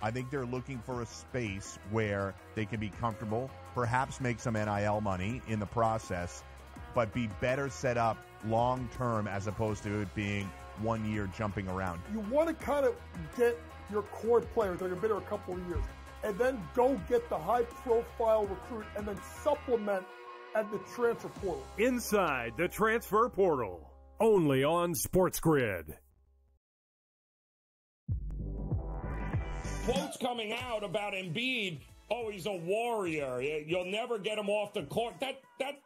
I think they're looking for a space where they can be comfortable, perhaps make some NIL money in the process, but be better set up long-term as opposed to it being 1 year jumping around. You want to kind of get your core players that have been there a couple of years, and then go get the high-profile recruit and then supplement at the transfer portal. Inside the transfer portal, only on SportsGrid. Quotes coming out about Embiid. Oh, he's a warrior. You'll never get him off the court.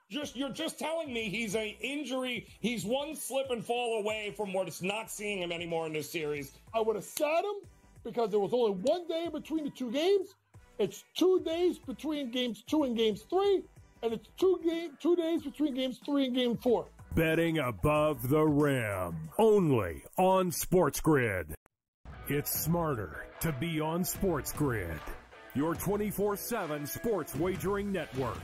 You're just telling me he's an injury. He's one slip and fall away from not seeing him anymore in this series. I would have sat him because there was only 1 day between the two games. It's 2 days between games 2 and games 3, and it's 2 days between games 3 and game 4. Betting above the rim, only on SportsGrid. It's smarter to be on SportsGrid, your 24/7 sports wagering network.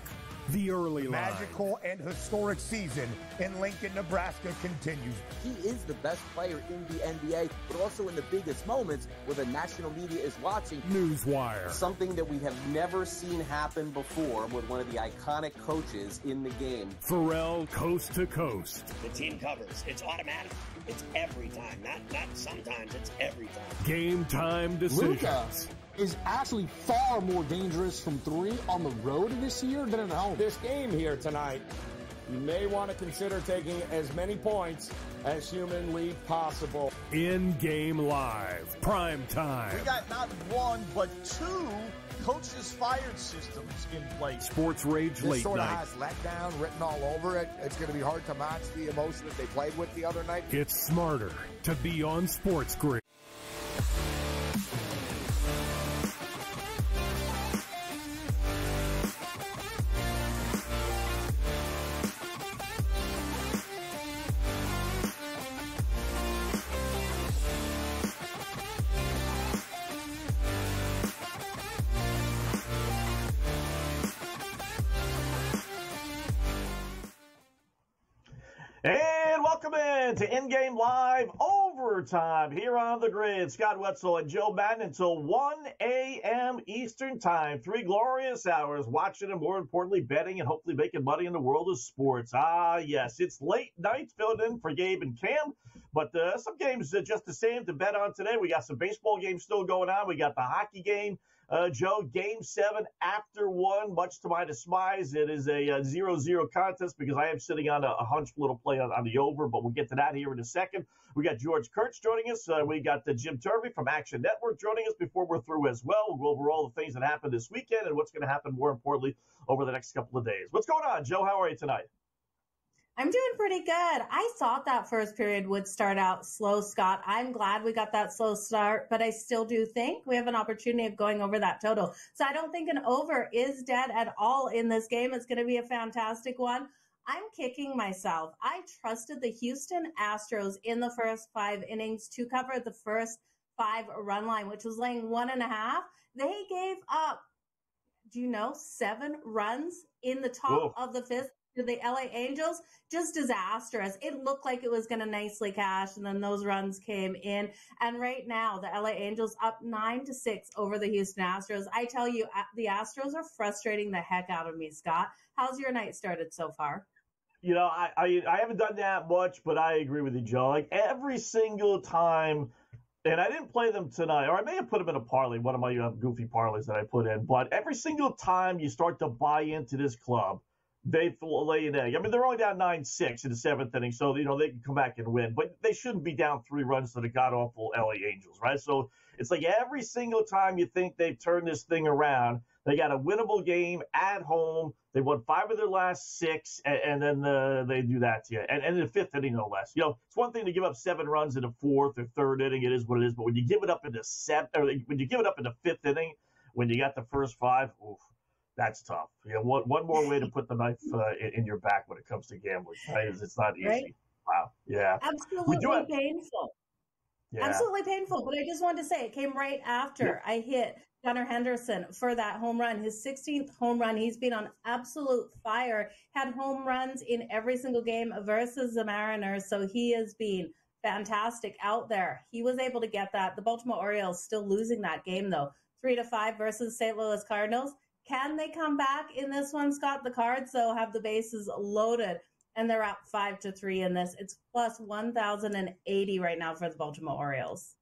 The early line. Magical and historic season in Lincoln, Nebraska continues. He is the best player in the NBA, but also in the biggest moments where the national media is watching. Newswire. Something that we have never seen happen before with one of the iconic coaches in the game. Pharrell, coast to coast. The team covers. It's automatic. It's every time. Not sometimes. It's every time. Game time decisions. Luka is actually far more dangerous from three on the road this year than at home. This game here tonight, you may want to consider taking as many points as humanly possible. InGame Live, prime time. We got not one, but two coaches fired systems in place. Sports Rage Late This sort of Night. has letdown written all over it. It's going to be hard to match the emotion that they played with the other night. It's smarter to be on SportsGrid. And welcome in to InGame Live Overtime here on the grid. Scott Wetzel and Joe Madden until 1 a.m. Eastern Time. 3 glorious hours watching and, more importantly, betting and hopefully making money in the world of sports. Ah, yes, it's late night filled in for Gabe and Cam, but some games are just the same to bet on today. We got some baseball games still going on. We got the hockey game. Joe, Game 7 after 1, much to my demise. It is a 0-0 contest because I am sitting on a hunch little play on the over, but we'll get to that here in a second. We got George Kurtz joining us. We got Jim Turvey from Action Network joining us before we're through as well. We'll go over all the things that happened this weekend and what's going to happen, more importantly, over the next couple of days. What's going on, Joe? How are you tonight? I'm doing pretty good. I thought that first period would start out slow, Scott. I'm glad we got that slow start, but I still do think we have an opportunity of going over that total. So I don't think an over is dead at all in this game. It's going to be a fantastic one. I'm kicking myself. I trusted the Houston Astros in the first 5 innings to cover the first 5 run line, which was laying 1.5. They gave up, 7 runs in the top of the 5th. To the LA Angels, just disastrous. It looked like it was going to nicely cash, and then those runs came in. And right now, the LA Angels up 9-6 over the Houston Astros. I tell you, the Astros are frustrating the heck out of me, Scott. How's your night started so far? I haven't done that much, but I agree with you, Joe. Like every single time, and I didn't play them tonight, or I may have put them in a parlay, one of my goofy parlays that I put in. But every single time you start to buy into this club, they lay an egg. I mean, they're only down 9-6 in the 7th inning, so, they can come back and win. But they shouldn't be down 3 runs to the god-awful LA Angels, right? So it's like every single time you think they've turned this thing around, they got a winnable game at home. They won 5 of their last 6, and then they do that to you. And in the 5th inning, no less. It's one thing to give up 7 runs in the 4th or 3rd inning. It is what it is. But when you give it up in the 5th inning, when you got the first 5, oof. That's tough. One more way to put the knife in your back when it comes to gambling. It's not easy. Right? Wow. Yeah. Absolutely painful. Yeah. Absolutely painful. But I just wanted to say it came right after I hit Gunnar Henderson for that home run, his 16th home run. He's been on absolute fire, had home runs in every single game versus the Mariners. So he has been fantastic out there. He was able to get that. The Baltimore Orioles still losing that game, though. 3-5 versus St. Louis Cardinals. Can they come back in this one, Scott? The Cards, though, have the bases loaded, and they're up 5-3 in this. It's plus 1,080 right now for the Baltimore Orioles.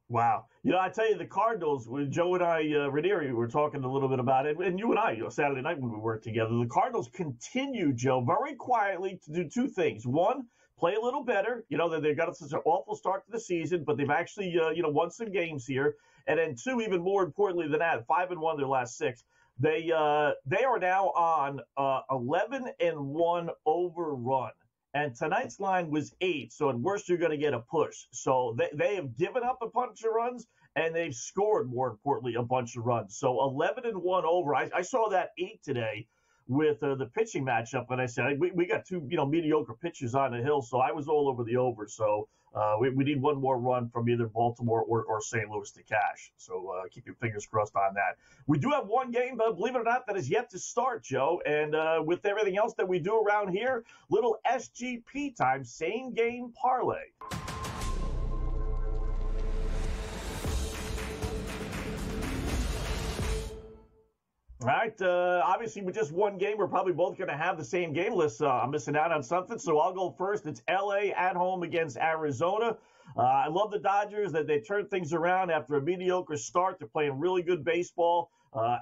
Wow. I tell you, the Cardinals, when Joe and I, Ranieri, were talking a little bit about it, and you and I, Saturday night when we worked together, the Cardinals continue, Joe, very quietly to do two things. One, play a little better. They've got such an awful start to the season, but they've actually, won some games here. And then two, even more importantly than that, 5-1 their last 6. They are now on 11-1 overrun. And tonight's line was 8, so at worst you're going to get a push. So they have given up a bunch of runs, and they've scored, more importantly, a bunch of runs. So 11-1 over. I saw that 8 today with the pitching matchup, and I said, we got two mediocre pitchers on the hill, so I was all over the over. So we need one more run from either Baltimore or St. Louis to cash. So keep your fingers crossed on that. We do have one game, believe it or not, that is yet to start, Joe. And with everything else that we do around here, little SGP time, same game parlay. All right. Obviously, with just one game, we're probably both going to have the same game list. I'm missing out on something, so I'll go first. It's L.A. at home against Arizona. I love the Dodgers that they turned things around after a mediocre start. They're playing really good baseball.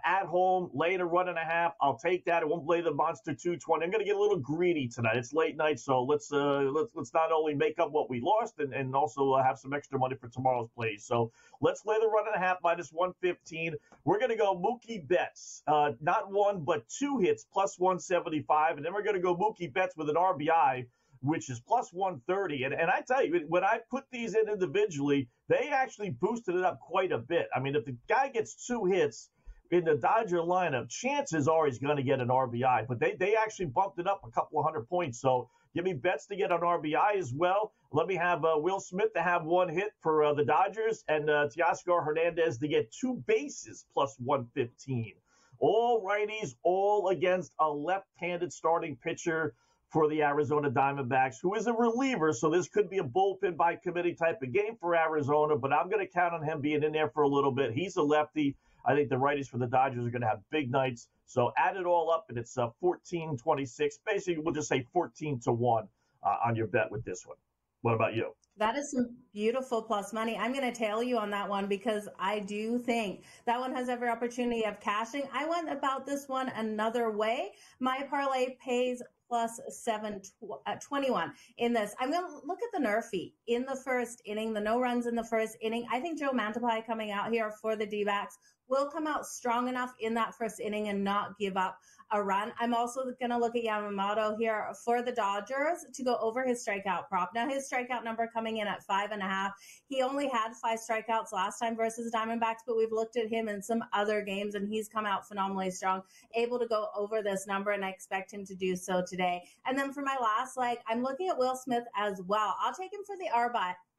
At home, laying a 1.5. I'll take that. I won't play the monster 220. I'm going to get a little greedy tonight. It's late night, so let's not only make up what we lost and also have some extra money for tomorrow's plays. So let's lay the 1.5 minus 115. We're going to go Mookie Betts, not one but 2 hits plus 175, and then we're going to go Mookie Betts with an RBI, which is plus 130. And I tell you, when I put these in individually, they actually boosted it up quite a bit. I mean, if the guy gets 2 hits in the Dodger lineup, chances are he's going to get an RBI. But they actually bumped it up a couple of 100 points. So give me Betts to get an RBI as well. Let me have Will Smith to have 1 hit for the Dodgers, and Teoscar Hernandez to get 2 bases plus 115. All righties, all against a left-handed starting pitcher for the Arizona Diamondbacks, who is a reliever, so this could be a bullpen by committee type of game for Arizona, but I'm going to count on him being in there for a little bit. He's a lefty. I think the righties for the Dodgers are going to have big nights. So add it all up, and it's 14-26. Basically, we'll just say 14-1 on your bet with this one. What about you? That is some beautiful plus money. I'm going to tail you on that one because I do think that one has every opportunity of cashing. I went about this one another way. My parlay pays plus 721 in this. I'm going to look at the Nerfy in the first inning, the no runs in the first inning. I think Joe Mantiply coming out here for the D-backs will come out strong enough in that first inning and not give up a run. I'm also going to look at Yamamoto here for the Dodgers to go over his strikeout prop. Now, his strikeout number coming in at 5.5. He only had 5 strikeouts last time versus the Diamondbacks, but we've looked at him in some other games, and he's come out phenomenally strong, able to go over this number, and I expect him to do so today. And then for my last leg, I'm looking at Will Smith as well. I'll take him for the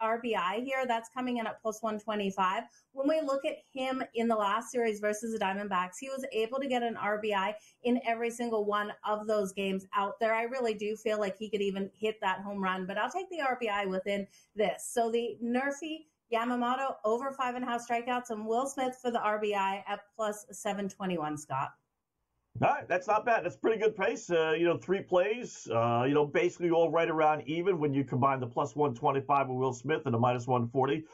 RBI here. That's coming in at plus 125. When we look at him in the last series versus the Diamondbacks, he was able to get an RBI in every single one of those games out there. I really do feel like he could even hit that home run, but I'll take the RBI within this. So the Nerfy, Yamamoto over 5.5 strikeouts, and Will Smith for the RBI at plus 721, Scott. All right, that's not bad. That's pretty good pace. 3 plays, basically all right around even when you combine the plus 125 with Will Smith and the minus 140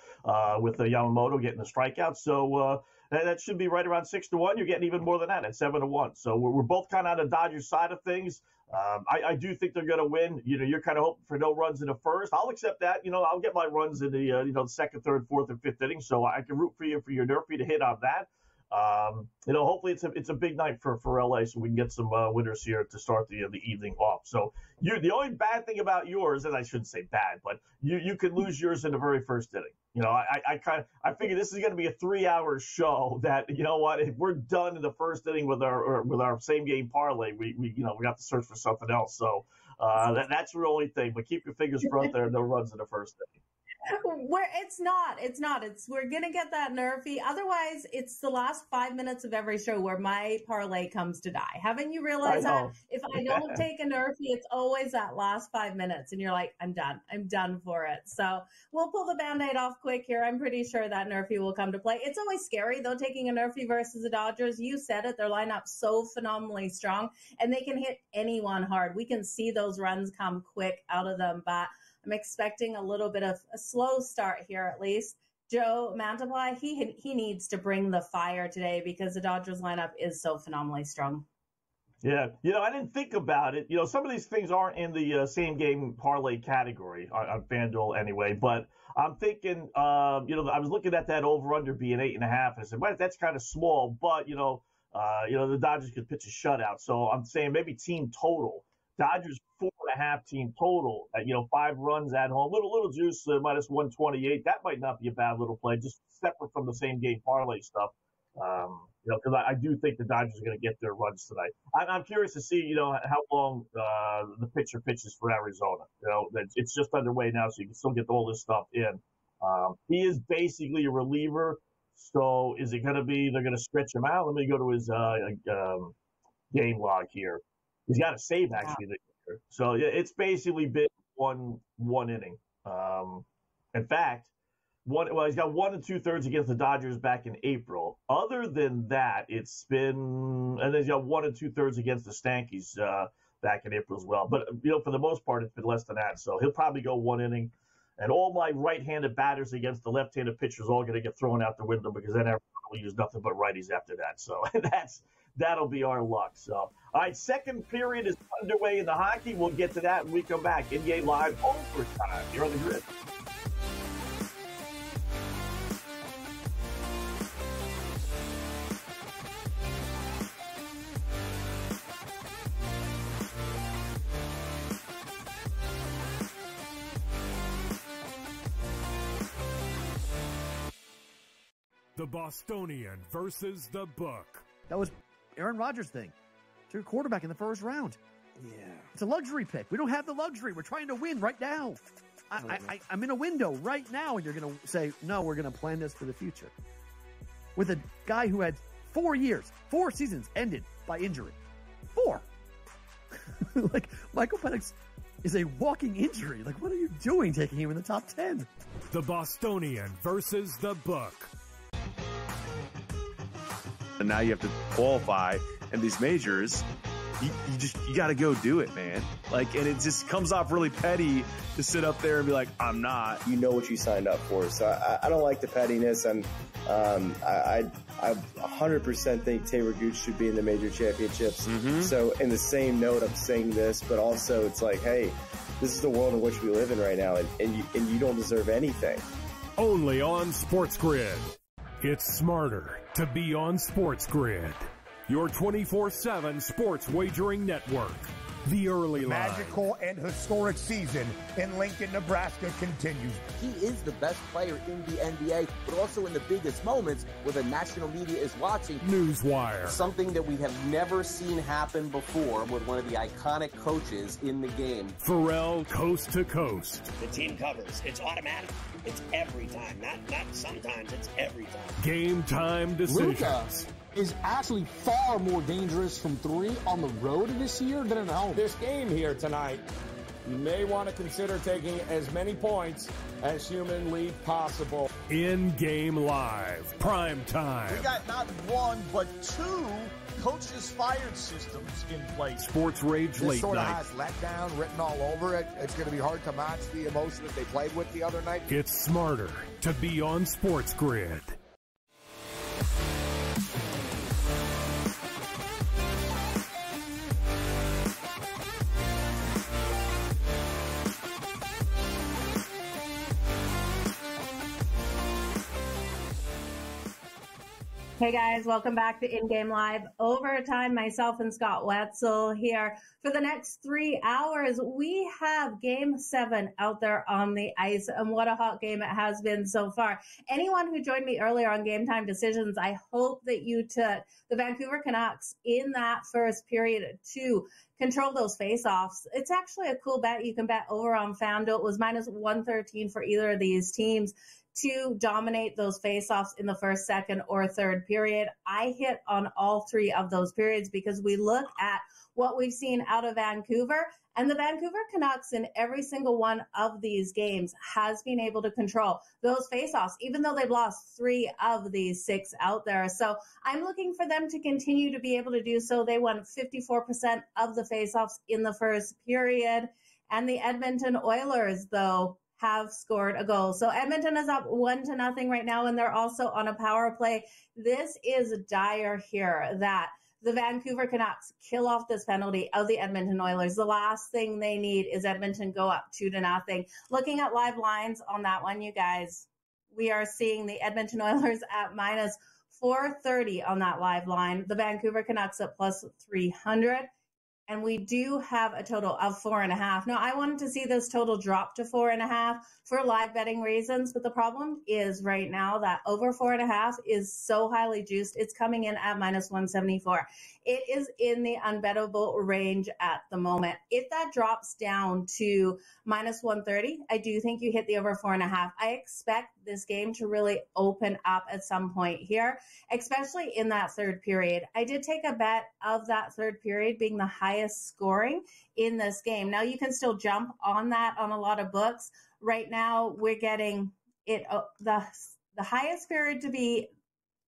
with Yamamoto getting the strikeout. So that should be right around 6-1. You're getting even more than that at 7-1. So we're both kind of on the Dodgers side of things. I do think they're going to win. You're kind of hoping for no runs in the first. I'll accept that. I'll get my runs in the second, third, fourth, and fifth inning. So I can root for you for your Nerfy to hit on that. Hopefully it's a big night for LA, so we can get some winners here to start the evening off. So the only bad thing about yours, and I shouldn't say bad, but you could lose yours in the very first inning. I figure this is going to be a 3-hour show. That if we're done in the first inning with our same game parlay, we have to search for something else. So that's the only thing. But keep your fingers crossed there, no runs in the first inning. We're going to get that nerfy. Otherwise, it's the last 5 minutes of every show where my parlay comes to die. Haven't you realized that? If I don't take a nerfy, it's always that last 5 minutes. And you're like, I'm done. I'm done for it. So we'll pull the Band-Aid off quick here. I'm pretty sure that nerfy will come to play. It's always scary, though, taking a nerfy versus the Dodgers. You said it. Their lineup's so phenomenally strong, and they can hit anyone hard. We can see those runs come quick out of them, but I'm expecting a little bit of a slow start here, at least. Joe Mantiply, he needs to bring the fire today because the Dodgers lineup is so phenomenally strong. Yeah, I didn't think about it. Some of these things aren't in the same game parlay category on FanDuel anyway, but I'm thinking, I was looking at that over-under being 8.5, and I said, well, that's kind of small, but, the Dodgers could pitch a shutout. So I'm saying maybe team total. Dodgers 4.5 team total at 5 runs at home. Little juice minus 128. That might not be a bad little play, just separate from the same game parlay stuff. Because I do think the Dodgers are going to get their runs tonight. I'm curious to see how long the pitcher pitches for Arizona. It's just underway now, so you can still get all this stuff in. He is basically a reliever. So is it going to be they're going to stretch him out? Let me go to his game log here. He's got a save actually this year. So it's basically been one inning. In fact, he's got 1 2/3 against the Dodgers back in April. Other than that, it's been, and then he's got 1 2/3 against the Stankies back in April as well. But for the most part, it's been less than that. So he'll probably go 1 inning. And all my right-handed batters against the left-handed pitchers are all going to get thrown out the window because then everyone will use nothing but righties after that. So that'll be our luck. So, all right, second period is underway in the hockey. We'll get to that when we come back. InGame Live overtime here on the Grid. The Bostonian versus the Book. That was Aaron Rodgers' thing. To your quarterback in the first round. Yeah. It's a luxury pick. We don't have the luxury. We're trying to win right now. I'm in a window right now, and you're going to say, no, we're going to plan this for the future. With a guy who had 4 seasons ended by injury. 4. Like, Michael Penix is a walking injury. Like, what are you doing taking him in the top 10? The Bostonian versus the Book. And now you have to qualify in these majors. You got to go do it, man. Like, and it just comes off really petty to sit up there and be like, I'm not. You know what you signed up for. So I don't like the pettiness. And I 100% think Taylor Gooch should be in the major championships. Mm-hmm. So in the same note, I'm saying this, but also it's like, hey, this is the world in which we live in right now, and you don't deserve anything. Only on SportsGrid. It's smarter to be on SportsGrid. Your 24/7 sports wagering network. The early line. Magical and historic season in Lincoln, Nebraska continues. He is the best player in the NBA, but also in the biggest moments where the national media is watching. Newswire. Something that we have never seen happen before with one of the iconic coaches in the game. Pharrell coast to coast. The team covers. It's automatic. It's every time. Not sometimes. It's every time. Game time decisions. Luka is actually far more dangerous from 3 on the road this year than at home. This game here tonight, you may want to consider taking as many points as humanly possible. InGame Live, prime time. We got not 1 but 2 coaches fired systems in place. Sports Rage this late sort of night. has letdown written all over it. It's going to be hard to match the emotion that they played with the other night. It's smarter to be on SportsGrid. Hey guys, welcome back to InGame Live Overtime. Myself and Scott Wetzel here. For the next 3 hours, we have Game 7 out there on the ice, and what a hot game it has been so far. Anyone who joined me earlier on Game Time Decisions, I hope that you took the Vancouver Canucks in that first period to control those face-offs. It's actually a cool bet. You can bet over on FanDuel. It was minus 113 for either of these teams to dominate those face-offs in the first, second, or third period. I hit on all three of those periods because we look at what we've seen out of Vancouver, and the Vancouver Canucks in every single one of these games has been able to control those face-offs, even though they've lost 3 of these 6 out there. So I'm looking for them to continue to be able to do so. They won 54% of the face-offs in the first period. And the Edmonton Oilers, though, have scored a goal. So Edmonton is up 1-0 right now, and they're also on a power play. This is dire here that the Vancouver Canucks kill off this penalty of the Edmonton Oilers. The last thing they need is Edmonton go up 2-0. Looking at live lines on that one, you guys, we are seeing the Edmonton Oilers at minus 430 on that live line. The Vancouver Canucks at plus 300. And we do have a total of 4.5. Now, I wanted to see this total drop to 4.5 for live betting reasons, but the problem is right now that over 4.5 is so highly juiced. It's coming in at minus 174. It is in the unbettable range at the moment. If that drops down to minus 130, I do think you hit the over 4.5. I expect this game to really open up at some point here, especially in that third period. I did take a bet of that third period being the highest scoring in this game. Now, you can still jump on that on a lot of books. Right now, we're getting it the highest period to be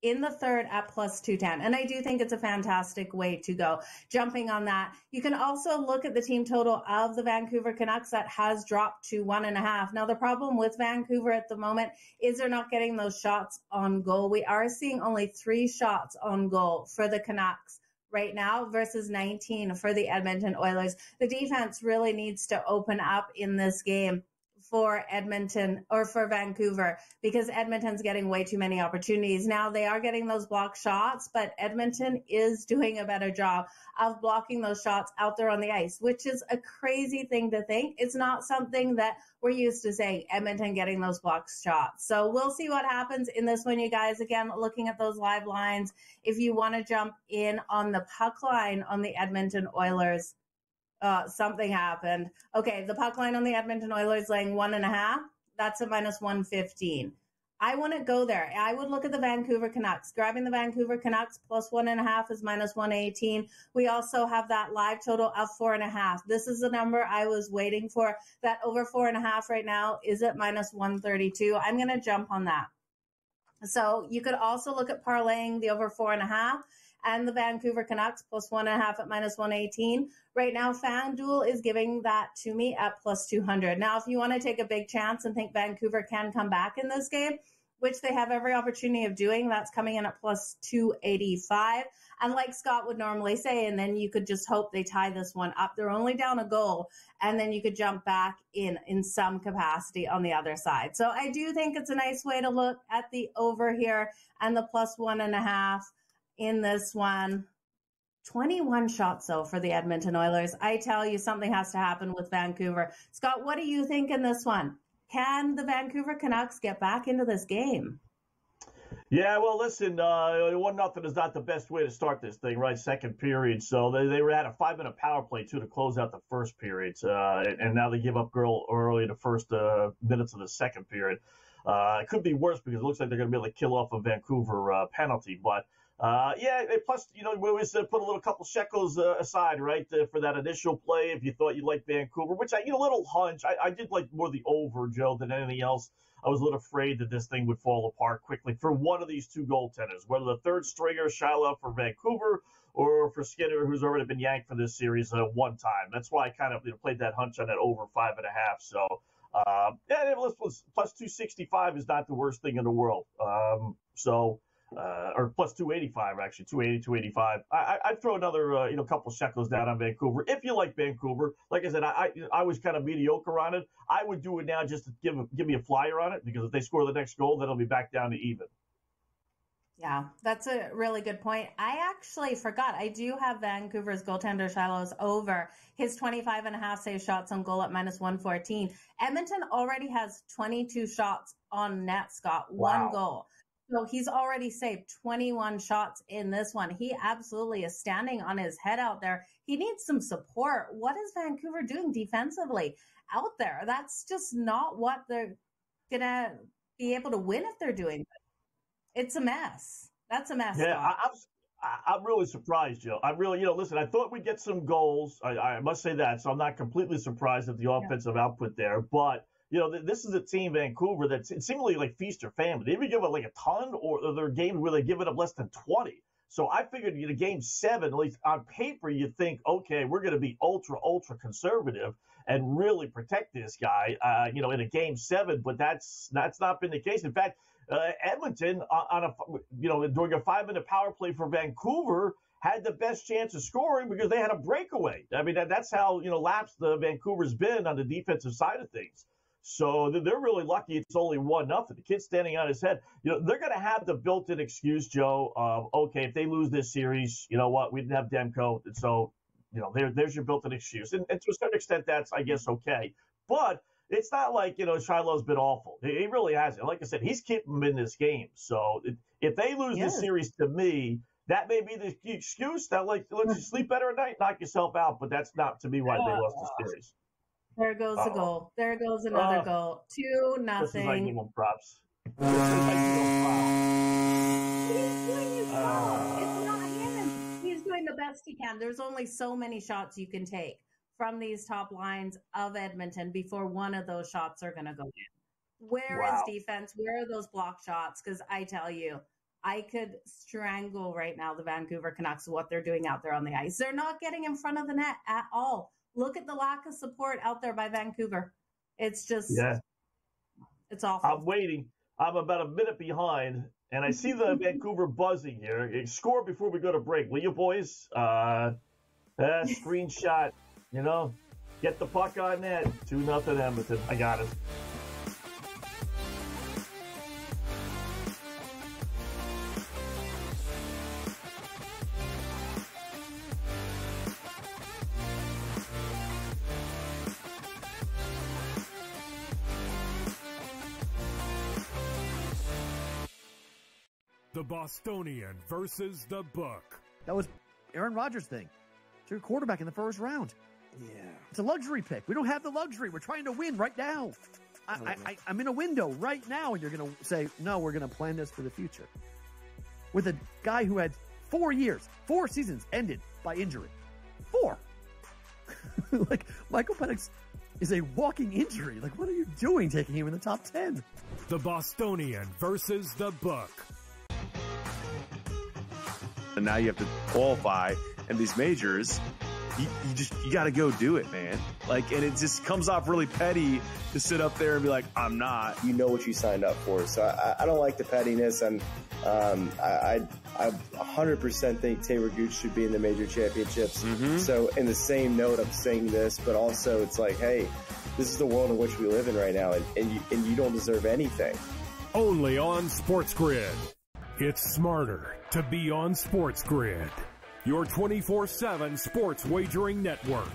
in the third at plus 210. And I do think it's a fantastic way to go, jumping on that. You can also look at the team total of the Vancouver Canucks that has dropped to 1.5. Now, the problem with Vancouver at the moment is they're not getting those shots on goal. We are seeing only 3 shots on goal for the Canucks right now versus 19 for the Edmonton Oilers. The defense really needs to open up in this game for Edmonton or for Vancouver because Edmonton's getting way too many opportunities. Now they are getting those block shots, but Edmonton is doing a better job of blocking those shots out there on the ice, which is a crazy thing to think. It's not something that we're used to saying, Edmonton getting those block shots. So we'll see what happens in this one, you guys. Again, looking at those live lines, if you want to jump in on the puck line on the Edmonton Oilers, something happened. Okay, the puck line on the Edmonton Oilers laying 1.5. That's a minus 115. I wouldn't go there. I would look at the Vancouver Canucks. Grabbing the Vancouver Canucks plus 1.5 is minus 118. We also have that live total of 4.5. This is the number I was waiting for. That over 4.5 right now is at minus 132. I'm going to jump on that. So you could also look at parlaying the over 4.5 and the Vancouver Canucks plus 1.5 at minus 118. Right now, FanDuel is giving that to me at plus 200. Now, if you want to take a big chance and think Vancouver can come back in this game, which they have every opportunity of doing, that's coming in at plus 285. And like Scott would normally say, and then you could just hope they tie this one up. They're only down a goal, and then you could jump back in some capacity on the other side. So I do think it's a nice way to look at the over here and the plus 1.5 in this one. 21 shots, though, for the Edmonton Oilers. I tell you, something has to happen with Vancouver. Scott, what do you think in this one? Can the Vancouver Canucks get back into this game? Yeah, well, listen, 1-0 is not the best way to start this thing, right? Second period. So they had a 5-minute power play, too, to close out the first period. And now they give up early in the first minutes of the second period. It could be worse because it looks like they're going to be able to kill off a Vancouver penalty. But plus, we always put a couple shekels aside, right, for that initial play if you thought you liked Vancouver, which a little hunch. I did like more the over, Joe, than anything else. I was a little afraid that this thing would fall apart quickly for one of these two goaltenders, whether the third stringer, Shiloh for Vancouver, or for Skinner, who's already been yanked for this series one time. That's why I kind of played that hunch on that over 5.5. So, plus 265 is not the worst thing in the world. Or plus 285, actually, 280, 285. I'd throw another, couple shekels down on Vancouver. If you like Vancouver, like I said, I was kind of mediocre on it. I would do it now just to give me a flyer on it, because if they score the next goal, then it'll be back down to even. Yeah, that's a really good point. I actually forgot. I do have Vancouver's goaltender Shiloh's over his 25.5 save shots on goal at minus 114. Edmonton already has 22 shots on net, Scott. One goal. So he's already saved 21 shots in this one. He absolutely is standing on his head out there. He needs some support. What is Vancouver doing defensively out there? That's just not what they're going to be able to win if they're doing. It's a mess. That's a mess. Yeah, I'm really surprised, Joe. I'm really, listen, I thought we'd get some goals. I must say that. So I'm not completely surprised at the offensive output there. But, this is a team, Vancouver, that's seemingly like feast or famine. They even give up like a ton, or their games where they give it up less than 20. So I figured game 7, at least on paper, you'd think, okay, we're going to be ultra conservative and really protect this guy, in a game 7. But that's not been the case. In fact, Edmonton during a 5-minute power play for Vancouver had the best chance of scoring because they had a breakaway. I mean, that's how, lapsed the Vancouver's been on the defensive side of things. So they're really lucky it's only 1-0. The kid's standing on his head. They're going to have the built-in excuse, Joe, of, okay, if they lose this series, you know what, we didn't have Demko. And so, there's your built-in excuse. And to a certain extent, that's, I guess, okay. But it's not like, Shiloh's been awful. He really hasn't. Like I said, he's keeping them in this game. So if they lose this series, to me, that may be the excuse that, lets you sleep better at night, knock yourself out. But that's not, to me, why they lost the series. There goes a goal. There goes another goal. 2-0. This is like giving props. He's doing his job. It's not him. He's doing the best he can. There's only so many shots you can take from these top lines of Edmonton before one of those shots are going to go in. Where is defense? Where are those block shots? Because I tell you, I could strangle right now the Vancouver Canucks with what they're doing out there on the ice. They're not getting in front of the net at all. Look at the lack of support out there by Vancouver. It's just, it's awful. I'm waiting. I'm about a minute behind, and I see the Vancouver buzzing here. Score before we go to break, will you, boys? Screenshot, get the puck on net. 2-0 Edmonton. I got it. The Bostonian versus the Book. That was Aaron Rodgers' thing. It's your quarterback in the first round. Yeah. It's a luxury pick. We don't have the luxury. We're trying to win right now. I'm in a window right now, and you're going to say, no, we're going to plan this for the future. With a guy who had 4 years, 4 seasons ended by injury. 4. Like, Michael Penix is a walking injury. Like, what are you doing taking him in the top 10? The Bostonian versus the Book. And now you have to qualify, and these majors, you got to go do it, man. Like, and it just comes off really petty to sit up there and be like, I'm not. You know what you signed up for. So I don't like the pettiness, and I 100% think Taylor Gooch should be in the major championships. Mm-hmm. So in the same note, I'm saying this, but also it's like, hey, this is the world in which we live in right now, and you don't deserve anything. Only on SportsGrid. It's smarter to be on SportsGrid, your 24/7 sports wagering network.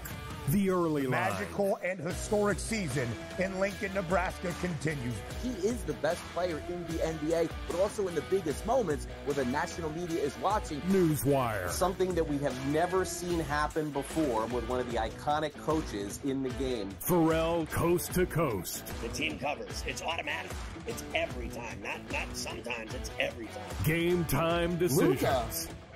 The early line. Magical and historic season in Lincoln, Nebraska continues. He is the best player in the NBA, but also in the biggest moments where the national media is watching. Newswire. Something that we have never seen happen before with one of the iconic coaches in the game. Pharrell, coast to coast. The team covers. It's automatic. It's every time. Not sometimes. It's every time. Game time decisions. Luka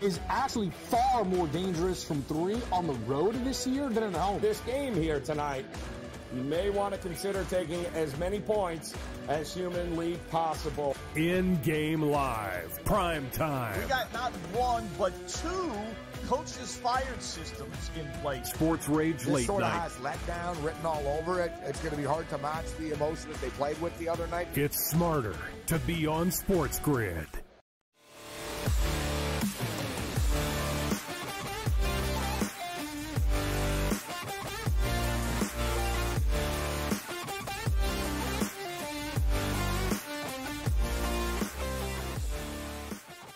is actually far more dangerous from 3 on the road this year than at home. This game here tonight, you may want to consider taking as many points as humanly possible. InGame Live, prime time. We got not 1, but 2 coaches fired systems in place. Sports Rage Late This sort of Night. has letdown written all over it. It's going to be hard to match the emotion that they played with the other night. It's smarter to be on SportsGrid.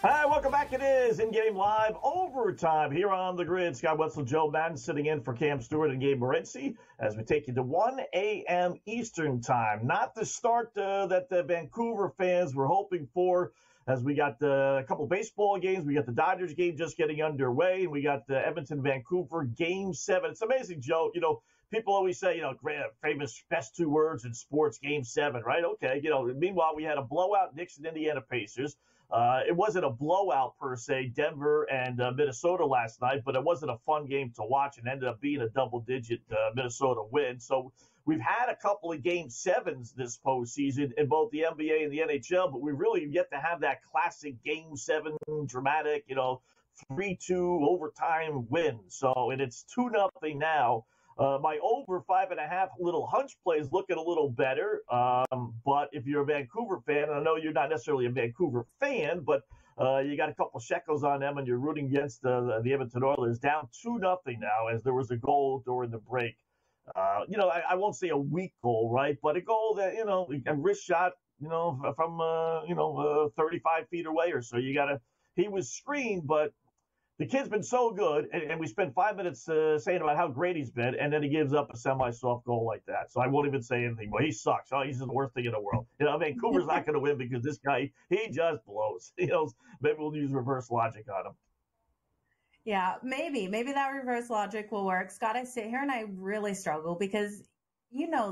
Hi, welcome back. It is InGame Live overtime here on the grid. Scott Wetzel, Joe Madden sitting in for Cam Stewart and Gabe Morency as we take you to 1 a.m. Eastern time. Not the start that the Vancouver fans were hoping for. as we got a couple baseball games. We got the Dodgers game just getting underway, and we got the Edmonton-Vancouver Game 7. It's amazing, Joe. People always say, famous best two words in sports, Game 7, right? Okay. Meanwhile, we had a blowout Knicks-Indiana Pacers. It wasn't a blowout per se, Denver and Minnesota last night, but it wasn't a fun game to watch and ended up being a double-digit Minnesota win. So we've had a couple of Game 7s this postseason in both the NBA and the NHL, but we really yet to have that classic Game 7 dramatic, 3-2 overtime win. So, and it's 2-0 now. My over 5.5 little hunch play is looking a little better. But if you're a Vancouver fan, and I know you're not necessarily a Vancouver fan, but you got a couple shekels on them and you're rooting against the Edmonton Oilers, down 2-0 now as there was a goal during the break. I won't say a weak goal, right? But a goal that, a wrist shot, from 35 feet away or so. He was screened, but the kid's been so good, and we spent 5 minutes saying about how great he's been, and then he gives up a semi-soft goal like that. So I won't even say anything. Well, he sucks. Oh, he's the worst thing in the world. Vancouver's not going to win because this guy, he just blows. Maybe we'll use reverse logic on him. Yeah, maybe that reverse logic will work. Scott, I sit here and I really struggle because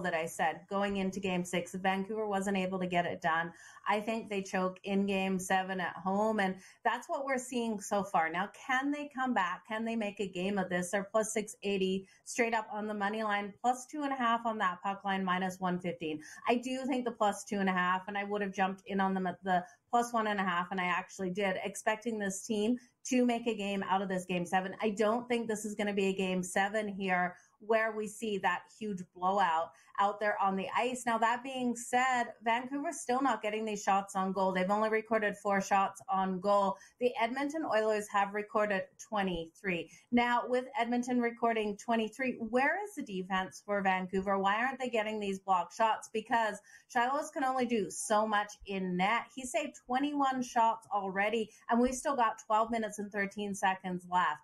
that I said going into Game 6, Vancouver wasn't able to get it done. I think they choke in Game 7 at home, and that's what we're seeing so far. Now, can they come back? Can they make a game of this? They're plus 680 straight up on the money line, plus 2.5 on that puck line, minus 115. I do think the plus 2.5, and I would have jumped in on them at the plus 1.5, and I actually did, expecting this team to make a game out of this Game 7. I don't think this is going to be a Game 7 here where we see that huge blowout out there on the ice. Now, that being said, Vancouver's still not getting these shots on goal. They've only recorded 4 shots on goal. The Edmonton Oilers have recorded 23. Now, with Edmonton recording 23, where is the defense for Vancouver? Why aren't they getting these blocked shots? Because Shiloh's can only do so much in net. He saved 21 shots already, and we've still got 12 minutes and 13 seconds left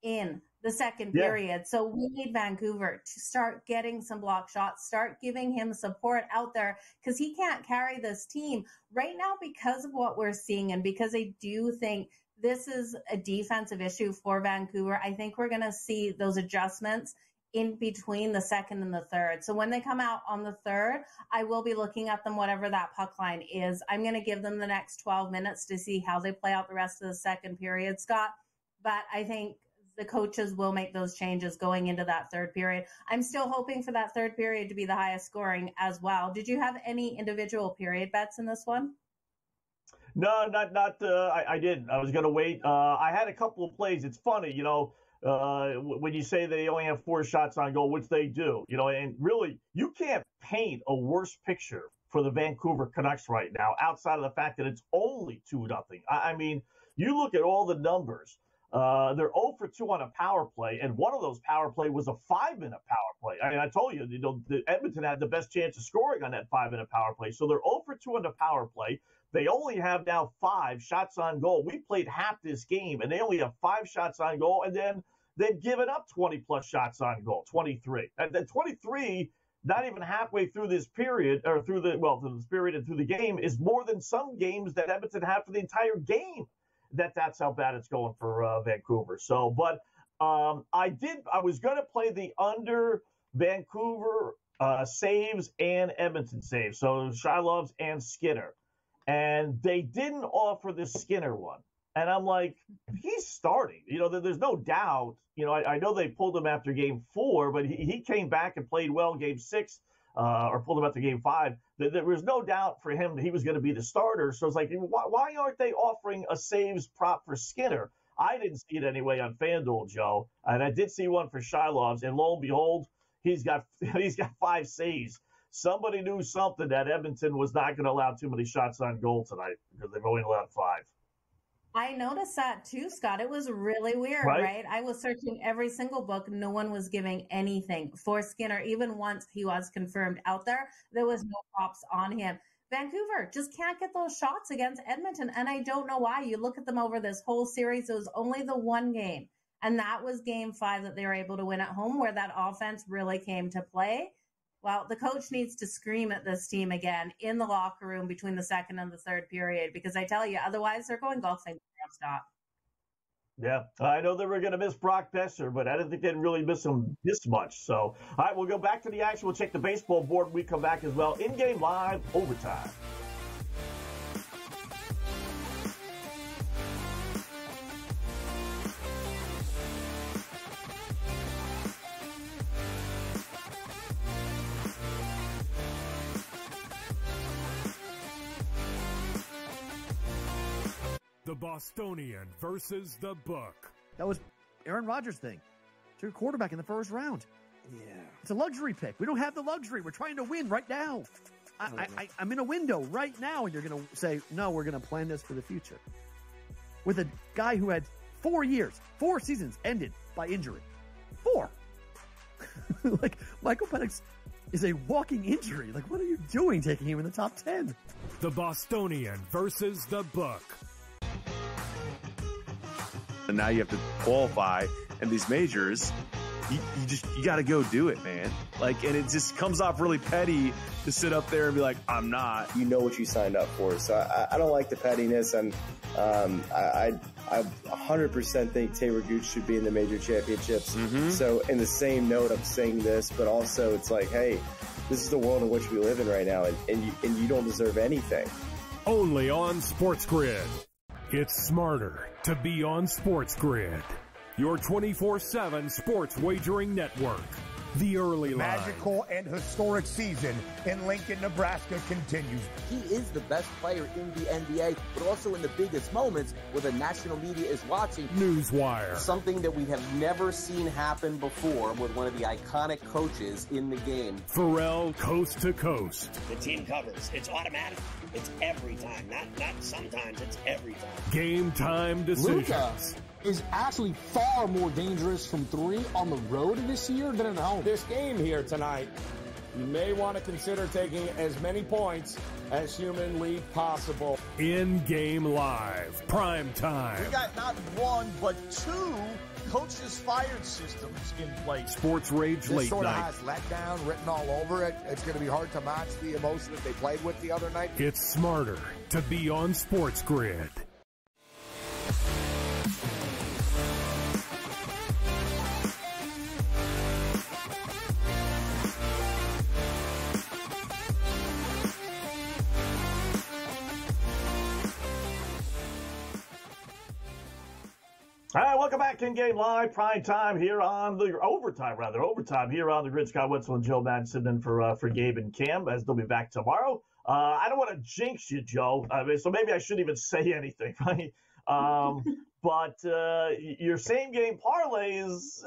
in the second period. So we need Vancouver to start getting some block shots, start giving him support out there because he can't carry this team right now because of what we're seeing. And because I do think this is a defensive issue for Vancouver, I think we're going to see those adjustments in between the second and the third. So when they come out on the third, I will be looking at them, whatever that puck line is. I'm going to give them the next 12 minutes to see how they play out the rest of the second period, Scott. But I think the coaches will make those changes going into that third period. I'm still hoping for that third period to be the highest scoring as well. Did you have any individual period bets in this one? No, I didn't. I was going to wait. I had a couple of plays. It's funny, when you say they only have 4 shots on goal, which they do, and really you can't paint a worse picture for the Vancouver Canucks right now outside of the fact that it's only 2-0. I mean, you look at all the numbers. They're 0 for 2 on a power play, and one of those power play was a 5-minute power play. I mean, I told you, the Edmonton had the best chance of scoring on that 5-minute power play. So they're 0 for 2 on the power play. They only have now 5 shots on goal. We played half this game, and they only have 5 shots on goal, and then they've given up 20-plus shots on goal, 23. And then 23, not even halfway through this period, or through this period and through the game, is more than some games that Edmonton had for the entire game. That's how bad it's going for Vancouver. So, but I was going to play the under Vancouver saves and Edmonton saves. So Shilovs and Skinner. And they didn't offer the Skinner one. And I'm like, he's starting. There's no doubt. I know they pulled him after Game 4, but he came back and played well Game 6. Or pulled him out to Game 5, there was no doubt for him that he was going to be the starter. So it's like, why aren't they offering a saves prop for Skinner? I didn't see it anyway on FanDuel, Joe. And I did see one for Shilovs, and lo and behold, he's got 5 saves. Somebody knew something that Edmonton was not going to allow too many shots on goal tonight because they've only allowed 5. I noticed that too, Scott. It was really weird, right? I was searching every single book. No one was giving anything for Skinner. Even once he was confirmed out there, there was no props on him. Vancouver just can't get those shots against Edmonton, and I don't know why. You look at them over this whole series, it was only the one game, and that was Game 5 that they were able to win at home, where that offense really came to play. Well, the coach needs to scream at this team again in the locker room between the second and the third period, because I tell you, otherwise they're going golfing nonstop. Yeah, I know they were going to miss Brock Besser, but I didn't think they'd really miss him this much. So, all right, we'll go back to the action. We'll check the baseball board when we come back as well. In-game live overtime. The Bostonian versus the Book. That was Aaron Rodgers' thing. To your quarterback in the first round. Yeah. It's a luxury pick. We don't have the luxury. We're trying to win right now. I'm in a window right now, and you're going to say, no, we're going to plan this for the future. With a guy who had 4 seasons ended by injury. 4. Like, Michael Penix is a walking injury. Like, what are you doing taking him in the top 10? The Bostonian versus the Book. And now you have to qualify, and these majors, you got to go do it, man. Like, and it just comes off really petty to sit up there and be like, I'm not. You know what you signed up for. So I don't like the pettiness, and I 100% think Taylor Gooch should be in the major championships. Mm-hmm. So in the same note, I'm saying this, but also it's like, hey, this is the world in which we live in right now, and you don't deserve anything. Only on SportsGrid. It's smarter to be on SportsGrid. Your 24/7 sports wagering network. The early line. Magical and historic season in Lincoln, Nebraska continues. He is the best player in the NBA, but also in the biggest moments where the national media is watching. Newswire. Something that we have never seen happen before with one of the iconic coaches in the game. Pharrell, coast to coast. The team covers. It's automatic. It's every time. Not sometimes. It's every time. Game time decisions. Luka is actually far more dangerous from 3 on the road this year than at home. This game here tonight, you may want to consider taking as many points as humanly possible. In-game live, prime time. We got not one, but 2 coaches fired systems in place. Sports Rage This late sort of night. has letdown written all over it. It's going to be hard to match the emotion that they played with the other night. It's smarter to be on SportsGrid. All right, welcome back to In-Game Live, prime time here on the overtime here on the Grid. Scott Wetzel and Joe Madden sitting in for Gabe and Cam, as they'll be back tomorrow. I don't want to jinx you, Joe, so maybe I shouldn't even say anything, right? But your same game parlay is,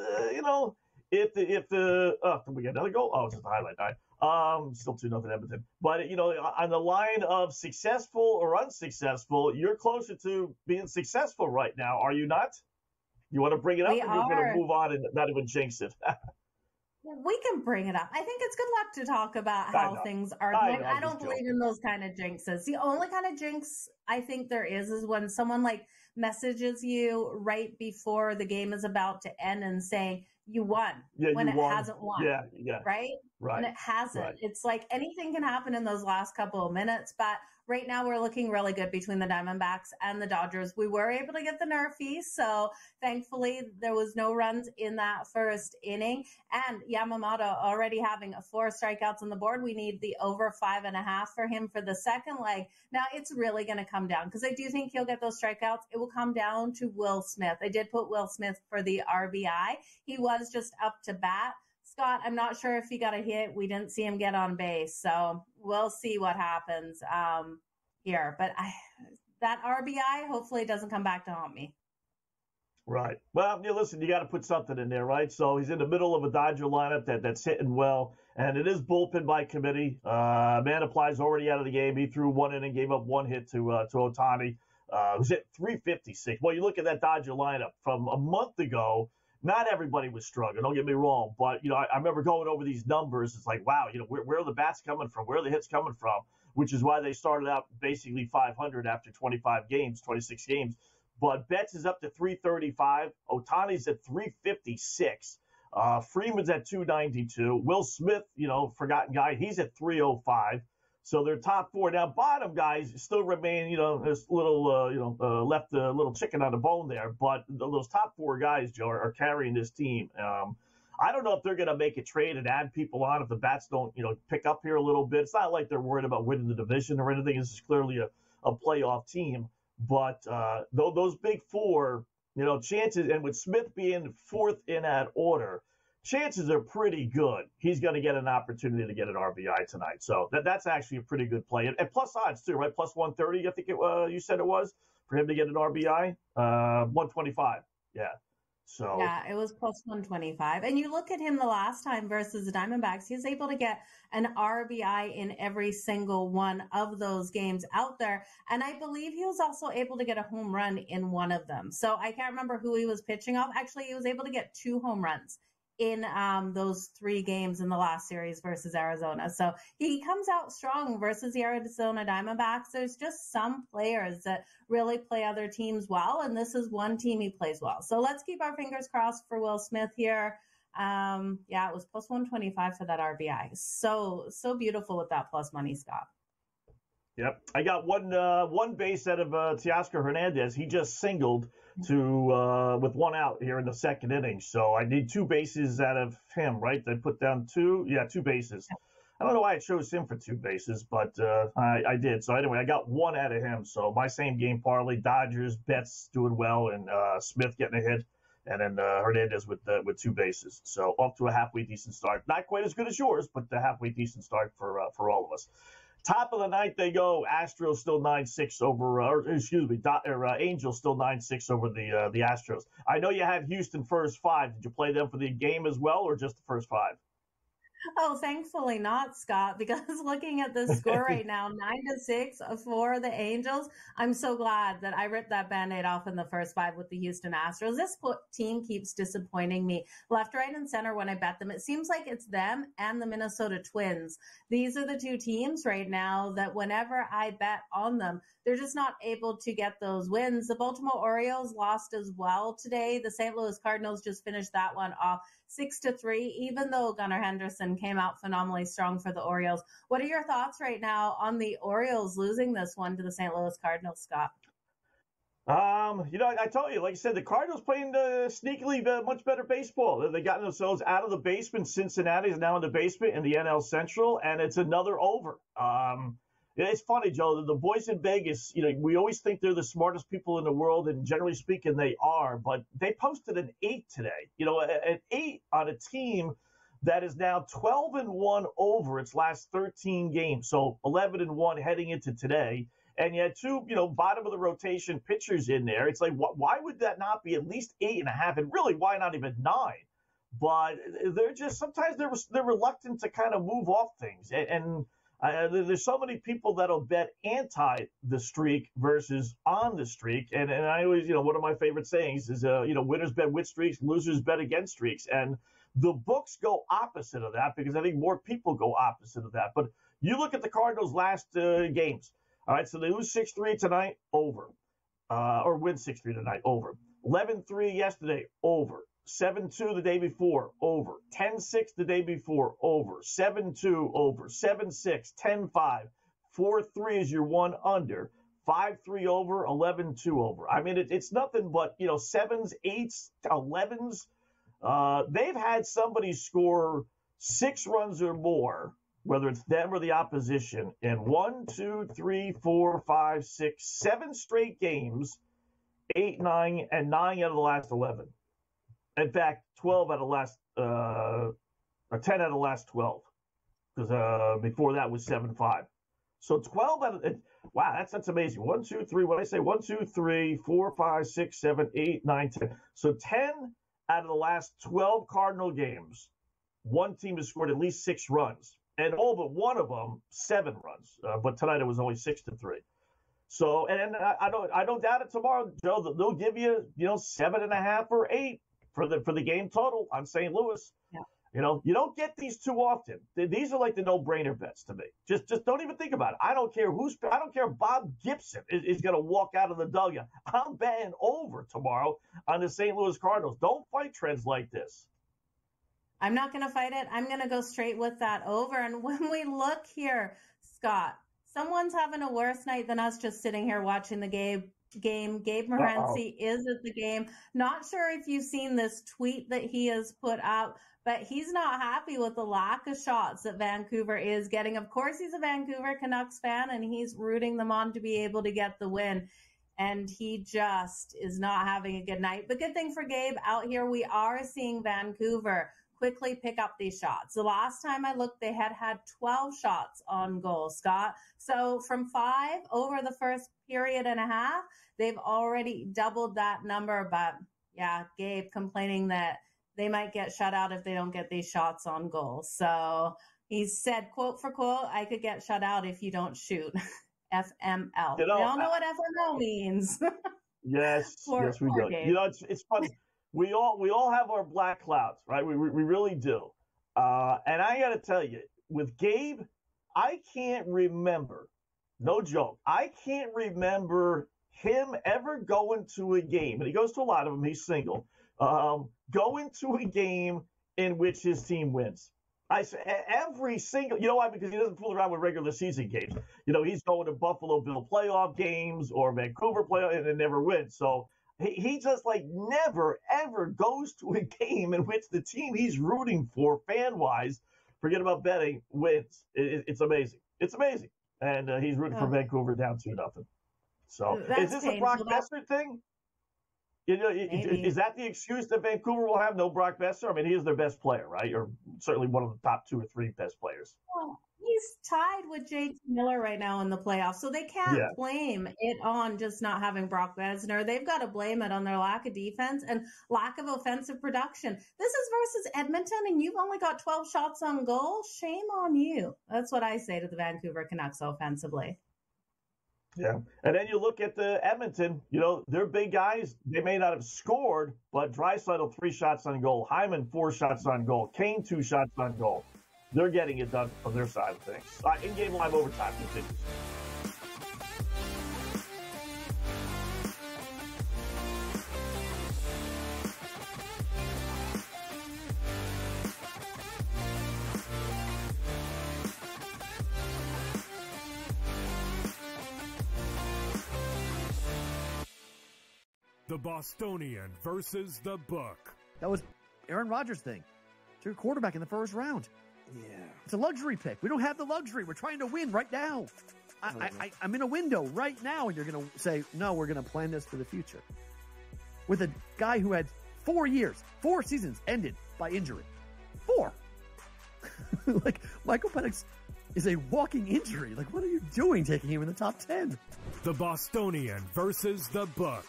if the we get another goal? Oh, it's just a highlight. All right. Still 2-0 Edmonton. But, on the line of successful or unsuccessful, you're closer to being successful right now, are you not? You want to bring it up, or you're going to move on and not even jinx it? We can bring it up. I think it's good luck to talk about how things are. I don't believe in those kind of jinxes. The only kind of jinx I think there is when someone messages you right before the game is about to end and saying you won when it hasn't won. Yeah. Right? And it hasn't. Right. It's like anything can happen in those last couple of minutes, but right now we're looking really good between the Diamondbacks and the Dodgers. We were able to get the nerfy, so thankfully there was no runs in that first inning. And Yamamoto already having 4 strikeouts on the board. We need the over 5.5 for him for the second leg. Now it's really going to come down, because I do think he'll get those strikeouts. It will come down to Will Smith. I did put Will Smith for the RBI. He was just up to bat. Scott, I'm not sure if he got a hit. We didn't see him get on base, so we'll see what happens here. But that RBI hopefully doesn't come back to haunt me. Right. Well, listen, you got to put something in there, right? So he's in the middle of a Dodger lineup that's hitting well, and it is bullpen by committee. Manaply's already out of the game. He threw 1 inning, gave up 1 hit to Ohtani. Who's hit 356. Well, you look at that Dodger lineup from a month ago. Not everybody was struggling, don't get me wrong, but, I remember going over these numbers. It's like, wow, where are the bats coming from? Where are the hits coming from? Which is why they started out basically 500 after 26 games. But Betts is up to 335. Ohtani's at 356. Freeman's at 292. Will Smith, forgotten guy, he's at 305. So they're top four. Now, bottom guys still remain, there's a little, left a little chicken on the bone there. But those top four guys, Joe, are carrying this team. I don't know if they're going to make a trade and add people on if the bats don't, pick up here a little bit. It's not like they're worried about winning the division or anything. This is clearly a playoff team. But those big four, chances, and with Smith being fourth in that order, chances are pretty good he's going to get an opportunity to get an RBI tonight. So that's actually a pretty good play. And plus odds, too, right? Plus 130, I think you said it was, for him to get an RBI. 125, yeah. So yeah, it was plus 125. And you look at him the last time versus the Diamondbacks, he was able to get an RBI in every single one of those games out there. And I believe he was also able to get a home run in one of them. So I can't remember who he was pitching off. Actually, he was able to get 2 home runs in those 3 games in the last series versus Arizona. So he comes out strong versus the Arizona Diamondbacks. There's just some players that really play other teams well, and this is one team he plays well. So let's keep our fingers crossed for Will Smith here. It was plus 125 for that RBI. So beautiful with that plus money, Scott. Yep. I got one base out of Teoscar Hernandez. He just singled with 1 out here in the second inning. So I need 2 bases out of him, right? I put down 2. Yeah, 2 bases. I don't know why I chose him for 2 bases, but I did. So anyway, I got 1 out of him. So my same game parlay, Dodgers, Betts doing well, and Smith getting a hit, and then Hernandez with 2 bases. So off to a halfway decent start. Not quite as good as yours, but a halfway decent start for all of us. Top of the ninth, they go. Astros still 9-6 over, Angels still 9-6 over the Astros. I know you had Houston first 5. Did you play them for the game as well, or just the first 5? Oh, thankfully not, Scott, because looking at the score right now, 9-6 for the Angels, I'm so glad that I ripped that Band-Aid off in the first 5 with the Houston Astros. This team keeps disappointing me left, right, and center when I bet them. It seems like it's them and the Minnesota Twins. These are the 2 teams right now that whenever I bet on them, they're just not able to get those wins. The Baltimore Orioles lost as well today. The St. Louis Cardinals just finished that one off 6-3, even though Gunnar Henderson came out phenomenally strong for the Orioles. What are your thoughts right now on the Orioles losing this one to the St. Louis Cardinals, Scott? I told you, like I said, the Cardinals playing sneakily much better baseball. They got themselves out of the basement. Cincinnati is now in the basement in the NL Central, and it's another over. It's funny, Joe, the boys in Vegas, we always think they're the smartest people in the world, and generally speaking, they are, but they posted an 8 today, an 8 on a team that is now 12-1 over its last 13 games. So 11-1 heading into today. And you had 2, bottom of the rotation pitchers in there. It's like, why would that not be at least 8.5? And really, why not even 9? But they're just, sometimes they're reluctant to kind of move off things. And there's so many people that'll bet anti the streak versus on the streak. And I always, one of my favorite sayings is, winners bet with streaks, losers bet against streaks. And the books go opposite of that because I think more people go opposite of that. But you look at the Cardinals' last games. All right, so they lose 6-3 tonight, over. Or win 6-3 tonight, over. 11-3 yesterday, over. 7-2 the day before, over. 10-6 the day before, over. 7-2, over. 7-6, 10-5. 4-3 is your one under. 5-3 over, 11-2 over. I mean, it's nothing but, 7s, 8s, 11s. They've had somebody score 6 runs or more, whether it's them or the opposition, in 1, 2, 3, 4, 5, 6, 7 straight games, 8, 9, and 9 out of the last 11. In fact, 12 out of the last, or 10 out of the last 12, because before that was 7-5. So 12 out of, wow, that's amazing. 1, 2, 3, what did I say? 1, 2, 3, 4, 5, 6, 7, 8, 9, 10. So 10 out of the last 12 Cardinal games, one team has scored at least 6 runs. And all but one of them, 7 runs. But tonight it was only 6-3. So, and I don't doubt it tomorrow, Joe. They'll give you, 7.5 or 8 for the game total on St. Louis. Yeah. You don't get these too often. These are like the no-brainer bets to me. Just don't even think about it. I don't care if Bob Gibson is going to walk out of the dugout. I'm betting over tomorrow on the St. Louis Cardinals. Don't fight trends like this. I'm not going to fight it. I'm going to go straight with that over. And when we look here, Scott, someone's having a worse night than us just sitting here watching the game. Gabe Morency is at the game. Not sure if you've seen this tweet that he has put up, but he's not happy with the lack of shots that Vancouver is getting. Of course, he's a Vancouver Canucks fan, and he's rooting them on to be able to get the win. And he just is not having a good night. But good thing for Gabe out here, we are seeing Vancouver quickly pick up these shots. The last time I looked, they had 12 shots on goal, Scott. So from 5 over the first period and a half, they've already doubled that number. But yeah, Gabe complaining that they might get shut out if they don't get these shots on goal. So he said, quote for quote, I could get shut out if you don't shoot. FML. We all know what FML means. Yes, yes, we do. Gabe. You know, it's funny. We all have our black clouds, right? We really do. And I got to tell you, with Gabe, I can't remember, no joke, I can't remember him ever going to a game, and he goes to a lot of them, he's single, going to a game in which his team wins. Every single, you know why? Because he doesn't fool around with regular season games. You know, he's going to Buffalo Bill playoff games or Vancouver playoff, and it never wins. So he just like never, ever goes to a game in which the team he's rooting for, fan-wise, forget about betting, wins. It's amazing. It's amazing. And he's rooting for Vancouver down 2-0. So is this a Brock Besser thing? You know, is that the excuse that Vancouver will have no Brock Besser? I mean, he is their best player, right? Or certainly one of the top 2 or 3 best players. Well, he's tied with JT Miller right now in the playoffs, so they can't blame it on just not having Brock Besser. They've got to blame it on their lack of defense and lack of offensive production. This is versus Edmonton, and you've only got 12 shots on goal. Shame on you. That's what I say to the Vancouver Canucks offensively. Yeah. And then you look at the Edmonton, you know, they're big guys. They may not have scored, but Draisaitl 3 shots on goal. Hyman 4 shots on goal. Kane 2 shots on goal. They're getting it done from their side of things. In-game live overtime continues. The Bostonian versus the Book. That was Aaron Rodgers' thing. Took a quarterback in the first round. Yeah. It's a luxury pick. We don't have the luxury. We're trying to win right now. I'm in a window right now, and you're going to say, no, we're going to plan this for the future. With a guy who had 4 years, 4 seasons ended by injury. 4. Like, Michael Penix is a walking injury. Like, what are you doing taking him in the top 10? The Bostonian versus the Book.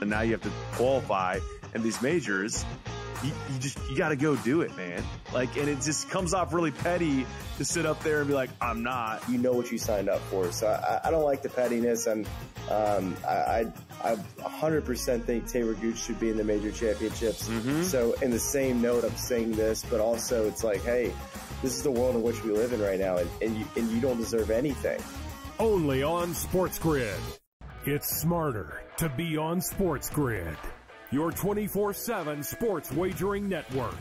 And now you have to qualify, and these majors, you got to go do it, man. Like, and it just comes off really petty to sit up there and be like, I'm not. You know what you signed up for. So I don't like the pettiness, and I 100% think Taylor Gooch should be in the major championships. Mm-hmm. So in the same note, I'm saying this, but also it's like, hey, this is the world in which we live in right now, and you don't deserve anything. Only on SportsGrid. It's smarter to be on SportsGrid, your 24/7 sports wagering network.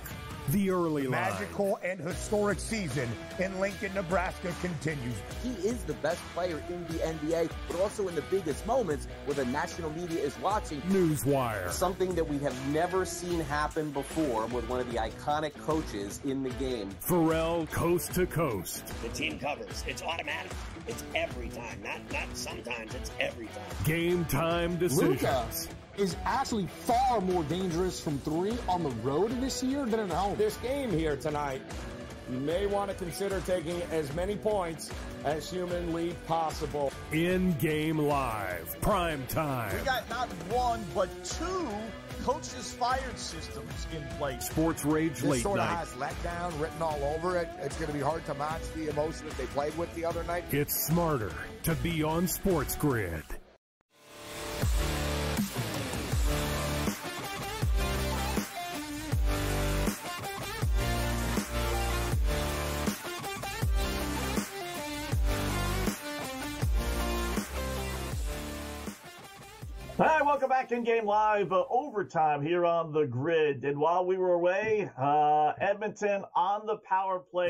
The early line. Magical and historic season in Lincoln, Nebraska continues. He is the best player in the NBA, but also in the biggest moments where the national media is watching. Newswire. Something that we have never seen happen before with one of the iconic coaches in the game. Pharrell, coast to coast. The team covers. It's automatic. It's every time. Not sometimes. It's every time. Game time decisions. Luka is actually far more dangerous from 3 on the road this year than at home. This game here tonight, you may want to consider taking as many points as humanly possible. In-game live, prime time. We got not 1, but 2 coaches fired systems in place. Sports Rage Late This sort of Night. has letdown written all over it. It's going to be hard to match the emotion that they played with the other night. It's smarter to be on SportsGrid. All right, welcome Welcome back in Game Live, overtime here on the grid. And while we were away, Edmonton on the power play.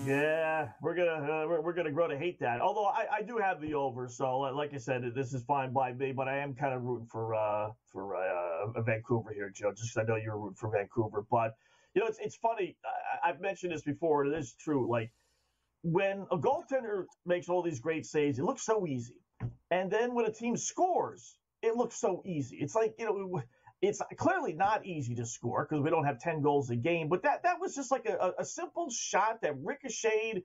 Yeah, we're gonna grow to hate that. Although I do have the over, so like I said, this is fine by me. But I am kind of rooting for Vancouver here, Joe, just because I know you're rooting for Vancouver. But it's funny. I've mentioned this before, and it is true. Like, when a goaltender makes all these great saves, it looks so easy. And then when a team scores, it looks so easy. It's like, it's clearly not easy to score because we don't have 10 goals a game. But that was just like a simple shot that ricocheted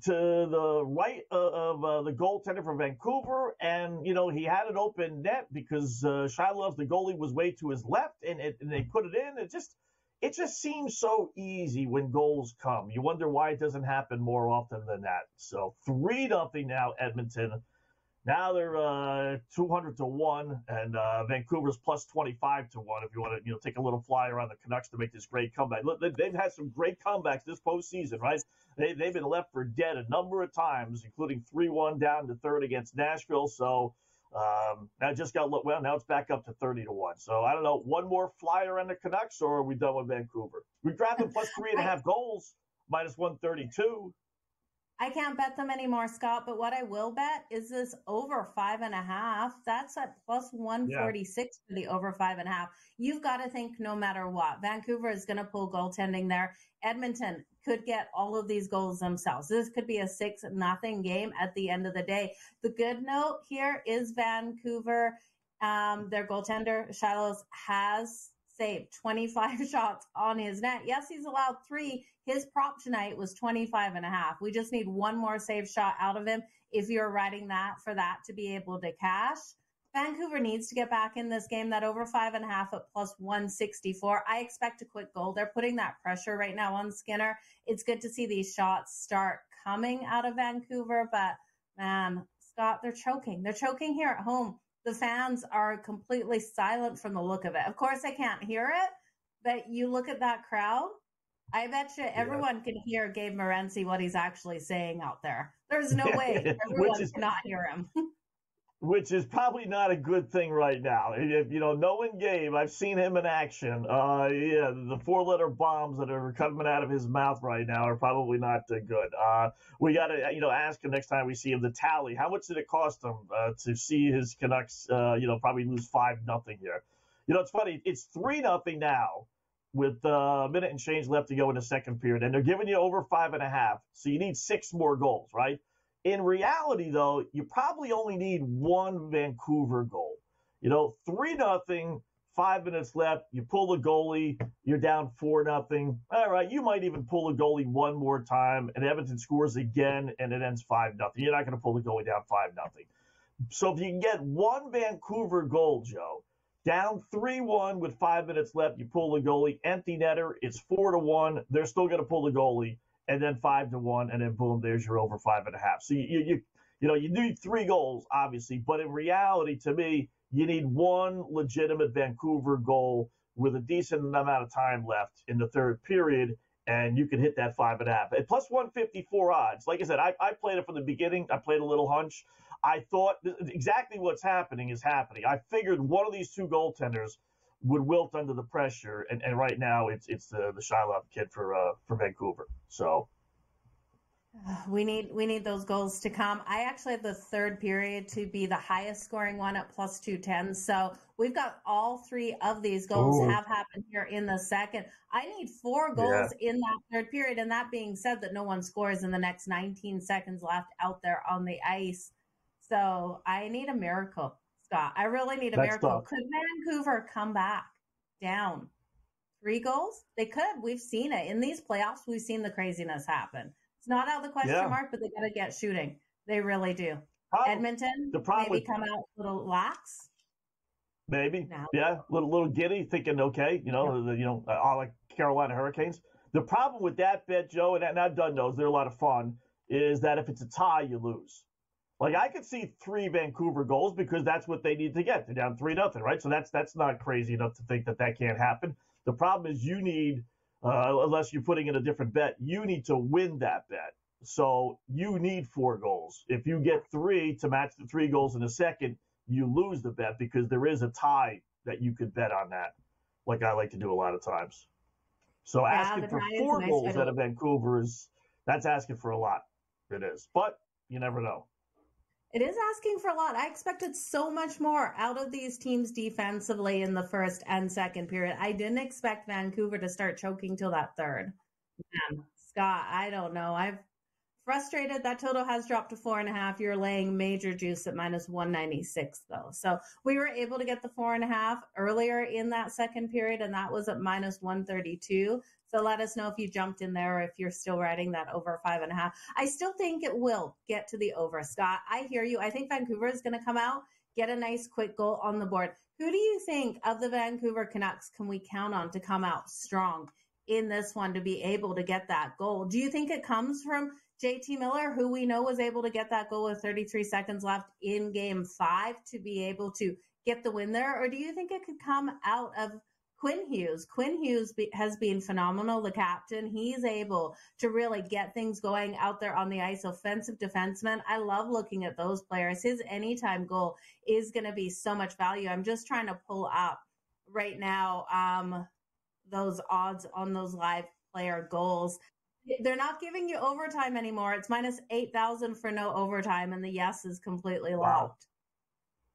to the right of the goaltender from Vancouver. And, he had an open net because Shiloh's, the goalie, was way to his left, and they put it in. It just seems so easy when goals come. You wonder why it doesn't happen more often than that. So 3-0 now, Edmonton. Now they're 200-1, and Vancouver's plus 25-1. If you want to, take a little flyer on the Canucks to make this great comeback. Look, they've had some great comebacks this postseason, right? They've been left for dead a number of times, including 3-1 down to third against Nashville. So. Now it's back up to 30-1. So I don't know, one more flyer on the Canucks, or are we done with Vancouver? We grabbed them plus 3.5 goals, minus 132. I can't bet them anymore, Scott, but what I will bet is this over 5.5. That's at plus 146 for the over 5.5. You've got to think no matter what, Vancouver is going to pull goaltending there. Edmonton could get all of these goals themselves. This could be a 6-0 game at the end of the day. The good note here is Vancouver, their goaltender, Shiloh's, has saved 25 shots on his net. Yes, he's allowed 3. His prop tonight was 25.5. We just need one more save shot out of him if you're riding that for that to be able to cash. Vancouver needs to get back in this game. That over 5.5 at plus 164. I expect a quick goal. They're putting that pressure right now on Skinner. It's good to see these shots start coming out of Vancouver, but man, Scott, they're choking. They're choking here at home. The fans are completely silent from the look of it. Of course, I can't hear it, but you look at that crowd. I bet you everyone can hear Gabe Morency, what he's actually saying out there. There's no way everyone cannot hear him. Which is probably not a good thing right now. If knowing Gabe, I've seen him in action. The 4-letter bombs that are coming out of his mouth right now are probably not good. We got to, ask him next time we see him the tally. How much did it cost him to see his Canucks, probably lose 5-0 here? It's funny. It's 3-0 now with a minute and change left to go in the second period, and they're giving you over 5.5. So you need 6 more goals, right? In reality, though, you probably only need one Vancouver goal. 3-0, 5 minutes left. You pull the goalie, you're down 4-0. All right, you might even pull the goalie one more time, and Edmonton scores again, and it ends 5-0. You're not going to pull the goalie down 5-0. So if you can get one Vancouver goal, Joe, down 3-1 with 5 minutes left, you pull the goalie, empty netter, it's 4-1. They're still going to pull the goalie. And then 5-1, and then boom, there's your over 5.5. So you need 3 goals, obviously, but in reality, to me, you need one legitimate Vancouver goal with a decent amount of time left in the third period, and you can hit that 5.5 at plus 154 odds. Like I said, I played it from the beginning. I played a little hunch. I thought exactly what's happening is happening. I figured one of these 2 goaltenders would wilt under the pressure, and right now it's the Shiloh kid for Vancouver. So we need those goals to come. I actually have the third period to be the highest scoring one at plus 210. So we've got all 3 of these goals have happened here in the second. I need 4 goals in that third period. And that being said, that no one scores in the next 19 seconds left out there on the ice. So I need a miracle, Scott. I really need a miracle. Tough. Could Vancouver come back down 3 goals? They could. We've seen it. In these playoffs, we've seen the craziness happen. It's not out of the question mark, but they got to get shooting. They really do. Edmonton, maybe come out a little lax. Maybe. No. Yeah, little giddy, thinking, okay, all like Carolina Hurricanes. The problem with that bet, Joe, and I've done those, they're a lot of fun, is that if it's a tie, you lose. Like, I could see 3 Vancouver goals because that's what they need to get. They're down 3-0, right? So that's not crazy enough to think that can't happen. The problem is you need, unless you're putting in a different bet, you need to win that bet. So you need 4 goals. If you get 3 to match the 3 goals in a second, you lose the bet because there is a tie that you could bet on that, like I like to do a lot of times. So asking for 4 goals out of Vancouver that's asking for a lot. It is. But you never know. It is asking for a lot. I expected so much more out of these teams defensively in the first and second period. I didn't expect Vancouver to start choking till that third. Man, Scott, I don't know. I've frustrated. That total has dropped to 4.5. You're laying major juice at minus 196 though. So we were able to get the 4.5 earlier in that second period, and that was at minus 132. So let us know if you jumped in there or if you're still riding that over 5.5. I still think it will get to the over, Scott. I hear you. I think Vancouver is going to come out, get a nice quick goal on the board. Who do you think of the Vancouver Canucks can we count on to come out strong in this one to be able to get that goal? Do you think it comes from JT Miller, who we know was able to get that goal with 33 seconds left in Game 5 to be able to get the win there? Or do you think it could come out of Quinn Hughes? Quinn Hughes has been phenomenal, the captain. He's able to really get things going out there on the ice. Offensive defenseman. I love looking at those players. His anytime goal is going to be so much value. I'm just trying to pull up right now those odds on those live player goals. They're not giving you overtime anymore. It's minus 8,000 for no overtime, and the yes is completely locked.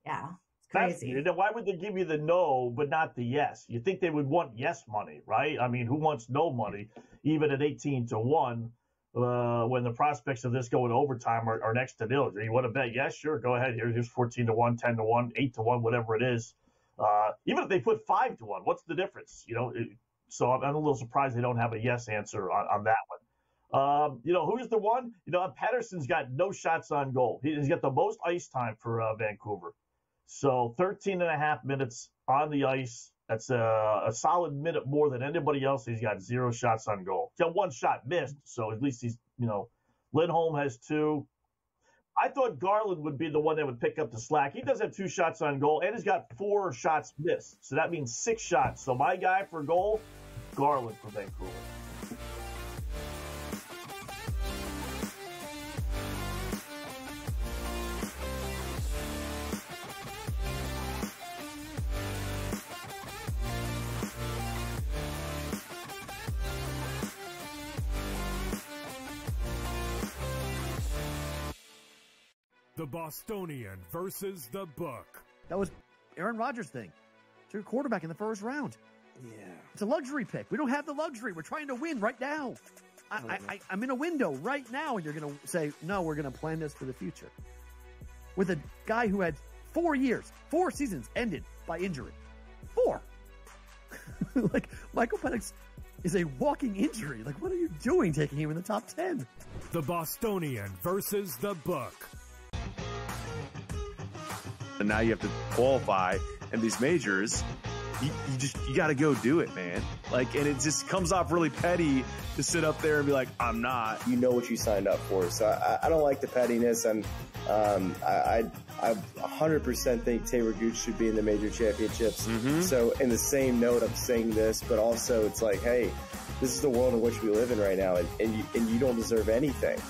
Yeah. Crazy. Why would they give you the no but not the yes? You think they would want yes money, right? I mean, who wants no money, even at 18-1, when the prospects of this going to overtime are next to nil? You want to bet yes? Sure, go ahead. Here's 14-1, 10-1, 8-1, whatever it is. Even if they put 5-1, what's the difference? So I'm a little surprised they don't have a yes answer on that one. Who's the one? Patterson's got no shots on goal. He's got the most ice time for Vancouver. So 13.5 minutes on the ice. That's a solid minute more than anybody else. He's got 0 shots on goal. He's got 1 shot missed, so at least he's, Lindholm has 2. I thought Garland would be the one that would pick up the slack. He does have 2 shots on goal, and he's got 4 shots missed. So that means 6 shots. So my guy for goal, Garland for Vancouver. The Bostonian versus the Book. That was Aaron Rodgers' thing. To your quarterback in the first round. Yeah. It's a luxury pick. We don't have the luxury. We're trying to win right now. I'm in a window right now, and you're going to say, no, we're going to plan this for the future. With a guy who had 4 years, 4 seasons ended by injury. 4. Like, Michael Penix is a walking injury. Like, what are you doing taking him in the top 10? The Bostonian versus the Book. And now you have to qualify, and these majors, you got to go do it, man. Like, and it just comes off really petty to sit up there and be like, I'm not. You know what you signed up for. So I don't like the pettiness, and I 100% think Taylor Gooch should be in the major championships. Mm-hmm. So in the same note, I'm saying this, but also it's like, hey, this is the world in which we live in right now, and you don't deserve anything.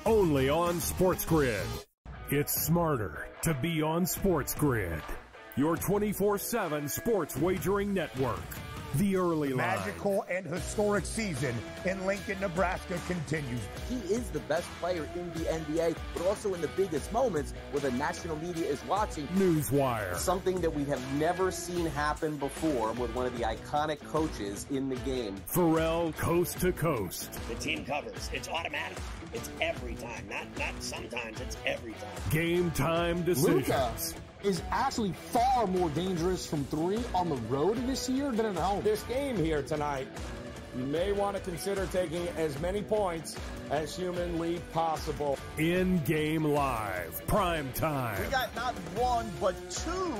Only on SportsGrid. It's smarter to be on SportsGrid, your 24/7 sports wagering network. The early line. Magical and historic season in Lincoln, Nebraska continues. He is the best player in the NBA, but also in the biggest moments where the national media is watching. Newswire. Something that we have never seen happen before with one of the iconic coaches in the game. Pharrell, coast to coast. The team covers. It's automatic. It's every time. Not sometimes. It's every time. Game time decisions. Luka is actually far more dangerous from 3 on the road this year than at home. This game here tonight, you may want to consider taking as many points as humanly possible. InGame Live, prime time. We got not 1, but 2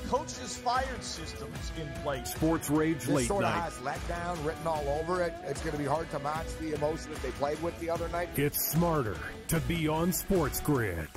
coaches fired systems in place. Sports Rage Late This sort of Night. has letdown written all over it. It's going to be hard to match the emotion that they played with the other night. It's smarter to be on SportsGrid.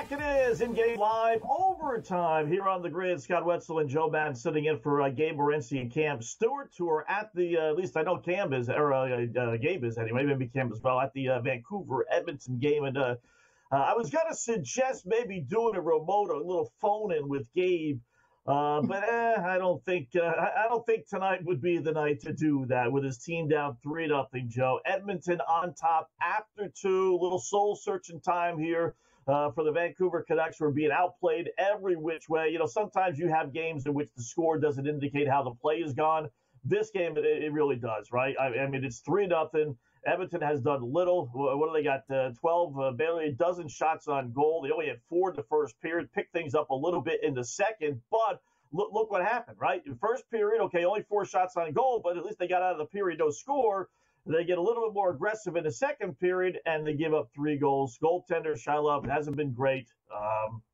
Back it is, in-game live overtime here on the grid. Scott Wetzel and Joe Madden sitting in for Gabe Morency and Cam Stewart, who are at the, at least I know Cam is, or Gabe is anyway, maybe Cam as well, at the Vancouver-Edmonton game. And I was going to suggest maybe doing a remote, a little phone-in with Gabe, but I don't think tonight would be the night to do that with his team down 3-0, Joe. Edmonton on top after 2, little soul-searching time here. For the Vancouver Canucks, who are being outplayed every which way. You know, sometimes you have games in which the score doesn't indicate how the play is gone. This game, it really does, right? I mean, it's 3-0. Edmonton has done little. What do they got? 12, barely a dozen shots on goal. They only had 4 in the first period, picked things up a little bit in the second, but look what happened, right? In the first period, okay, only 4 shots on goal, but at least they got out of the period, no score. They get a little bit more aggressive in the second period, and they give up 3 goals. Goaltender Shilov hasn't been great.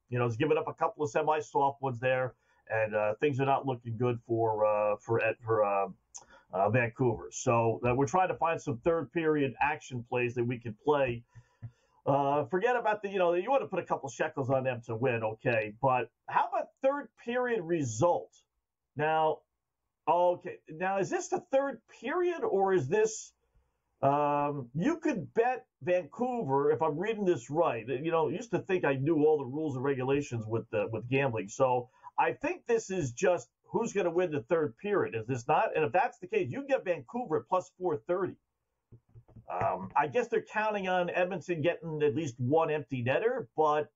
You know, he's given up a couple of semi-soft ones there, and things are not looking good for Vancouver. So we're trying to find some third-period action plays that we can play. Forget about you want to put a couple shekels on them to win, okay. But how about third-period result? Now, is this the third period, or is this you could bet Vancouver, if I'm reading this right. You know, I used to think I knew all the rules and regulations with gambling. So I think this is just who's going to win the third period. Is this not? And if that's the case, you can get Vancouver at plus 430. I guess they're counting on Edmonton getting at least one empty netter, but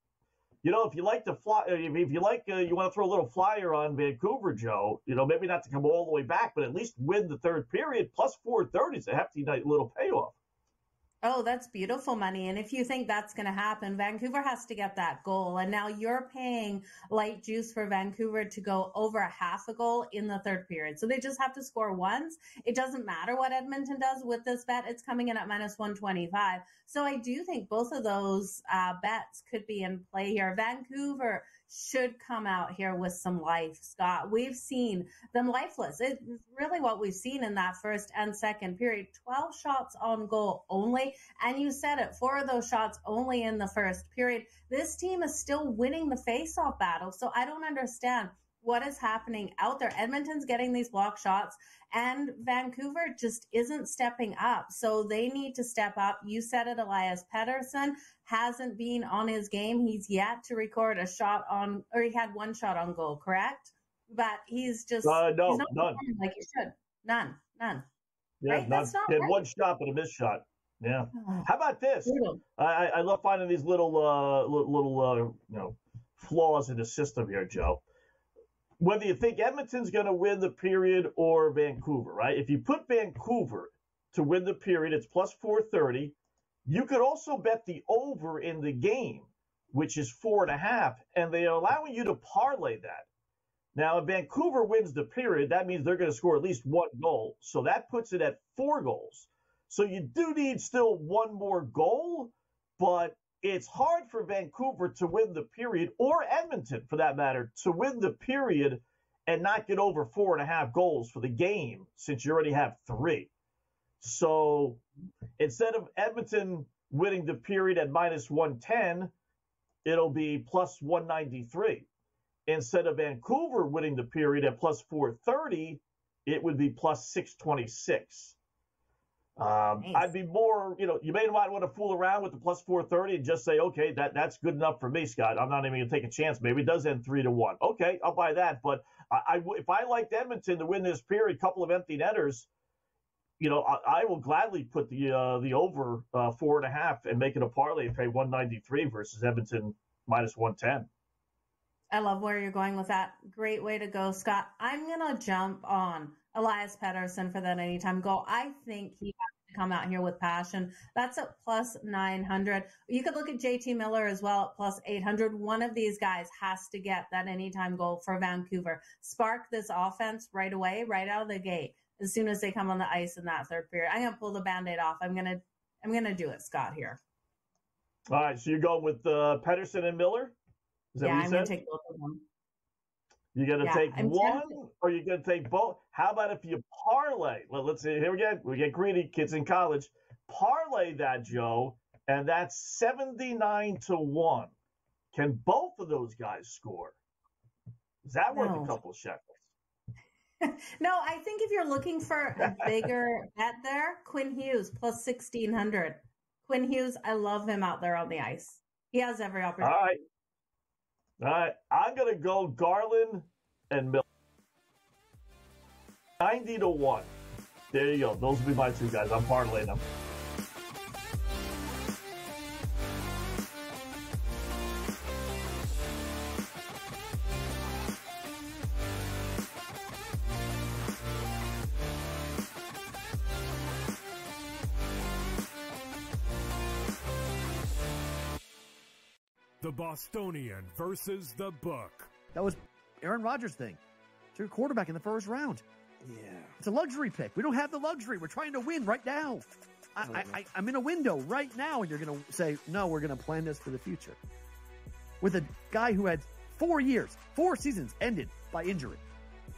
you know, if you like to fly, if you like, you want to throw a little flyer on Vancouver, Joe. You know, maybe not to come all the way back, but at least win the third period. Plus 430 is a hefty little payoff. Oh, that's beautiful money. And if you think that's going to happen, Vancouver has to get that goal. And now you're paying light juice for Vancouver to go over a half a goal in the third period. So they just have to score once. It doesn't matter what Edmonton does with this bet. It's coming in at minus 125. So I do think both of those bets could be in play here. Vancouver should come out here with some life, Scott. We've seen them lifeless. It's really what we've seen in that first and second period. 12 shots on goal only. And you said it, 4 of those shots only in the first period. This team is still winning the faceoff battle. So I don't understand what is happening out there. Edmonton's getting these block shots and Vancouver just isn't stepping up. So they need to step up. You said it, Elias Pettersson hasn't been on his game. He's yet to record a shot on, or he had 1 shot on goal, correct? But he's just, he's not none. Like he should. None. Yeah, right? none. He had 1 shot, but a missed shot. Yeah. How about this? I love finding these little flaws in the system here, Joe. Whether you think Edmonton's going to win the period or Vancouver, right? If you put Vancouver to win the period, it's plus 430. You could also bet the over in the game, which is 4.5, and they are allowing you to parlay that. Now, if Vancouver wins the period, that means they're going to score at least 1 goal. So that puts it at 4 goals. So you do need still 1 more goal, but it's hard for Vancouver to win the period, or Edmonton, for that matter, to win the period and not get over 4.5 goals for the game, since you already have 3. So instead of Edmonton winning the period at minus 110, it'll be plus 193. Instead of Vancouver winning the period at plus 430, it would be plus 626. Nice. I'd be more, you may not want to fool around with the plus 430 and just say, okay, that's good enough for me, Scott. I'm not even going to take a chance. Maybe it does end 3-1. Okay, I'll buy that. But if I liked Edmonton to win this period, a couple of empty netters, I will gladly put the over 4.5 and make it a parlay and pay 193 versus Edmonton minus 110. I love where you're going with that. Great way to go, Scott. I'm going to jump on Elias Pettersson for that anytime goal. I think he has to come out here with passion. That's at plus 900. You could look at JT Miller as well at plus 800. One of these guys has to get that anytime goal for Vancouver. Spark this offense right away, right out of the gate, as soon as they come on the ice in that third period. I'm going to pull the Band-Aid off. I'm going to do it, Scott, here. All right, so you're going with Pettersson and Miller? Is that what you said? I'm going to take both of them. You're going to take one, or you're going to take both? How about if you parlay? Well, let's see. Here we go. We get greedy, kids in college. Parlay that, Joe, and that's 79-1 Can both of those guys score? Is that worth a couple of shekels? No, I think if you're looking for a bigger bet there, Quinn Hughes plus 1,600. Quinn Hughes, I love him out there on the ice. He has every opportunity. All right. I'm going to go Garland and Miller. 90-1. There you go. Those will be my two guys. I'm parlaying them. The Bostonian versus the Book. That was Aaron Rodgers' thing. Took a quarterback in the first round. Yeah. It's a luxury pick. We don't have the luxury. We're trying to win right now. I'm in a window right now, and you're going to say, no, we're going to plan this for the future. With a guy who had 4 years, 4 seasons ended by injury.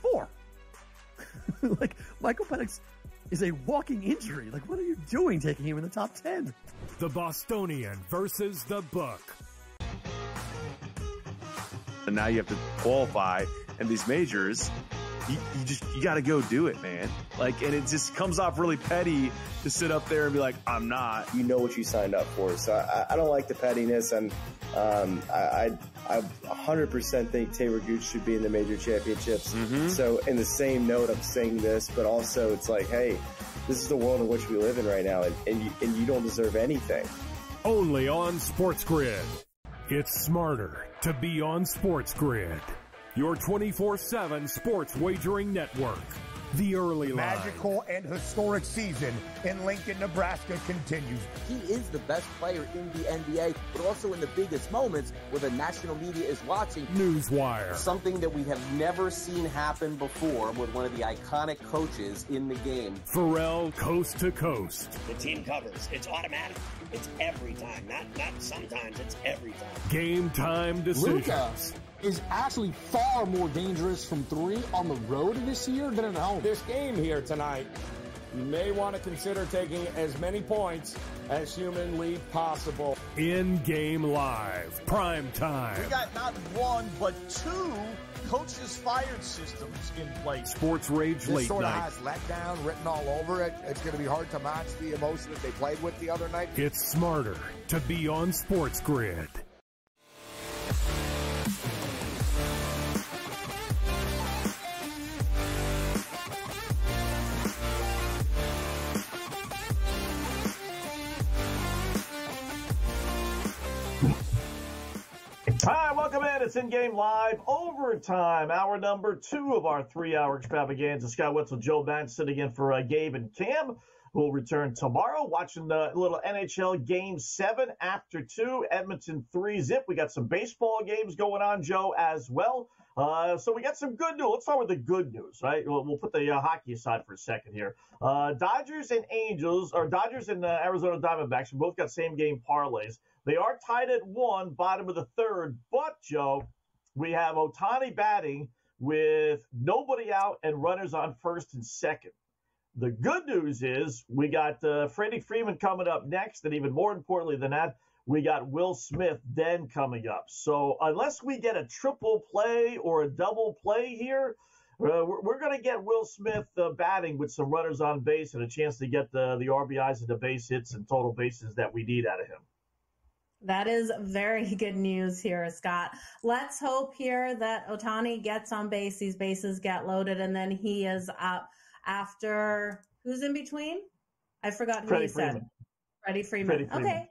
4. Like, Michael Penix is a walking injury. Like, what are you doing taking him in the top 10? The Bostonian versus the Book. And now you have to qualify, and these majors, you got to go do it, man. Like, and it just comes off really petty to sit up there and be like, I'm not. You know what you signed up for. So I don't like the pettiness, and I 100% think Taylor Gooch should be in the major championships. So in the same note, I'm saying this, but also it's like, hey, this is the world in which we live in right now, and you don't deserve anything. Only on SportsGrid. It's smarter to be on SportsGrid, your 24/7 sports wagering network. The early line. Magical and historic season in Lincoln, Nebraska continues. He is the best player in the NBA, but also in the biggest moments where the national media is watching. Newswire. Something that we have never seen happen before with one of the iconic coaches in the game. Pharrell, coast to coast. The team covers. It's automatic. It's every time. Not sometimes. It's every time. Game time decisions. Luka is actually far more dangerous from 3 on the road this year than at home. This game here tonight, you may want to consider taking as many points as humanly possible. InGame Live, prime time. We got not 1, but 2 coaches fired systems in place. Sports Rage this late sort of night. has letdown written all over it. It's going to be hard to match the emotion that they played with the other night. It's smarter to be on SportsGrid. Hi, welcome in. It's InGame Live, overtime, hour number 2 of our 3-hour extravaganza. Scott Wetzel, Joe Bant sitting in for Gabe and Cam, who will return tomorrow. Watching the little NHL Game 7 after 2, Edmonton 3-zip. We got some baseball games going on, Joe, as well. So we got some good news. Let's start with the good news, right? We'll put the hockey aside for a second here. Dodgers and Arizona Diamondbacks, we both got same-game parlays. They are tied at 1, bottom of the 3rd. But, Joe, we have Ohtani batting with nobody out and runners on 1st and 2nd. The good news is we got Freddie Freeman coming up next, and even more importantly than that, we got Will Smith then coming up. So unless we get a triple play or a double play here, we're going to get Will Smith batting with some runners on base and a chance to get the RBIs and the base hits and total bases that we need out of him. That is very good news here, Scott. Let's hope here that Ohtani gets on base, these bases get loaded, and then he is up after who's in between? I forgot who you said. Freddie Freeman. Okay.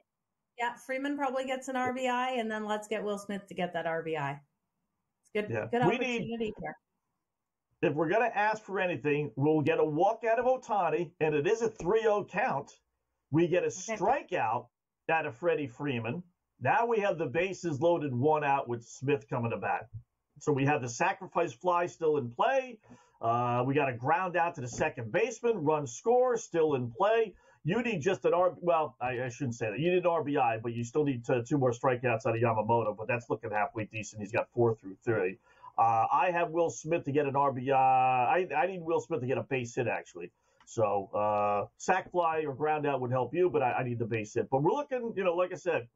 Yeah, Freeman probably gets an RBI, and then let's get Will Smith to get that RBI. It's good, good opportunity here. If we're going to ask for anything, we'll get a walk out of Ohtani, and it is a 3-0 count. We get a strikeout out of Freddie Freeman. Now we have the bases loaded, 1 out with Smith coming to bat. So we have the sacrifice fly still in play. We got a ground out to the second baseman, run score still in play. You need just an I shouldn't say that. You need an RBI, but you still need 2 more strikeouts out of Yamamoto, but that's looking halfway decent. He's got 4 through 3. I have Will Smith to get an RBI. I need Will Smith to get a base hit, actually. So sac fly or ground out would help you, but I need the base hit. But we're looking, like I said,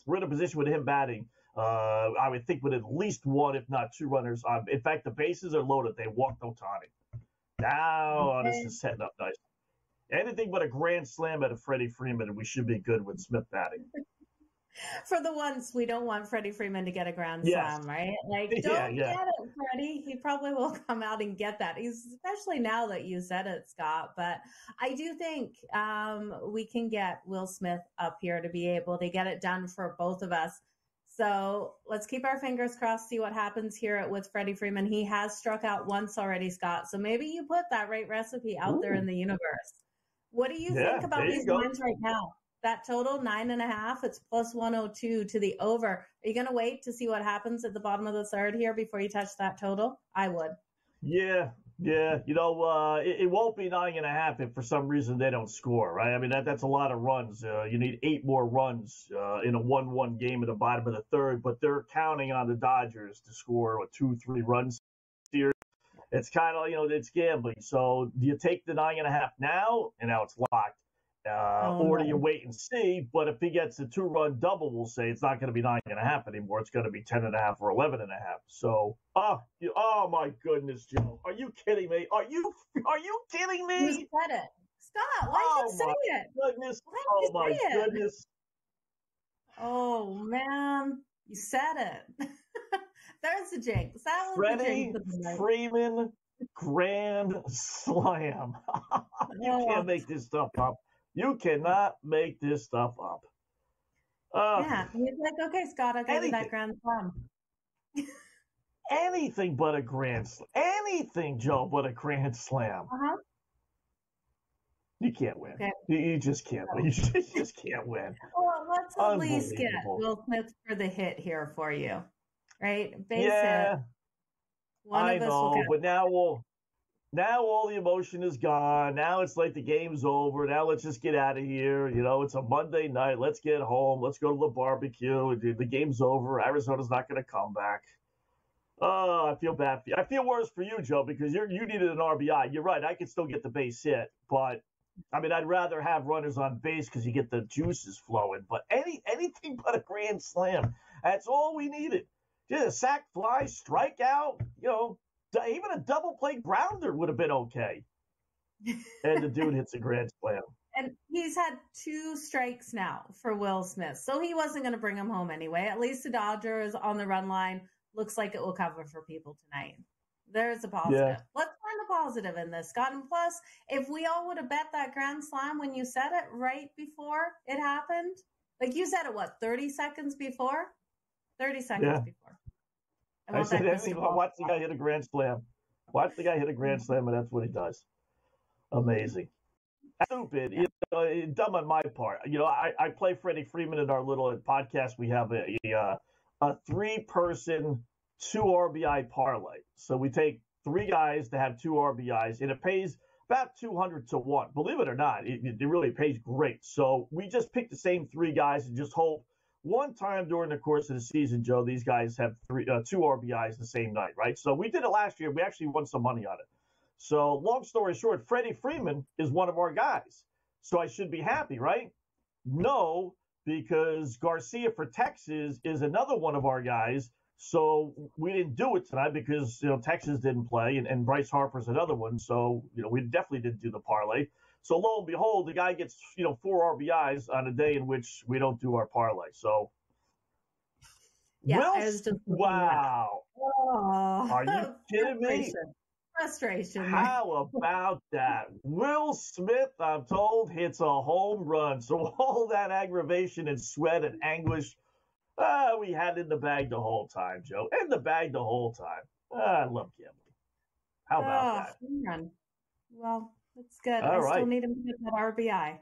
we're in a position with him batting I would think with at least one, if not two runners on. In fact, the bases are loaded. They walked Otani. Now this is setting up nice. Anything but a grand slam at a Freddie Freeman, and we should be good with Smith batting. For the once, we don't want Freddie Freeman to get a grand Yes. slam, right? Like, don't get it, Freddie. He probably will come out and get that. Especially now that you said it, Scott. But I do think we can get Will Smith up here to be able to get it done for both of us. So let's keep our fingers crossed, see what happens here with Freddie Freeman. He has struck out once already, Scott. So maybe you put that right recipe out there in the universe. What do you think about these lines right now? That total, 9.5, it's plus 102 to the over. Are you going to wait to see what happens at the bottom of the third here before you touch that total? I would. Yeah. You know, it won't be 9.5 if for some reason they don't score, right? I mean, that's a lot of runs. You need 8 more runs in a 1-1 game at the bottom of the third, but they're counting on the Dodgers to score 2-3 runs here. It's kind of, you know, it's gambling. So do you take the 9.5 now? And now it's locked. Or do you wait and see? But if he gets a 2-run double, we'll say it's not going to be 9.5 anymore. It's going to be 10.5 or 11.5. So, oh my goodness, Joe, are you kidding me? Are you kidding me? You said it, Scott. Why did you say it? Goodness! Oh my goodness! Oh man, you said it. There's the jinx. That was Freddie Freeman grand slam. You can't make this stuff up. You cannot make this stuff up. Yeah, he's like, okay, Scott, I'll give you that grand slam. Anything but a grand slam. Anything, Joe, but a grand slam. You can't win. Okay. You just can't win. You just can't win. Well, let's at least get Will Smith for the hit here for you, right? Base hit. I know, but now all the emotion is gone. Now it's like the game's over. Now let's just get out of here. You know, it's a Monday night. Let's get home. Let's go to the barbecue. The game's over. Arizona's not going to come back. Oh, I feel bad for you. I feel worse for you, Joe, because you needed an RBI. You're right. I could still get the base hit, but I mean, I'd rather have runners on base because you get the juices flowing. But anything but a grand slam. That's all we needed. Just a sac fly, strikeout, you know. Even a double play grounder would have been okay. And the dude hits a grand slam. And he's had 2 strikes now for Will Smith. So he wasn't going to bring him home anyway. At least the Dodgers on the run line looks like it will cover for people tonight. There's a positive. Yeah. Let's find the positive in this, Scott. And plus, if we all would have bet that grand slam when you said it right before it happened, like you said it, 30 seconds before? 30 seconds before. I said, watch the guy hit a grand slam. Watch the guy hit a grand slam, and that's what he does. Amazing. Stupid. You know, dumb on my part. You know, I play Freddie Freeman in our little podcast. We have a 3-person, 2 RBI parlay. So we take 3 guys to have 2 RBIs, and it pays about 200 to 1. Believe it or not, it really pays great. So we just pick the same 3 guys and just hope one time during the course of the season, Joe, these guys have 2 RBIs the same night, right? So we did it last year. We actually won some money on it. So long story short, Freddie Freeman is one of our guys. So I should be happy, right? No, because Garcia for Texas is another one of our guys. So we didn't do it tonight because, you know, Texas didn't play and Bryce Harper's another one. So, you know, we definitely didn't do the parlay. So lo and behold, the guy gets, 4 RBIs on a day in which we don't do our parlay. So, yeah, wow. Oh, are you kidding me? Frustration. How about that? Will Smith, I'm told, hits a home run. So all that aggravation and sweat and anguish, we had in the bag the whole time, Joe. In the bag the whole time. I love gambling. How about that? Run. Well, that's good. I still need him to get that RBI.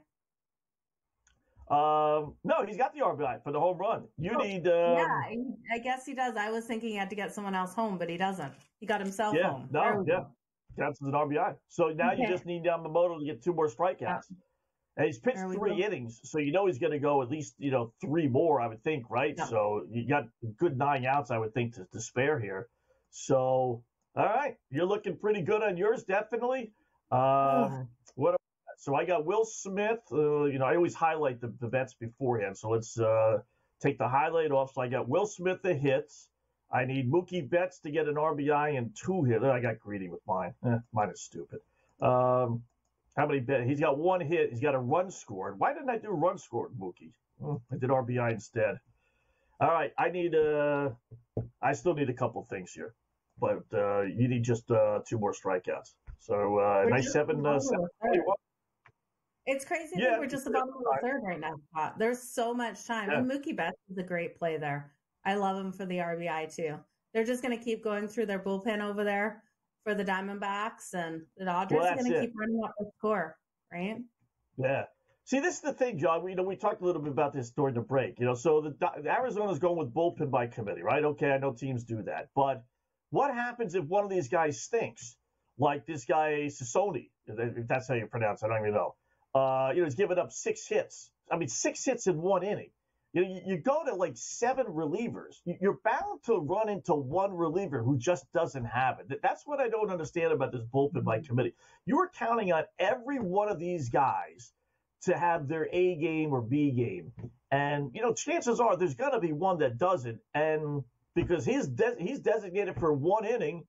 No, he's got the RBI for the home run. You need. Yeah, I guess he does. I was thinking he had to get someone else home, but he doesn't. He got himself home. That's an RBI. So now you just need Yamamoto to get 2 more strikeouts. Yeah. And he's pitched 3 innings, so you know he's going to go at least 3 more, I would think, right? Yeah. So you got a good 9 outs, I would think, to spare here. So all right, you're looking pretty good on yours, definitely. So I got Will Smith. I always highlight the bets beforehand. So let's take the highlight off. So I got Will Smith the hits. I need Mookie Betts to get an RBI and 2 hits. I got greedy with mine. Mine is stupid. How many bet? He's got 1 hit. He's got a run scored. Why didn't I do run scored, Mookie? I did RBI instead. All right. I still need a couple things here, but you need just 2 more strikeouts. So nice 7. It's crazy that we're just about in the third right now, Scott. There's so much time. Yeah. And Mookie Betts is a great play there. I love him for the RBI too. They're just going to keep going through their bullpen over there for the Diamondbacks, and the Dodgers are going to keep running up the score, right? Yeah. See, this is the thing, John. We talked a little bit about this during the break. So the Arizona's going with bullpen by committee, right? Okay, I know teams do that, but what happens if one of these guys stinks, like this guy Sassoni? If that's how you pronounce it, I don't even know. He's given up 6 hits. 6 hits in 1 inning. You go to like 7 relievers. You're bound to run into one reliever who just doesn't have it. That's what I don't understand about this bullpen by committee. You are counting on every one of these guys to have their A game or B game. And, chances are there's going to be one that doesn't. And because he's designated for 1 inning,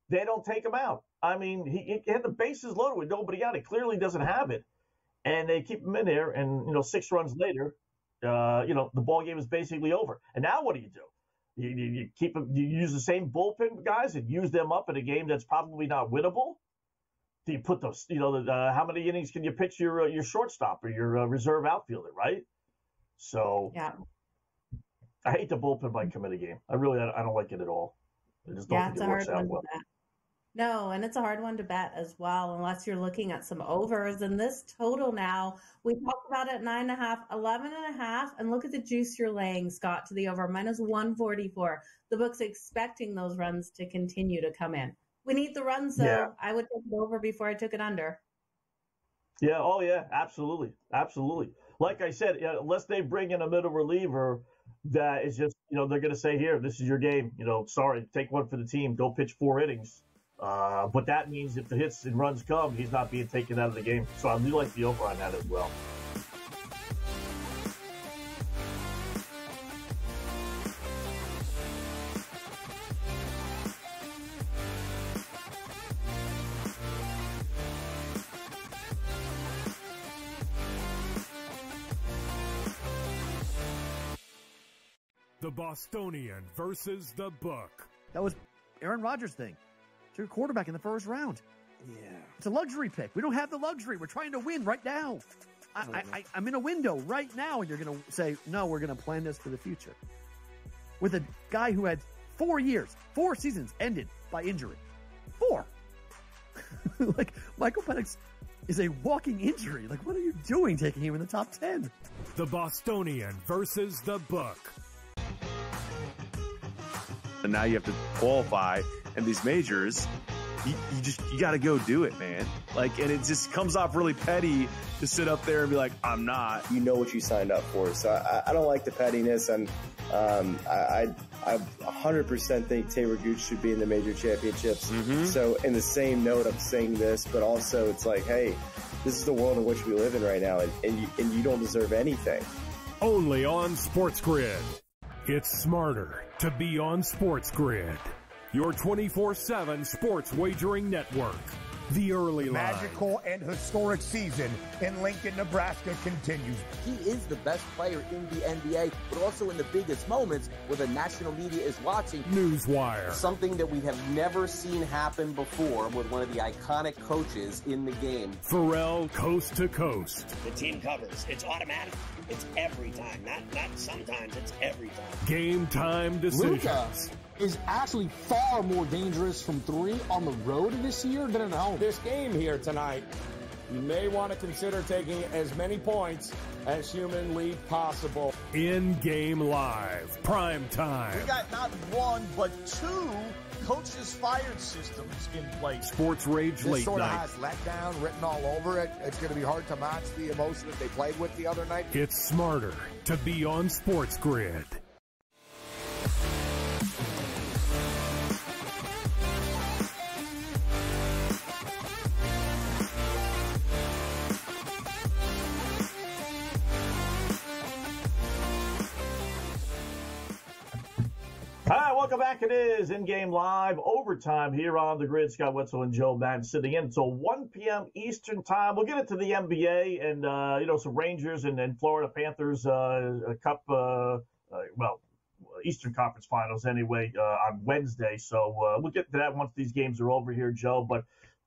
they don't take him out. He had the bases loaded with nobody out. He clearly doesn't have it. And they keep him in there. And, 6 runs later, the ball game is basically over. And now what do? You keep them, you use the same bullpen guys and use them up in a game that's probably not winnable? Do you put those, how many innings can you pitch your shortstop or your reserve outfielder, right? So yeah, I hate the bullpen by committee game. I don't like it at all. I just don't think it works out well. No, and it's a hard one to bet as well, unless you're looking at some overs. And this total now, we talked about it 9.5, 11.5, and look at the juice you're laying, Scott, to the over, -144. The book's expecting those runs to continue to come in. We need the runs, though. Yeah. I would take it over before I took it under. Yeah, oh yeah, absolutely. Absolutely. Like I said, unless they bring in a middle reliever that is just, they're going to say, here, this is your game. Sorry, take one for the team. Go pitch 4 innings. But that means if the hits and runs come, he's not being taken out of the game. So I do like the over on that as well. The Bostonian versus the book. That was Aaron Rodgers' thing. To your quarterback in the first round. Yeah. It's a luxury pick. We don't have the luxury. We're trying to win right now. I'm in a window right now, and you're going to say, no, we're going to plan this for the future. With a guy who had 4 years, 4 seasons ended by injury. 4. Like, Michael Penix is a walking injury. Like, what are you doing taking him in the top 10? The Bostonian versus the book. And now you have to qualify, and these majors, you got to go do it, man. And it just comes off really petty to sit up there and be like, I'm not. You know what you signed up for. So I don't like the pettiness, and I 100% think Taylor Gooch should be in the major championships. Mm-hmm. So in the same note, I'm saying this, but also it's like, hey, this is the world in which we live in right now, and you don't deserve anything. Only on SportsGrid. It's smarter to be on SportsGrid, your 24/7 sports wagering network. The early line. Magical and historic season in Lincoln, Nebraska continues. He is the best player in the NBA, but also in the biggest moments where the national media is watching. Newswire. Something that we have never seen happen before with one of the iconic coaches in the game. Pharrell, coast to coast. The team covers. It's automatic. It's every time. Not sometimes. It's every time. Game time decisions. Luka is actually far more dangerous from 3 on the road this year than at home. This game here tonight, you may want to consider taking as many points as humanly possible. In-game live, prime time. We got not 1, but 2 coaches fired systems in place. Sports Rage this late sort of night. has letdown written all over it. It's going to be hard to match the emotion that they played with the other night. It's smarter to be on SportsGrid. welcome back. It is In-Game Live overtime here on the grid. Scott Wetzel and Joe Madden sitting in until 1 p.m. Eastern time. We'll get into the NBA and, some Rangers and Florida Panthers Cup, Eastern Conference Finals anyway on Wednesday. So we'll get to that once these games are over here, Joe. But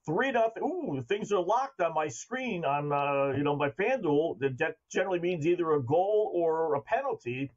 3-0. Ooh, things are locked on my screen on, my FanDuel. That generally means either a goal or a penalty.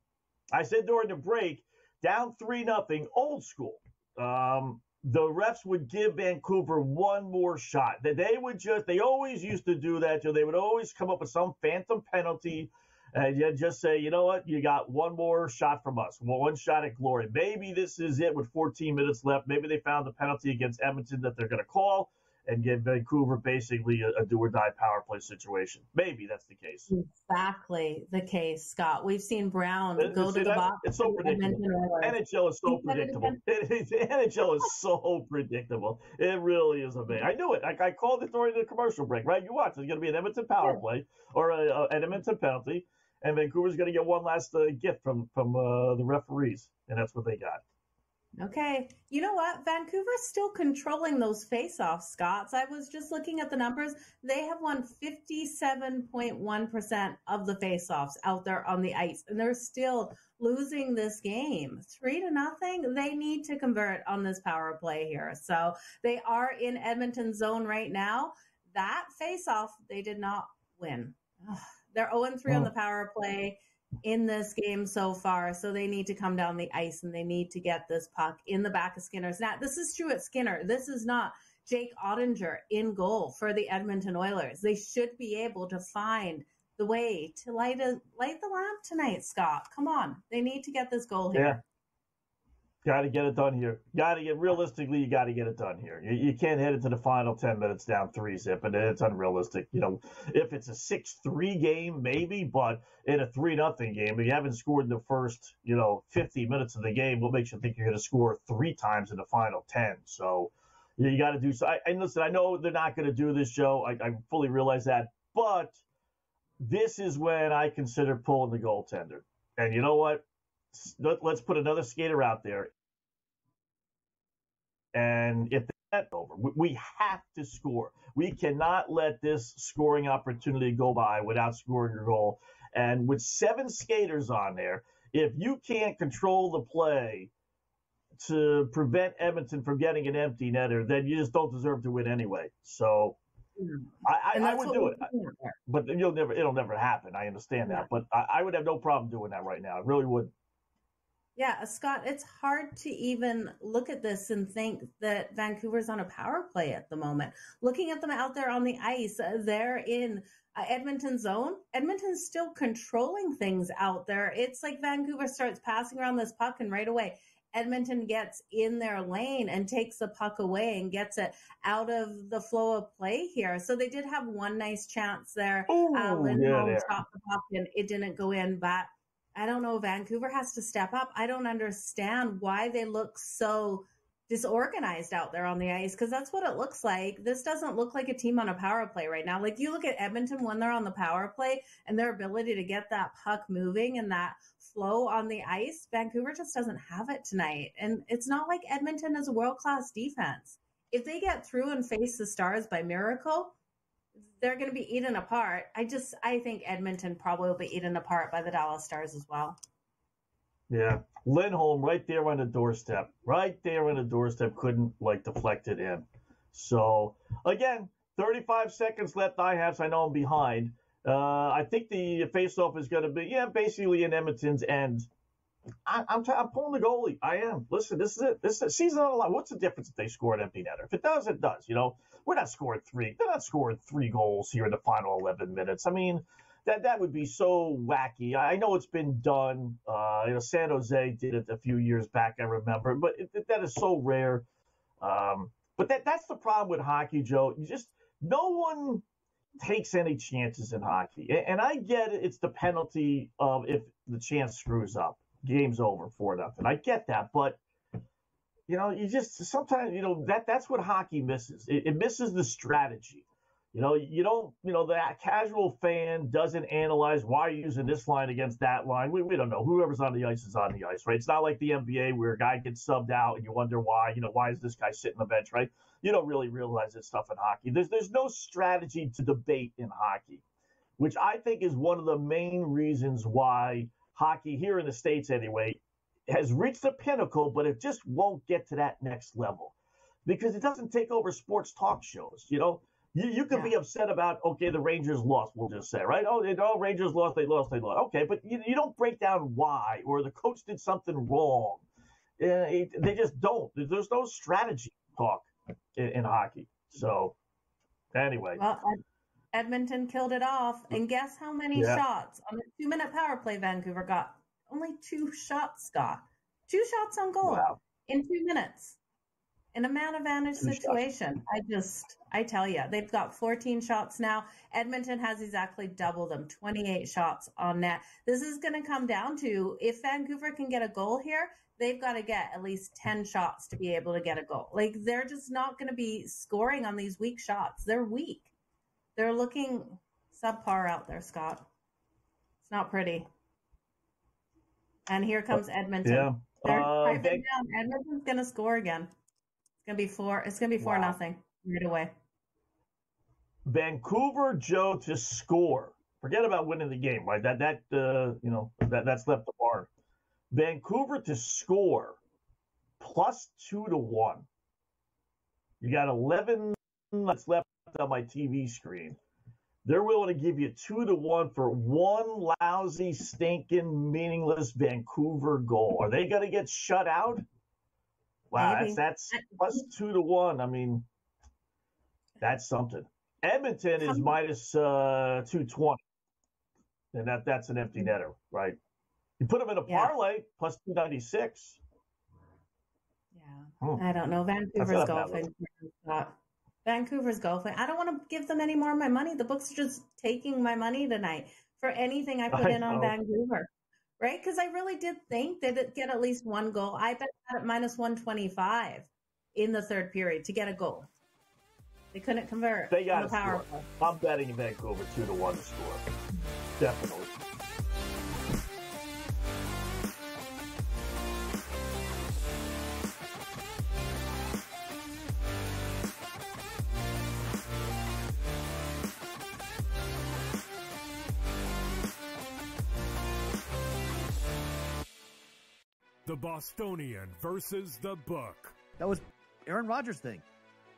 I said during the break, down 3-0, old school. The refs would give Vancouver one more shot. They always used to do that. They would always come up with some phantom penalty and you just say, you know what, you got one more shot from us, one shot at glory. Maybe this is it with 14 minutes left. Maybe they found the penalty against Edmonton that they're going to call and give Vancouver basically a do-or-die power play situation. Maybe that's the case. Exactly the case, Scott. We've seen Brown go to the box. It's so predictable. NHL is so predictable. NHL is so predictable. It really is amazing. I knew it. I called it during the commercial break, right? You watch. There's going to be an Edmonton power play or an Edmonton penalty, and Vancouver's going to get one last gift from the referees, and that's what they got. Okay. You know what? Vancouver's still controlling those face-offs, Scott. I was just looking at the numbers. They have won 57.1% of the face-offs out there on the ice, and they're still losing this game 3-0. They need to convert on this power play here. So they are in Edmonton's zone right now. That face-off, they did not win. They're 0-3 on the power play in this game so far, so they need to come down the ice and they need to get this puck in the back of Skinner's net. This is true at Skinner. This is not Jake Ottinger in goal for the Edmonton Oilers. They should be able to find the way to light the lamp tonight, Scott. Come on. They need to get this goal here. Yeah. Got to get it done here. Realistically, you got to get it done here. You can't head into the final 10 minutes down 3-0, and it's unrealistic. If it's a 6-3 game, maybe, but in a 3-0 game, if you haven't scored in the first, 50 minutes of the game, what makes you think you're going to score 3 times in the final 10? So you got to do so. And listen, I know they're not going to do this, Joe. I fully realize that, but this is when I consider pulling the goaltender. And you know what? Let's put another skater out there. And if that's over, we have to score. We cannot let this scoring opportunity go by without scoring a goal. And with 7 skaters on there, if you can't control the play to prevent Edmonton from getting an empty netter, then you just don't deserve to win anyway. So I would do it. But it'll never happen. I understand that. But I would have no problem doing that right now. I really would. Yeah, Scott, it's hard to even look at this and think that Vancouver's on a power play at the moment. Looking at them out there on the ice, they're in Edmonton's zone. Edmonton's still controlling things out there. It's like Vancouver starts passing around this puck and right away Edmonton gets in their lane and takes the puck away and gets it out of the flow of play here. So they did have one nice chance there. Lindholm stopped the puck and it didn't go in, but I don't know. Vancouver has to step up. I don't understand why they look so disorganized out there on the ice, because that's what it looks like. This doesn't look like a team on a power play right now. Like, you look at Edmonton when they're on the power play and their ability to get that puck moving and that flow on the ice, Vancouver just doesn't have it tonight. And it's not like Edmonton is a world-class defense. If they get through and face the Stars by miracle, they're going to be eaten apart. I think Edmonton probably will be eaten apart by the Dallas Stars as well. Yeah. Lindholm right there on the doorstep. Couldn't deflect it in. So again, 35 seconds left. I know I'm behind. I think the faceoff is going to be, basically in Edmonton's end. I'm pulling the goalie. I am. Listen, this is it. This is season on the line. What's the difference if they score an empty netter? If it does, it does. We're not scoring 3. They're not scoring 3 goals here in the final 11 minutes. I mean, that would be so wacky. I know it's been done. San Jose did it a few years back, I remember, but that is so rare. But that's the problem with hockey, Joe. No one takes any chances in hockey. And I get it. It's the penalty of if the chance screws up. Game's over 4-0. I get that, but you just sometimes that's what hockey misses. It misses the strategy. You don't, that casual fan doesn't analyze why you're using this line against that line. We don't know. Whoever's on the ice is on the ice, right? It's not like the NBA where a guy gets subbed out and you wonder why, why is this guy sitting on the bench, right? You don't really realize this stuff in hockey. There's no strategy to debate in hockey, which I think is one of the main reasons why hockey here in the States anyway has reached the pinnacle, but it just won't get to that next level because it doesn't take over sports talk shows, You could be upset about, okay, the Rangers lost, we'll just say, right? Oh, Rangers lost, they lost. Okay, but you don't break down why or the coach did something wrong. They just don't. There's no strategy talk in hockey. So, anyway. Well, Edmonton killed it off. And guess how many shots on the 2-minute power play Vancouver got? Only 2 shots, Scott. 2 shots on goal in 2 minutes. In a man advantage situation. I tell you, they've got 14 shots now. Edmonton has exactly double them, 28 shots on net. This is going to come down to if Vancouver can get a goal here, they've got to get at least 10 shots to be able to get a goal. Like, they're just not going to be scoring on these weak shots. They're weak. They're looking subpar out there, Scott. It's not pretty. And here comes Edmonton. Yeah. They're piping down. Edmonton's going to score again. It's gonna be 4-0 right away. Vancouver, Joe, to score. Forget about winning the game, right? That's left the bar. Vancouver to score plus 2-1. You got 11 minutes left on my TV screen. They're willing to give you 2-1 for one lousy, stinking, meaningless Vancouver goal. Are they going to get shut out? Wow, that's plus 2-1. I mean, that's something. Edmonton is minus 220, and that's an empty netter, right? You put them in a parlay, plus 296. Yeah, I don't know. Vancouver's golfing. Vancouver's golfing. I don't want to give them any more of my money. The books are just taking my money tonight for anything I put in on Vancouver. Right? Because I really did think that it'd get at least one goal. I bet at minus 125 in the third period to get a goal. They couldn't convert. They got to score. I'm betting Vancouver 2-1 to score. Definitely. The Bostonian versus the Book. That was Aaron Rodgers' thing.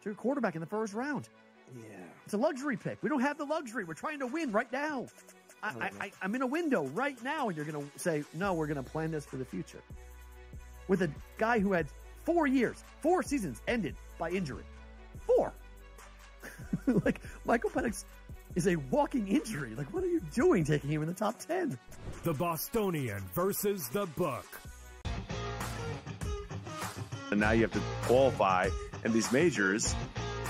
To your quarterback in the first round. Yeah. It's a luxury pick. We don't have the luxury. We're trying to win right now. I'm in a window right now, and you're going to say, no, we're going to plan this for the future. With a guy who had 4 seasons ended by injury. 4. Like, Michael Penix is a walking injury. Like, what are you doing taking him in the top 10? The Bostonian versus the Book. And now you have to qualify, and these majors,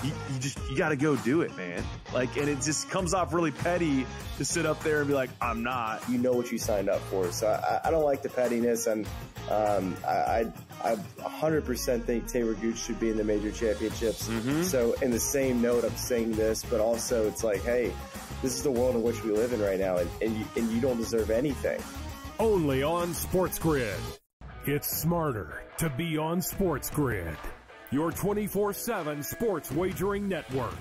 you got to go do it, man. Like, and it just comes off really petty to sit up there and be like, I'm not. You know what you signed up for. So I don't like the pettiness, and I 100% think Taylor Gooch should be in the major championships. Mm-hmm. So in the same note, I'm saying this, but also it's like, hey, this is the world in which we live in right now, and you don't deserve anything. Only on SportsGrid. It's smarter to be on SportsGrid, your 24/7 sports wagering network.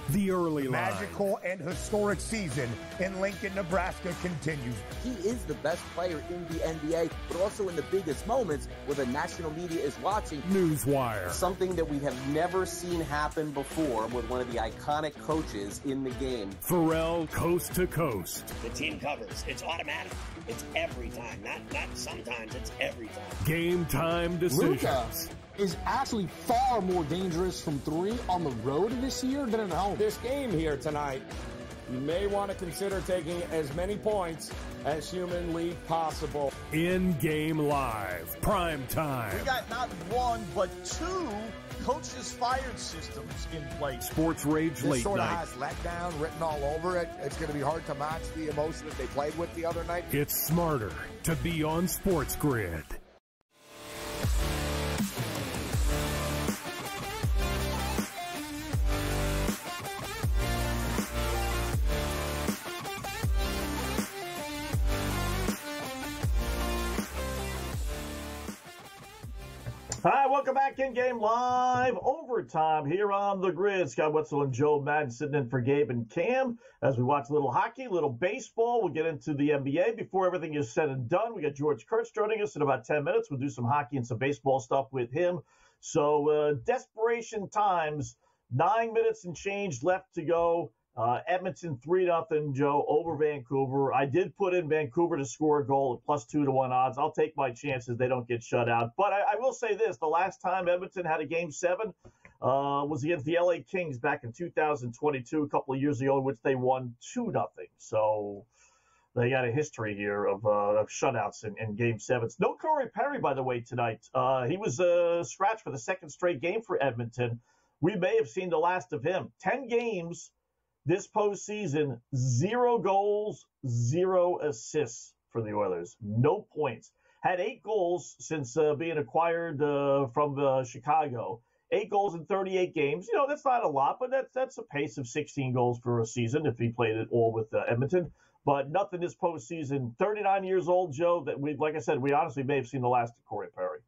The early line. Magical and historic season in Lincoln, Nebraska continues. He is the best player in the NBA, but also in the biggest moments where the national media is watching. Newswire. Something that we have never seen happen before with one of the iconic coaches in the game. Pharrell, coast to coast. The team covers. It's automatic. It's every time. Not sometimes. It's every time. Game time decisions. Luka is actually far more dangerous from 3 on the road this year than at home. This game here tonight, you may want to consider taking as many points as humanly possible. InGame Live, prime time. We got not 1, but 2 coaches fired systems in place. Sports Rage this late sort of night. has letdown written all over it. It's going to be hard to match the emotion that they played with the other night. It's smarter to be on SportsGrid. Hi, welcome back in-game live overtime here on the grid. Scott Wetzel and Joe Madden sitting in for Gabe and Cam as we watch a little hockey, a little baseball. We'll get into the NBA before everything is said and done. We got George Kurtz joining us in about 10 minutes. We'll do some hockey and some baseball stuff with him. So desperation times, 9 minutes and change left to go. Edmonton 3-0, Joe, over Vancouver. I did put in Vancouver to score a goal at plus 2-1 odds. I'll take my chances they don't get shut out. But I will say this, the last time Edmonton had a Game 7 was against the LA Kings back in 2022, a couple of years ago, in which they won 2-0. So they got a history here of shutouts in Game 7s. No Corey Perry, by the way, tonight. He was scratched for the second straight game for Edmonton. We may have seen the last of him. 10 games this postseason, 0 goals, 0 assists for the Oilers. No points. Had 8 goals since being acquired from Chicago. 8 goals in 38 games. You know, that's not a lot, but that's a pace of 16 goals for a season if he played it all with Edmonton. But nothing this postseason. 39 years old, Joe, that we, like I said, we honestly may have seen the last of Corey Perry.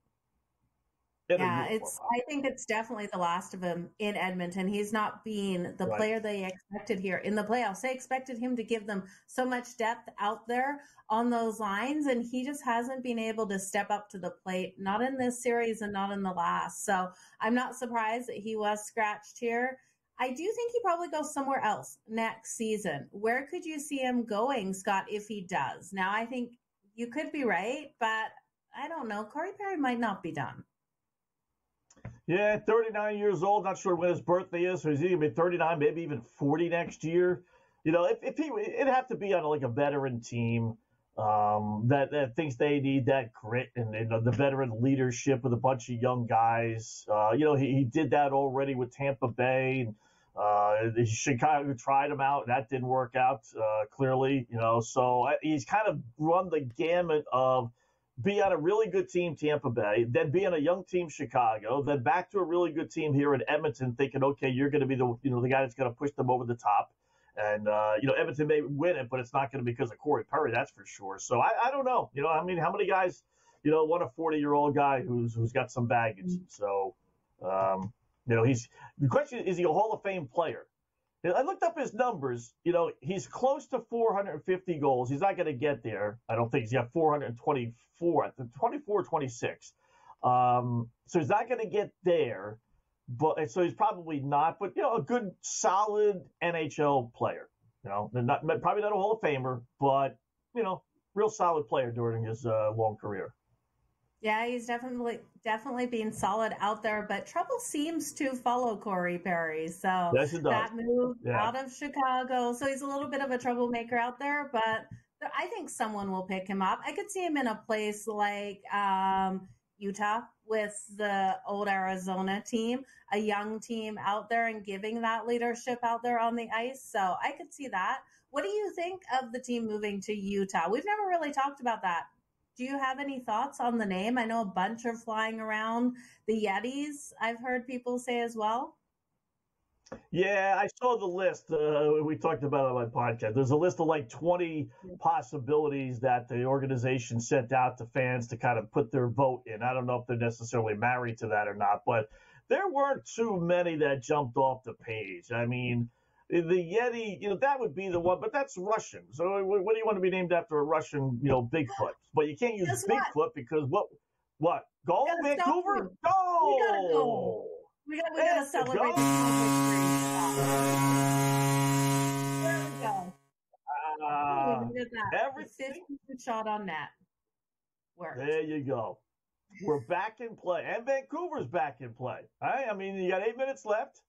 Yeah, I think it's definitely the last of him in Edmonton. He's not being the player they expected here in the playoffs. They expected him to give them so much depth out there on those lines, and he just hasn't been able to step up to the plate, not in this series and not in the last. So I'm not surprised that he was scratched here. I do think he probably goes somewhere else next season. Where could you see him going, Scott, if he does? Now, I think you could be right, but I don't know. Corey Perry might not be done. Yeah, 39 years old. Not sure when his birthday is. So he's either going to be 39, maybe even 40 next year. You know, if he, it'd have to be on like a veteran team that thinks they need that grit and the veteran leadership with a bunch of young guys. You know, he did that already with Tampa Bay. Chicago tried him out. That didn't work out clearly. You know, so he's kind of run the gamut of be on a really good team, Tampa Bay, then be on a young team, Chicago, then back to a really good team here in Edmonton, thinking, okay, you're going to be the guy that's going to push them over the top. And, Edmonton may win it, but it's not going to be because of Corey Perry, that's for sure. So I don't know. You know, I mean, how many guys, want a 40-year-old guy who's got some baggage. So, the question is he a Hall of Fame player? I looked up his numbers. You know, he's close to 450 goals. He's not going to get there. I don't think he's got 424, 24, 26. So he's not going to get there. But so he's probably not. But a good, solid NHL player. Probably not a Hall of Famer, but real solid player during his long career. Yeah, he's definitely being solid out there, but trouble seems to follow Corey Perry. So yes, it does. That move out of Chicago. So he's a little bit of a troublemaker out there, but I think someone will pick him up. I could see him in a place like Utah with the old Arizona team, a young team out there and giving that leadership out there on the ice. So I could see that. What do you think of the team moving to Utah? We've never really talked about that. Do you have any thoughts on the name? I know a bunch are flying around. The Yetis, I've heard people say as well. Yeah, I saw the list. We talked about it on my podcast. There's a list of like 20 possibilities that the organization sent out to fans to kind of put their vote in. I don't know if they're necessarily married to that or not, but there weren't too many that jumped off the page. I mean, the Yeti, that would be the one, but that's Russian. So what do you want to be named after a Russian, Bigfoot? But you can't use Bigfoot because what? Go, Vancouver? Go! We gotta go. We gotta celebrate the There we go. We did that. Everything shot on net. Worked. There you go. We're back in play. And Vancouver's back in play. All right? I mean, you got 8 minutes left.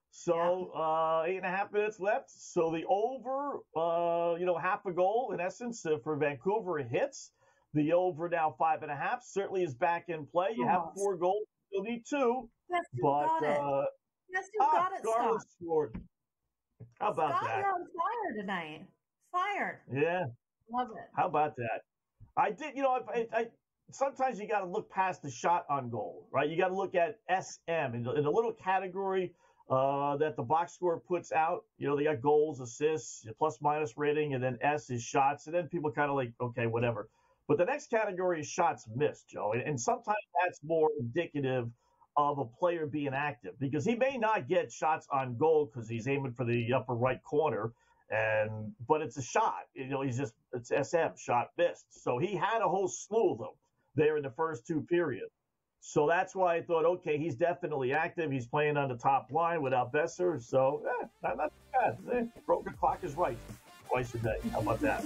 So 8.5 minutes left. So the over, half a goal in essence for Vancouver hits. The over now 5.5 certainly is back in play. You have 4 goals. You'll need 2. Yes, you got it. Yes, you got it, Scott. Scored. How about Scott, that? You're on fire tonight. Fired. Yeah. Love it. How about that? I did, I sometimes you got to look past the shot on goal, right? You got to look at SM in a little category that the box score puts out. They got goals, assists, plus minus rating, and then S is shots. And then people kind of like, okay, whatever. But the next category is shots missed, Joe. And sometimes that's more indicative of a player being active because he may not get shots on goal because he's aiming for the upper right corner. But it's a shot. It's SM, shot missed. So he had a whole slew of them there in the first two periods. So that's why I thought, okay, he's definitely active. He's playing on the top line without Besser. So, not bad. Broken clock is right twice a day. How about that?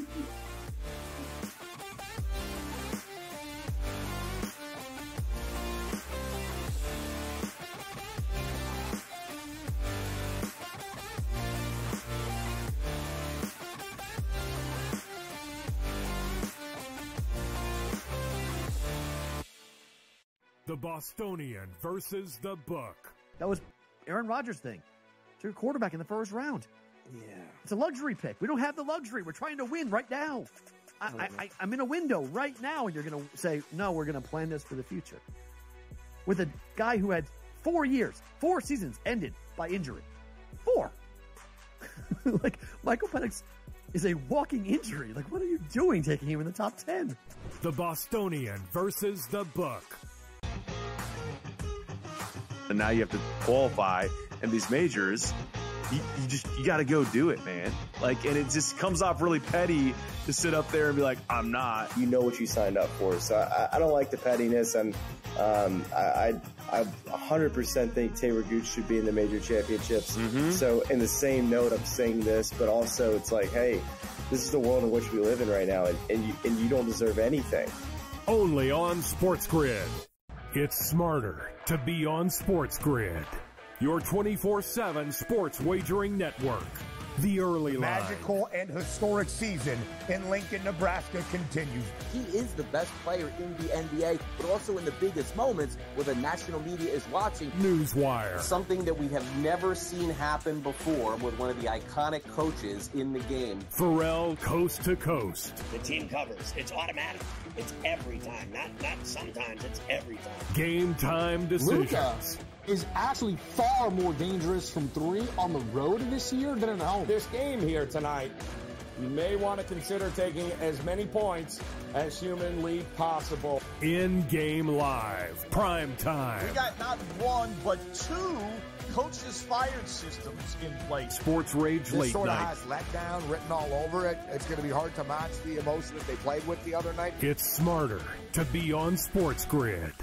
The Bostonian versus the Book. That was Aaron Rodgers' thing. Took a quarterback in the first round. Yeah. It's a luxury pick. We don't have the luxury. We're trying to win right now. I'm in a window right now, and you're going to say, no, we're going to plan this for the future. With a guy who had 4 seasons ended by injury. 4. Like, Michael Penix is a walking injury. Like, what are you doing taking him in the top 10? The Bostonian versus the Book. And now you have to qualify, and these majors, you got to go do it, man. Like, and it just comes off really petty to sit up there and be like, I'm not. You know what you signed up for. So I don't like the pettiness, and I 100% think Taylor Gooch should be in the major championships. So in the same note, I'm saying this, but also it's like, hey, this is the world in which we live in right now, and you don't deserve anything. Only on SportsGrid. It's smarter to be on SportsGrid, your 24/7 sports wagering network. The early line. Magical and historic season in Lincoln, Nebraska continues. He is the best player in the NBA, but also in the biggest moments where the national media is watching. Newswire. Something that we have never seen happen before with one of the iconic coaches in the game. Pharrell, coast to coast. The team covers. It's automatic. It's every time. Not sometimes. It's every time. Game time decisions. Luka is actually far more dangerous from 3 on the road this year than at home. This game here tonight, you may want to consider taking as many points as humanly possible. InGame Live, prime time. We got not 1, but 2 coaches fired systems in place. Sports Rage this Late sort of Night. has letdown written all over it. It's going to be hard to match the emotion that they played with the other night. It's smarter to be on SportsGrid.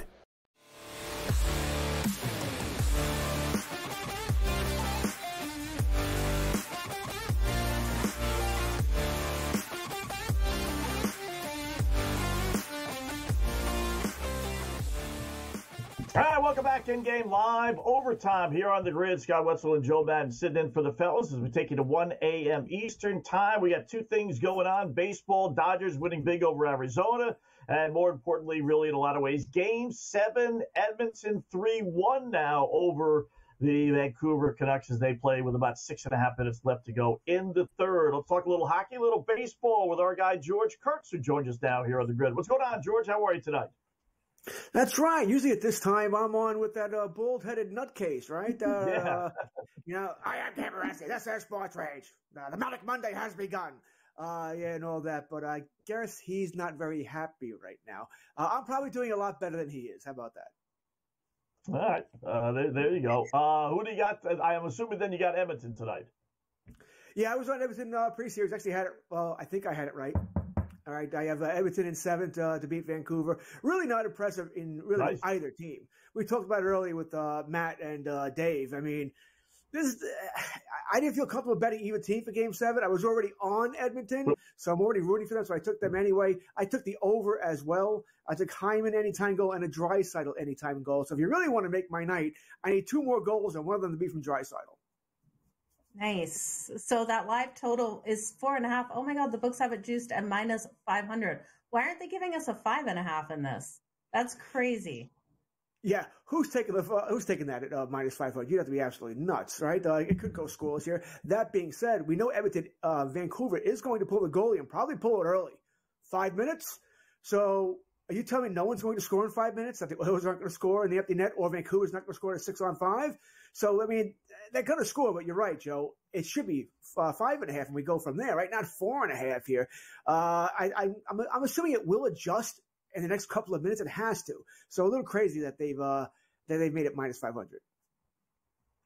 All right, welcome back to InGame Live. Overtime here on the grid. Scott Wetzel and Joe Madden sitting in for the fellas as we take you to 1 a.m. Eastern time. We got 2 things going on. Baseball, Dodgers winning big over Arizona. And more importantly, really in a lot of ways, Game 7, Edmonton 3-1 now over the Vancouver Canucks as they play with about 6.5 minutes left to go in the third. Let's talk a little hockey, a little baseball with our guy George Kurtz, who joins us now here on the grid. What's going on, George? How are you tonight? That's right. Usually at this time, I'm on with that bald-headed nutcase, right? Yeah. I am Cameron. That's our sports rage. The Manic Monday has begun. And all that. But I guess he's not very happy right now. I'm probably doing a lot better than he is. How about that? All right. There you go. Who do you got? I am assuming then you got Edmonton tonight. Yeah, I was on Edmonton pre-series. Actually had it. Well, I think I had it right. All right, I have Edmonton in 7th to beat Vancouver. Really not impressive in really either team. We talked about it earlier with Matt and Dave. I mean, I didn't feel comfortable betting either team for Game 7. I was already on Edmonton, so I'm already rooting for them, so I took them anyway. I took the over as well. I took Hyman anytime goal and a Draisaitl anytime goal. So if you really want to make my night, I need 2 more goals and one of them to be from Draisaitl. Nice. So that live total is 4.5. Oh my God, the books have it juiced at -500. Why aren't they giving us a 5.5 in this? That's crazy. Yeah, who's taking that at -500? You'd have to be absolutely nuts, right? It could go scoreless here. That being said, we know Edmonton, Vancouver is going to pull the goalie and probably pull it early. 5 minutes. So Are you telling me no one's going to score in 5 minutes? That the Oilers aren't going to score in the empty net, or Vancouver's not going to score at 6-on-5? So, I mean, they're going to score, but you're right, Joe. It should be 5.5, and we go from there, right? Not 4.5 here. I'm assuming it will adjust in the next couple of minutes. It has to. So a little crazy that they've made it minus 500.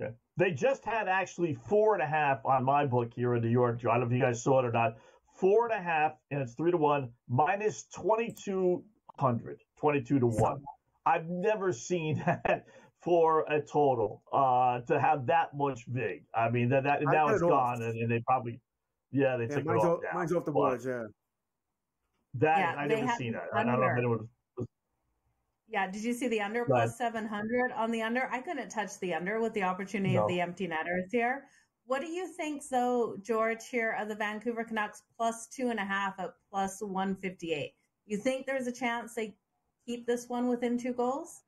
Yeah. They just had actually 4.5 on my book here in New York, Joe. I don't know if you guys saw it or not. 4.5, and it's 3-1, minus 2,200, 22-1. I've never seen that for a total to have that much big. I mean, that now it's gone, and they probably, they took it off. Mine's off the boards, yeah. I never seen that. I don't know if anyone. Yeah, did you see the under plus 700 on the under? I couldn't touch the under with the opportunity of the empty netters here. What do you think, though, George, here of the Vancouver Canucks plus 2.5 at plus 158? You think there's a chance they keep this one within 2 goals?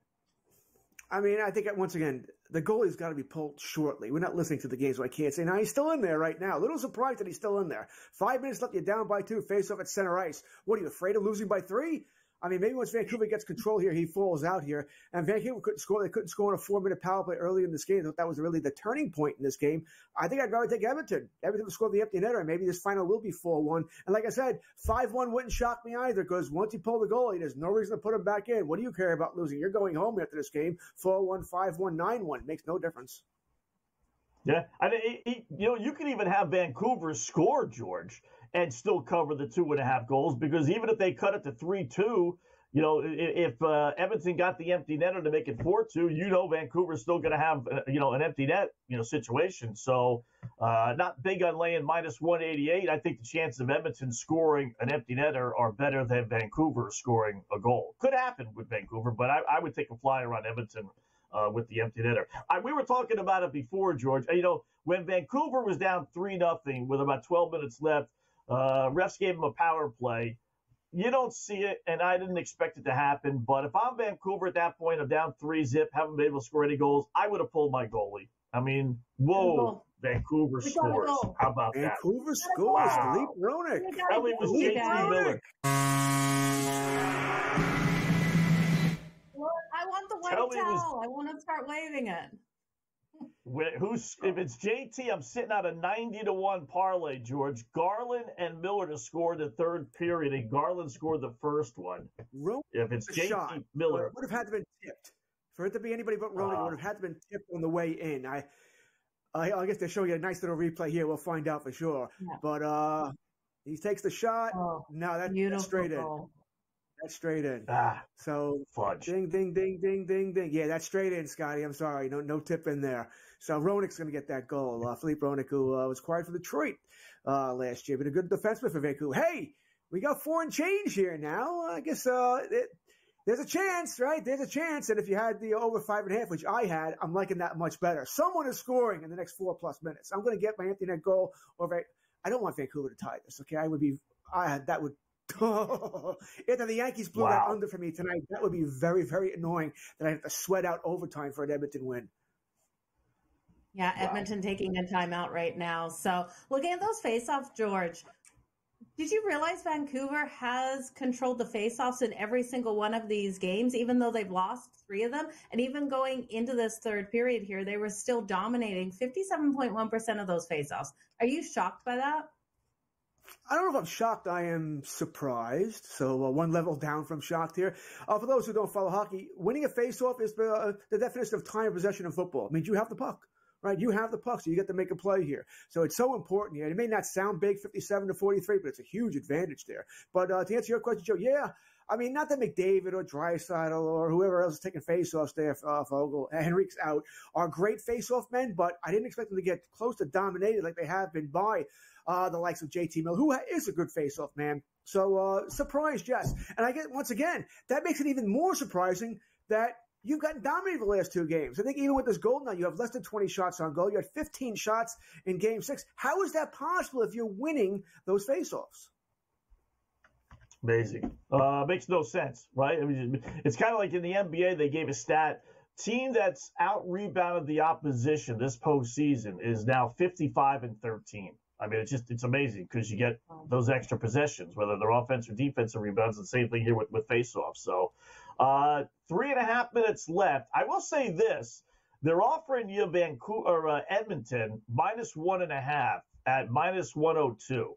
I mean, I think, once again, the goalie's got to be pulled shortly. We're not listening to the game, so I can't say. Now, he's still in there right now. A little surprised that he's still in there. 5 minutes left, you're down by 2, face off at center ice. What, are you afraid of losing by 3? I mean, maybe once Vancouver gets control here, he falls out here. And Vancouver couldn't score. They couldn't score on a 4-minute power play early in this game. I thought that was really the turning point in this game. I think I'd rather take Edmonton. Edmonton will score the empty netter, and maybe this final will be 4-1. And like I said, 5-1 wouldn't shock me either, because once you pull the goalie, there's no reason to put him back in. What do you care about losing? You're going home after this game. 4-1, 5-1, 9-1. Makes no difference. Yeah. I mean, you can even have Vancouver score, George, and still cover the 2.5 goals, because even if they cut it to 3-2, if Edmonton got the empty netter to make it 4-2, Vancouver's still going to have, an empty net, situation. So not big on laying minus 188. I think the chances of Edmonton scoring an empty netter are better than Vancouver scoring a goal. Could happen with Vancouver, but I would take a flyer on Edmonton with the empty netter. We were talking about it before, George. When Vancouver was down 3-0 with about 12 minutes left, refs gave them a power play. You don't see it, and I didn't expect it to happen. But if I'm Vancouver at that point, I'm down 3-0, haven't been able to score any goals, I would have pulled my goalie. I mean, whoa, Vancouver scores. How about that? Vancouver scores. Philippe Roenick. Kelly was JT Miller. I want the white towel. I want to start waving it. If it's JT, I'm sitting at a 90-1 parlay, George. Garland and Miller to score the third period, and Garland scored the first one. If it's JT Miller, it would have had to been tipped. For it to be anybody but Roenick, it would have had to been tipped on the way in. I guess they're showing you a nice little replay here. We'll find out for sure. Yeah. But he takes the shot. No, that's straight in. That's straight in. So fudge. Ding, ding, ding, ding, ding, ding. Yeah, that's straight in, Scotty. I'm sorry. No tip in there. So Roenick's going to get that goal. Philippe Roenick, who was acquired for Detroit last year, but a good defenseman for Vancouver. Hey, we got 4 and change here now. I guess there's a chance, right? There's a chance. And if you had the over 5.5, which I had, I'm liking that much better. Someone is scoring in the next 4+ minutes. I'm going to get my empty net goal over. I don't want Vancouver to tie this. Okay, that would. If the Yankees blew that under for me tonight, that would be very, very annoying that I have to sweat out overtime for an Edmonton win. Yeah, Edmonton taking a timeout right now. So looking at those faceoffs, George, did you realize Vancouver has controlled the faceoffs in every single one of these games, even though they've lost 3 of them? And even going into this third period here, they were still dominating 57.1% of those faceoffs. Are you shocked by that? I don't know if I'm shocked. I am surprised. So one level down from shocked here. For those who don't follow hockey, winning a faceoff is the definition of time of possession in football. It means you have the puck, right? You have the puck, so you get to make a play here. So it's so important here. It may not sound big, 57-43, but it's a huge advantage there. But to answer your question, Joe, yeah. I mean, not that McDavid or Draisaitl or whoever else is taking faceoffs there, Fogle, Henrique's out, are great faceoff men, but I didn't expect them to get close to dominated like they have been by the likes of JT Miller, who is a good faceoff man. So surprised, yes. And I get, once again, that makes it even more surprising that you've gotten dominated the last 2 games. I think even with this goal now, you have less than 20 shots on goal. You had 15 shots in Game 6. How is that possible if you're winning those faceoffs? Amazing. Makes no sense, right? I mean, it's kind of like in the NBA, they gave a stat. Team that's out-rebounded the opposition this postseason is now 55-13. I mean, it's amazing because you get those extra possessions, whether they're offense or defensive rebounds. The same thing here with faceoffs. So 3.5 minutes left. I will say this. They're offering you Edmonton -1.5 at -102.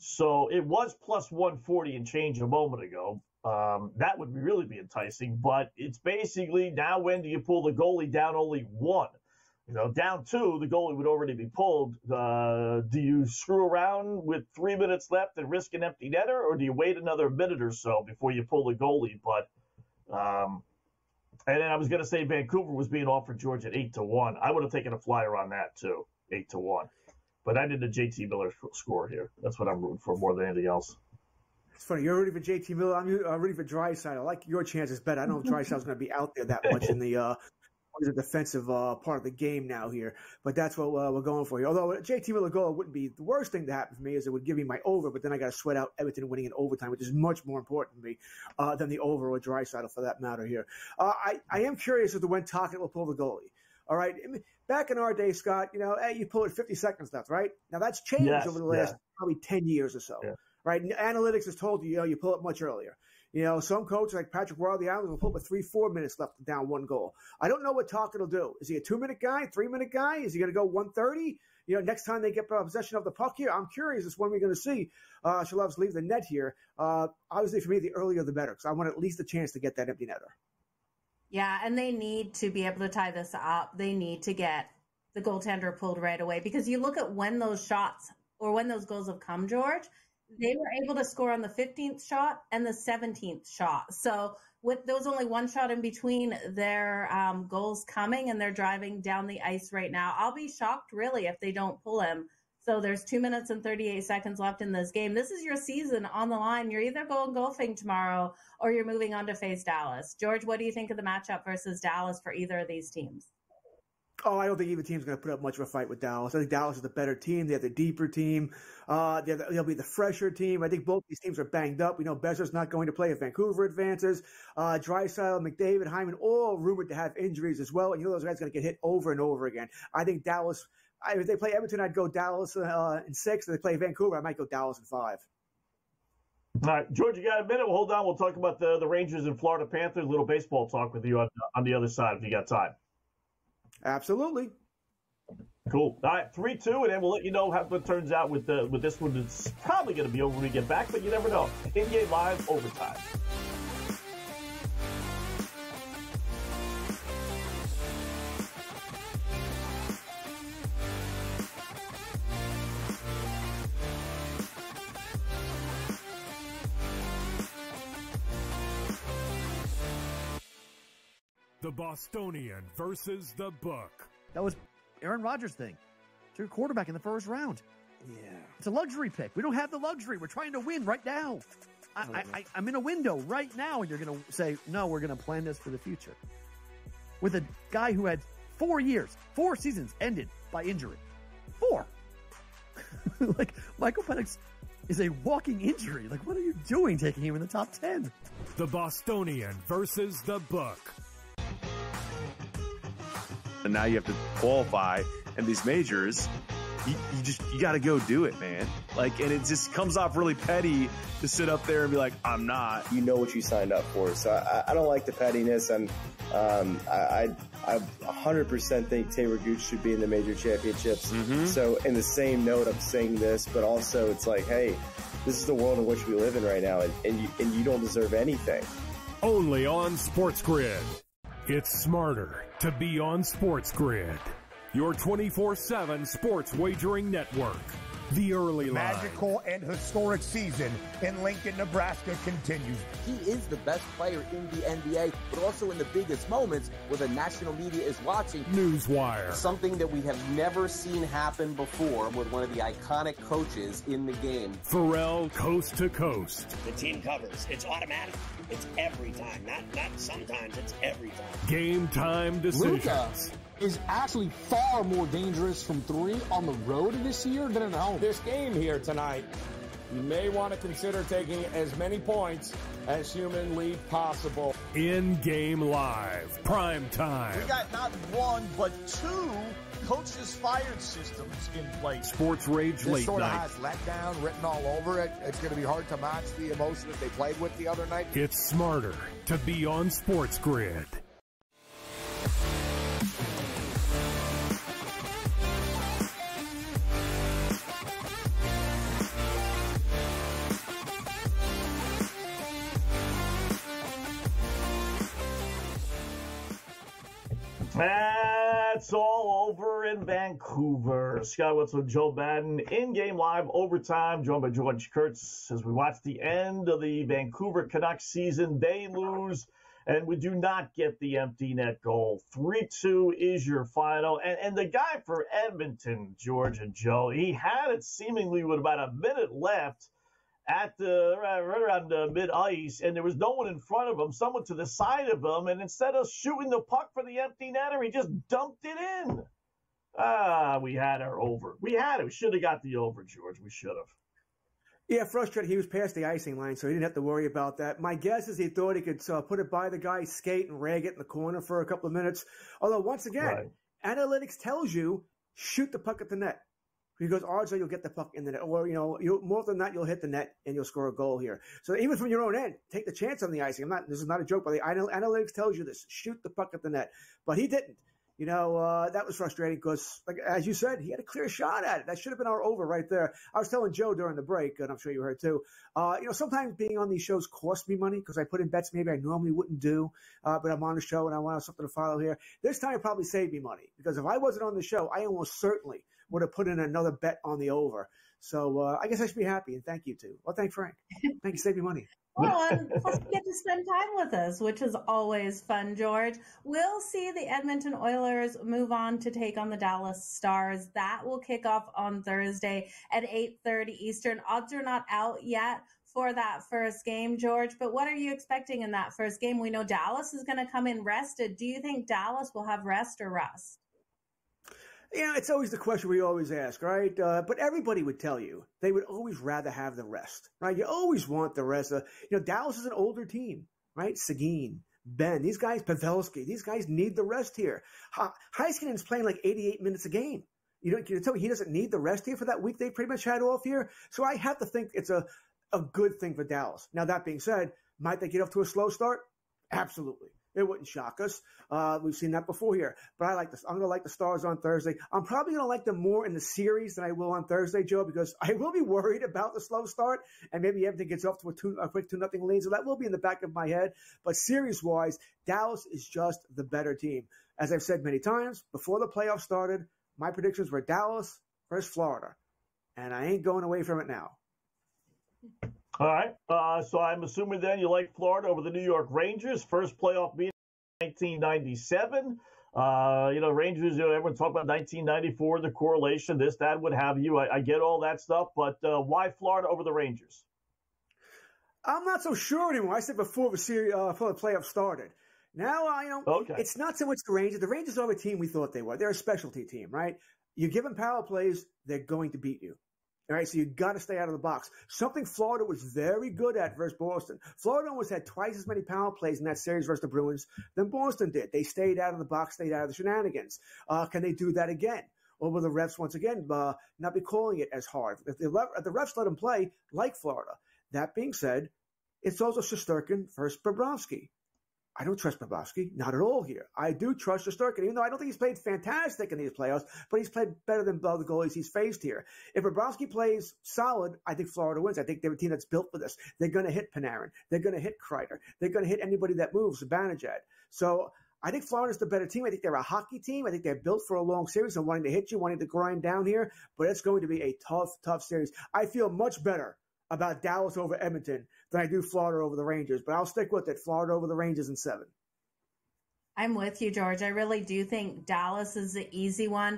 So it was plus 140 and change a moment ago. That would really be enticing, but it's basically now when do you pull the goalie down only one? Down two, the goalie would already be pulled. Do you screw around with 3 minutes left and risk an empty netter, or do you wait another minute or so before you pull the goalie? But and then I was going to say Vancouver was being offered George at 8-1. I would have taken a flyer on that too, 8-1. But I did the JT Miller score here. That's what I'm rooting for more than anything else. It's funny. You're rooting for JT Miller. I'm rooting for Draisaitl. I like your chances better. I don't know if Draisaitl's going to be out there that much in the defensive part of the game now here. But that's what we're going for here. Although a JT Miller goal wouldn't be the worst thing to happen for me, as it would give me my over. But then I got to sweat out Everton winning in overtime, which is much more important to me than the over or Draisaitl for that matter here. I am curious as to when Tocchet will pull the goalie. All right. I mean, back in our day, Scott, hey, you pull it 50 seconds left, right? Now that's changed over the last probably 10 years or so. Yeah. Right? And analytics has told you, you pull it much earlier. Some coaches like Patrick Roy of the Islanders will pull it with 3-4 minutes left down one goal. I don't know what Tocchet will do. Is he a 2-minute guy, 3-minute guy? Is he going to go 1:30? Next time they get possession of the puck here, I'm curious as when we're going to see Shalovs leave the net here. Obviously, for me, the earlier the better, because I want at least a chance to get that empty netter. Yeah, and they need to be able to tie this up. They need to get the goaltender pulled right away, because you look at when those shots or when those goals have come, George, they were able to score on the 15th shot and the 17th shot. So with there was only one shot in between their goals coming, and they're driving down the ice right now. I'll be shocked, really, if they don't pull him. So there's 2 minutes and 38 seconds left in this game. This is your season on the line. You're either going golfing tomorrow or you're moving on to face Dallas. George, what do you think of the matchup versus Dallas for either of these teams? Oh, I don't think either team's going to put up much of a fight with Dallas. I think Dallas is the better team. They have the deeper team. They'll be the fresher team. I think both these teams are banged up. We know Besser's not going to play if Vancouver advances. Draisaitl, McDavid, Hyman, all rumored to have injuries as well. And those guys are going to get hit over and over again. I think Dallas, if they play Edmonton, I'd go Dallas in 6. If they play Vancouver, I might go Dallas in 5. All right, George, you got a minute? Well, hold on. We'll talk about the Rangers and Florida Panthers. A little baseball talk with you on the other side if you got time. Absolutely. Cool. All right, 3-2, and then we'll let you know how it turns out with this one. It's probably going to be over when we get back, but you never know. InGame Live overtime. The Bostonian versus the Book. That was Aaron Rodgers' thing. Took a quarterback in the first round. Yeah. It's a luxury pick. We don't have the luxury. We're trying to win right now. I'm in a window right now, and you're going to say, no, we're going to plan this for the future. With a guy who had 4 seasons ended by injury. 4. Like, Michael Penix is a walking injury. Like, what are you doing taking him in the top 10? The Bostonian versus the Book. And now you have to qualify, and these majors, you got to go do it, man. Like, and it just comes off really petty to sit up there and be like, I'm not. You know what you signed up for. So I don't like the pettiness, and I 100% think Taylor Gooch should be in the major championships. Mm-hmm. So in the same note, I'm saying this, but also it's like, hey, this is the world in which we live in right now, and you don't deserve anything. Only on SportsGrid. It's smarter to be on SportsGrid, your 24/7 sports wagering network. The early line. Magical and historic season in Lincoln, Nebraska continues. He is the best player in the NBA, but also in the biggest moments where the national media is watching. Newswire. Something that we have never seen happen before with one of the iconic coaches in the game. Pharrell, coast to coast. The team covers. It's automatic. It's every time. Not sometimes. It's every time. Game time decisions. Luka is actually far more dangerous from 3 on the road this year than at home. This game here tonight, you may want to consider taking as many points as humanly possible. InGame Live, prime time. We got not 1, but 2 coaches fired systems in place. Sports Rage This Late sort of Night. has letdown written all over it. It's going to be hard to match the emotion that they played with the other night. It's smarter to be on SportsGrid. That's all over in Vancouver. Scott Wetzel, Joe Madden, in-game live overtime, joined by George Kurtz as we watch the end of the Vancouver Canucks season. They lose, and we do not get the empty net goal. 3-2 is your final. And the guy for Edmonton, George and Joe, he had it seemingly with about a minute left at the right around the mid-ice, and there was no one in front of him, someone to the side of him, and instead of shooting the puck for the empty netter, he just dumped it in. We had our over. We had it. We should have got the over, George. We should have. Yeah, frustrated. He was past the icing line, so he didn't have to worry about that. My guess is he thought he could put it by the guy's skate and rag it in the corner for a couple of minutes. Although, once again, analytics tells you, shoot the puck at the net. Because odds are you'll get the puck in the net. Or, more than that, you'll hit the net and you'll score a goal here. So even from your own end, take the chance on the icing. This is not a joke, but the analytics tells you this. Shoot the puck at the net. But he didn't. That was frustrating because, like, as you said, he had a clear shot at it. That should have been our over right there. I was telling Joe during the break, and I'm sure you heard too, sometimes being on these shows costs me money because I put in bets maybe I normally wouldn't do, but I'm on the show and I want something to follow here. This time it probably saved me money because if I wasn't on the show, I almost certainly would have put in another bet on the over. So I guess I should be happy, and thank you, too. Well, thank Frank. Thank you, save me money. Well, and plus you get to spend time with us, which is always fun, George. We'll see the Edmonton Oilers move on to take on the Dallas Stars. That will kick off on Thursday at 8:30 Eastern. Odds are not out yet for that first game, George, but what are you expecting in that first game? We know Dallas is going to come in rested. Do you think Dallas will have rest or rust? It's always the question we always ask, right? But everybody would tell you they would always rather have the rest, right? You always want the rest. Dallas is an older team, right? Seguin, Ben, these guys, Pavelski, these guys need the rest here. Heiskanen's playing like 88 minutes a game. You tell me he doesn't need the rest here for that week they pretty much had off here? So I have to think it's a good thing for Dallas. Now, that being said, might they get off to a slow start? Absolutely. It wouldn't shock us. We've seen that before here. But I'm going to like the Stars on Thursday. I'm probably going to like them more in the series than I will on Thursday, Joe, because I will be worried about the slow start, and maybe everything gets off to a quick 2-0 lead. So that will be in the back of my head. But series-wise, Dallas is just the better team. As I've said many times, before the playoffs started, my predictions were Dallas versus Florida. And I ain't going away from it now. All right. So I'm assuming then you like Florida over the New York Rangers. First playoff meeting in 1997. Rangers, everyone talk about 1994, the correlation, this, that, what have you. I get all that stuff, but why Florida over the Rangers? I'm not so sure anymore. I said before before the playoffs started. Now, It's not so much the Rangers. The Rangers are a team we thought they were. They're a specialty team, right? You give them power plays, they're going to beat you. All right, so you got to stay out of the box. Something Florida was very good at versus Boston. Florida almost had twice as many power plays in that series versus the Bruins than Boston did. They stayed out of the box, stayed out of the shenanigans. Can they do that again? Or will the refs once again not be calling it as hard? If the refs let them play like Florida. That being said, it's also Shesterkin versus Bobrovsky. I don't trust Bobrovsky, not at all here. I do trust Shesterkin, even though I don't think he's played fantastic in these playoffs, but he's played better than the goalies he's faced here. If Bobrovsky plays solid, I think Florida wins. I think they're a team that's built for this. They're going to hit Panarin. They're going to hit Kreider. They're going to hit anybody that moves, Zibanejad. So I think Florida's the better team. I think they're a hockey team. I think they're built for a long series and wanting to hit you, wanting to grind down here, but it's going to be a tough series. I feel much better about Dallas over Edmonton than I do Florida over the Rangers, but I'll stick with it. Florida over the Rangers in 7. I'm with you, George. I really do think Dallas is the easy one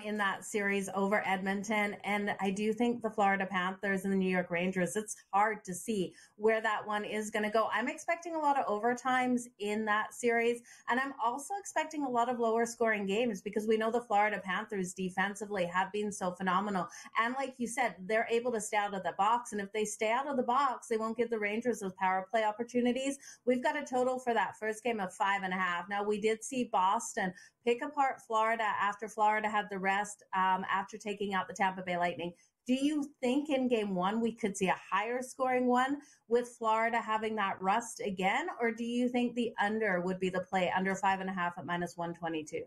in that series over Edmonton. And I do think the Florida Panthers and the New York Rangers, it's hard to see where that one is going to go. I'm expecting a lot of overtimes in that series. And I'm also expecting a lot of lower scoring games because we know the Florida Panthers defensively have been so phenomenal. And like you said, they're able to stay out of the box. And if they stay out of the box, they won't give the Rangers those power play opportunities. We've got a total for that first game of 5.5. Now, we did see Boston pick apart Florida after Florida had the rest after taking out the Tampa Bay Lightning. Do you think in game one we could see a higher scoring one with Florida having that rust again? Or do you think the under would be the play, under 5.5 at -122?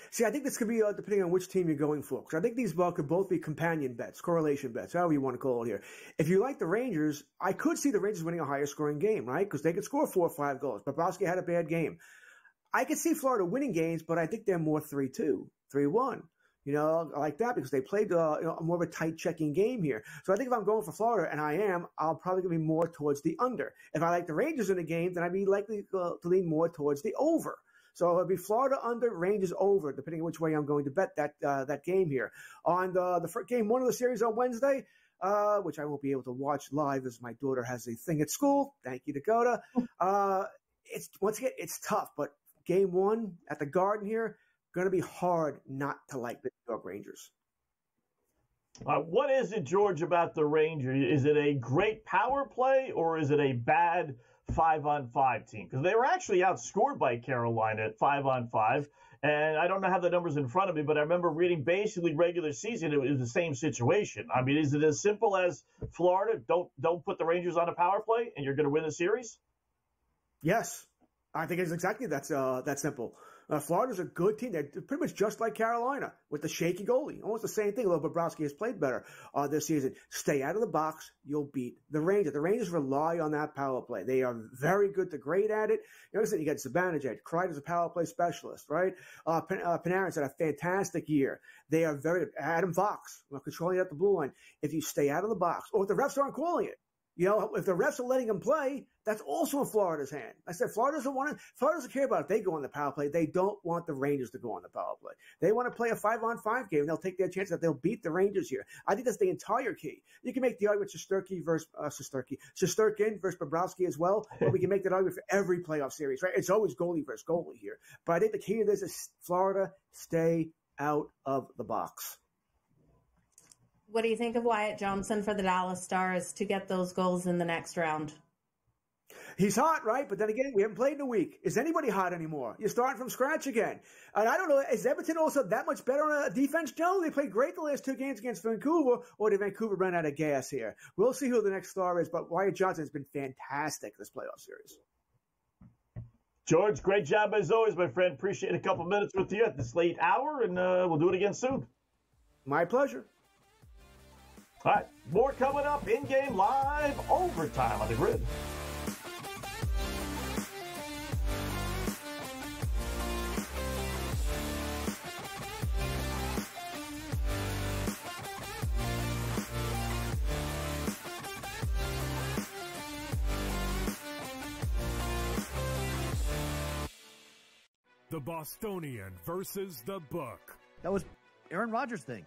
See, I think this could be depending on which team you're going for. Because I think these could both be companion bets, correlation bets, however you want to call it here. If you like the Rangers, I could see the Rangers winning a higher scoring game, right? Because they could score 4 or 5 goals. Bobrovsky had a bad game. I could see Florida winning games, but I think they're more 3-2, 3-1. You know, I like that because they played more of a tight checking game here. So I think if I'm going for Florida, and I am, I'll probably be more towards the under. If I like the Rangers in the game, then I'd be likely to lean more towards the over. So it'll be Florida under, Rangers over, depending on which way I'm going to bet that game here. On the game one of the series on Wednesday, which I won't be able to watch live as my daughter has a thing at school. Thank you, Dakota. Once again, it's tough, but game one at the Garden here, going to be hard not to like the New York Rangers. What is it, George, about the Rangers? Is it a great power play or is it a bad 5-on-5 team? Because they were actually outscored by Carolina at 5-on-5. And I don't have the numbers in front of me, but I remember reading basically regular season, it was the same situation. I mean, is it as simple as Florida, don't put the Rangers on a power play and you're going to win the series? Yes. I think it's exactly that simple. Florida's a good team. They're pretty much just like Carolina with the shaky goalie. Almost the same thing, although Bobrovsky has played better this season. Stay out of the box, you'll beat the Rangers. The Rangers rely on that power play. They are very good to great at it. You know, you got Zibanejad, Kreider's a power play specialist, right? Panarin's had a fantastic year. They are very – Adam Fox, controlling out the blue line. If you stay out of the box, or if the refs aren't calling it, you know, if the refs are letting them play, that's also in Florida's hand. I said Florida doesn't care about if they go on the power play. They don't want the Rangers to go on the power play. They want to play a 5-on-5 game, and they'll take their chance that they'll beat the Rangers here. I think that's the entire key. You can make the argument Shesterkin versus Bobrovsky as well, but we can make that argument for every playoff series, right? It's always goalie versus goalie here. But I think the key to this is Florida, stay out of the box. What do you think of Wyatt Johnson for the Dallas Stars to get those goals in the next round? He's hot, right? But then again, we haven't played in a week. Is anybody hot anymore? You're starting from scratch again. And I don't know, is Edmonton also that much better on defense, Joe? They played great the last 2 games against Vancouver, or did Vancouver run out of gas here? We'll see who the next star is, but Wyatt Johnson has been fantastic this playoff series. George, great job as always, my friend. Appreciate a couple minutes with you at this late hour, and we'll do it again soon. My pleasure. All right, more coming up. In-game live overtime on the grid. The Bostonian versus the Book. That was Aaron Rodgers' thing.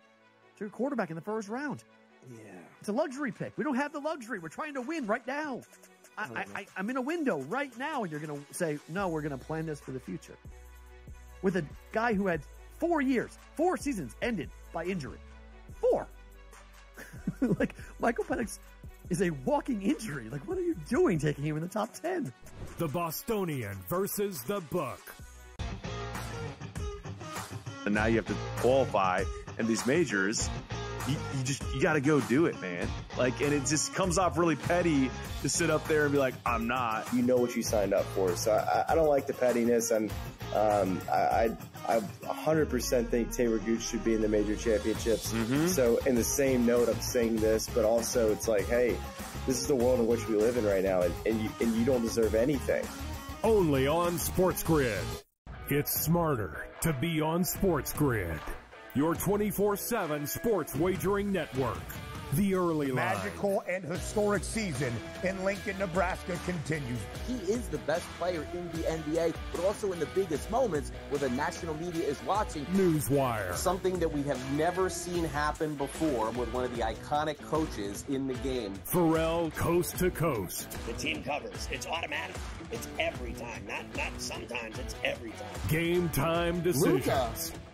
Took a quarterback in the first round. Yeah. It's a luxury pick. We don't have the luxury. We're trying to win right now. I'm in a window right now, and you're going to say, no, we're going to plan this for the future. With a guy who had 4 seasons ended by injury. 4. Like, Michael Penix is a walking injury. Like, what are you doing taking him in the top 10? The Bostonian versus the Book. And now you have to qualify, and these majors, you got to go do it, man. Like, and it just comes off really petty to sit up there and be like, I'm not. You know what you signed up for. So I don't like the pettiness, and I 100% think Taylor Gooch should be in the major championships. Mm-hmm. So in the same note, I'm saying this, but also it's like, hey, this is the world in which we live in right now, and you don't deserve anything. Only on SportsGrid. It's smarter to be on SportsGrid, your 24/7 sports wagering network. The early line. Magical and historic season in Lincoln, Nebraska continues. He is the best player in the NBA, but also in the biggest moments where the national media is watching. Newswire. Something that we have never seen happen before with one of the iconic coaches in the game. Pharrell, coast to coast. The team covers. It's automatic. It's every time. Not sometimes. It's every time. Game time decisions. Luka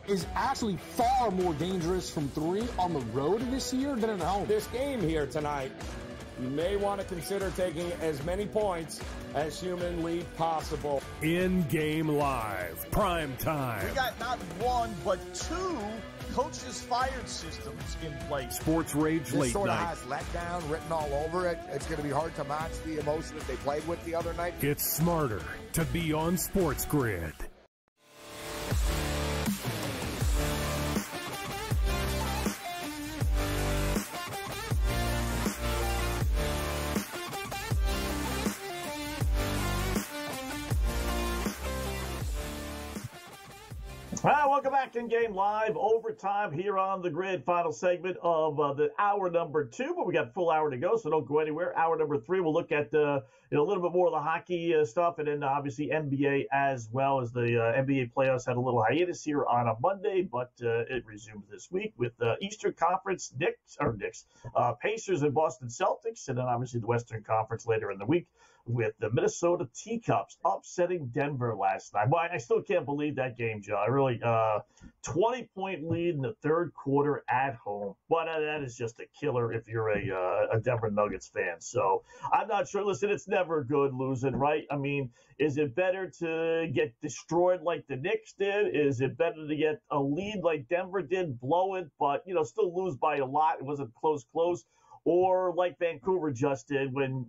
is actually far more dangerous from 3 on the road this year than at home. This game here tonight you may want to consider taking as many points as humanly possible. In-game live, prime time. We got not one, but two coaches fired systems in place. Sports Rage this late sort of night. has letdown written all over it. It's going to be hard to match the emotion that they played with the other night. It's smarter to be on SportsGrid. Welcome back in Game Live, overtime here on the grid. Final segment of the hour number 2, but we got a full hour to go, so don't go anywhere. Hour number 3, we'll look at a little bit more of the hockey stuff, and then obviously NBA as well, as the NBA playoffs had a little hiatus here on a Monday, but it resumes this week with Eastern Conference Pacers and Boston Celtics, and then obviously the Western Conference later in the week with the Minnesota Teacups upsetting Denver last night. Well, I still can't believe that game, Joe. I really 20-point lead in the third quarter at home. But that is just a killer if you're a Denver Nuggets fan. So I'm not sure. Listen, it's never good losing, right? I mean, is it better to get destroyed like the Knicks did? Is it better to get a lead like Denver did, blow it, but, still lose by a lot? It wasn't close. Or like Vancouver just did when,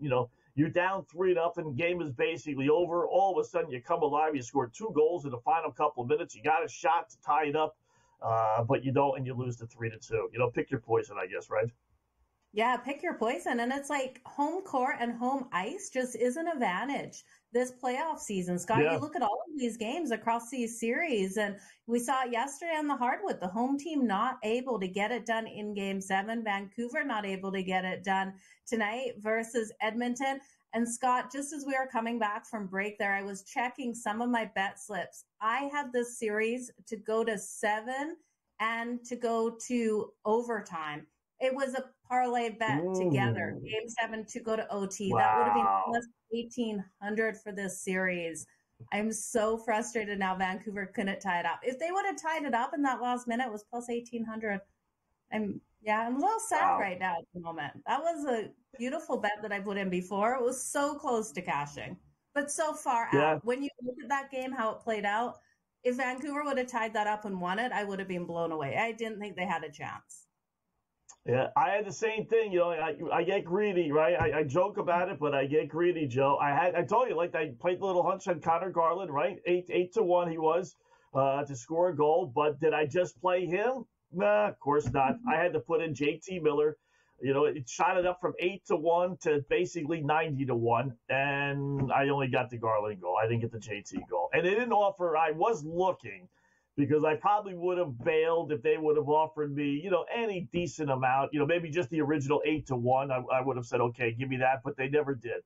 you're down 3-0, game is basically over. All of a sudden, you come alive. You score 2 goals in the final couple of minutes. You got a shot to tie it up, but you don't, and you lose to 3-2. Pick your poison, I guess, right? Yeah, pick your poison. And it's like home court and home ice just is an advantage this playoff season. Scott, You look at all of these games across these series, and we saw it yesterday on the hardwood. The home team not able to get it done in Game 7. Vancouver not able to get it done tonight versus Edmonton. And Scott, just as we are coming back from break there, I was checking some of my bet slips. I had this series to go to 7 and to go to overtime. It was a parlay bet together. Game 7 to go to OT. Wow. That would have been plus 1,800 for this series. I'm so frustrated now Vancouver couldn't tie it up. If they would have tied it up in that last minute, it was plus 1,800. I'm a little sad right now at the moment. That was a beautiful bet that I put in before. It was so close to cashing, but so far out. When you look at that game, how it played out, if Vancouver would have tied that up and won it, I would have been blown away. I didn't think they had a chance. Yeah, I had the same thing. I get greedy, right? I joke about it, but I get greedy, Joe. I told you, I played the little hunch on Connor Garland, right? 8-1 he was to score a goal. But did I just play him? Nah, of course not. I had to put in JT Miller. It shot it up from 8-1 to basically 90-1, and I only got the Garland goal. I didn't get the JT goal, and they didn't offer. I was looking, because I probably would have bailed if they would have offered me, any decent amount, maybe just the original 8-1. I would have said, okay, give me that, but they never did.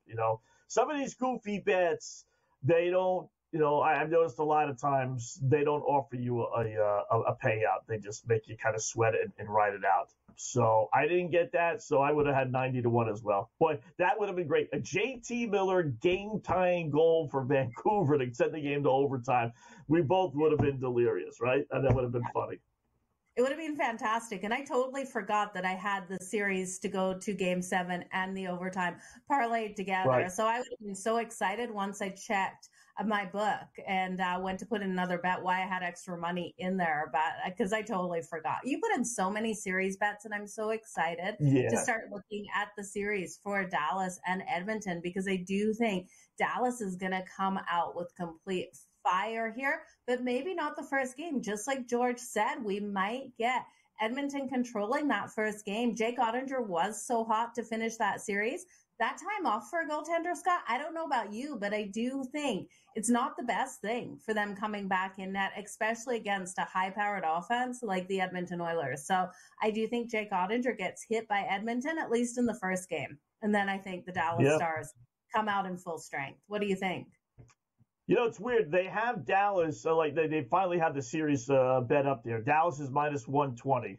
Some of these goofy bets, they don't. I've noticed a lot of times they don't offer you a payout. They just make you kind of sweat it and ride it out. So I didn't get that, so I would have had 90-1 as well. But that would have been great. A JT Miller game-tying goal for Vancouver to send the game to overtime. We both would have been delirious, right? And that would have been funny. It would have been fantastic. And I totally forgot that I had the series to go to Game 7 and the overtime parlayed together. Right. So I would have been so excited once I checked my book and went to put in another bet, why I had extra money in there, but because I totally forgot. You put in so many series bets, and I'm so excited to start looking at the series for Dallas and Edmonton, because I do think Dallas is going to come out with complete fire here, but maybe not the first game. Just like George said, we might get Edmonton controlling that first game. Jake Ottinger was so hot to finish that series. That time off for a goaltender, Scott, I don't know about you, but I do think it's not the best thing for them coming back in net, especially against a high-powered offense like the Edmonton Oilers. So I do think Jake Ottinger gets hit by Edmonton, at least in the first game. And then I think the Dallas Stars come out in full strength. What do you think? It's weird. They have Dallas, they finally have the series bet up there. Dallas is minus 120.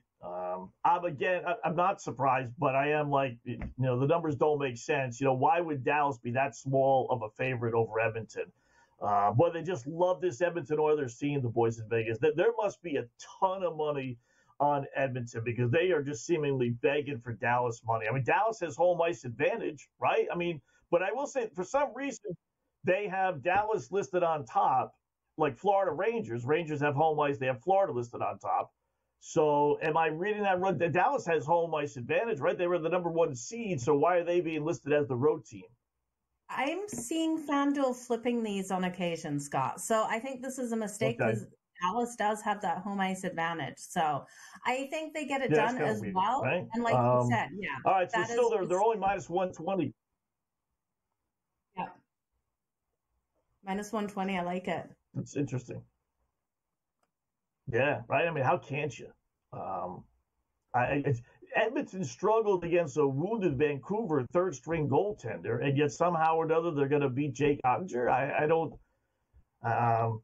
I'm not surprised, but I am the numbers don't make sense. Why would Dallas be that small of a favorite over Edmonton? Boy, they just love this Edmonton Oilers team, the boys in Vegas. There must be a ton of money on Edmonton because they are just seemingly begging for Dallas money. I mean, Dallas has home ice advantage, right? I mean, but I will say for some reason they have Dallas listed on top, like Florida Rangers. Rangers have home ice. They have Florida listed on top. So am I reading that right? Dallas has home ice advantage, right? They were the number 1 seed. So why are they being listed as the road team? I'm seeing FanDuel flipping these on occasion, Scott. So I think this is a mistake because Dallas does have that home ice advantage. So I think they get it done as well. Right? And like you said, All right, so still they're only minus 120. Yeah. Minus 120, I like it. That's interesting. Yeah, right. I mean, how can't you? Edmonton struggled against a wounded Vancouver third-string goaltender, and yet somehow or another they're going to beat Jake Ottinger. I don't.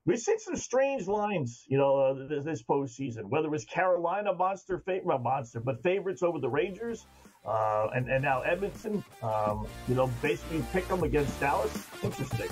We've seen some strange lines, this postseason. Whether it was Carolina favorites over the Rangers, and now Edmonton, basically pick them against Dallas. Interesting.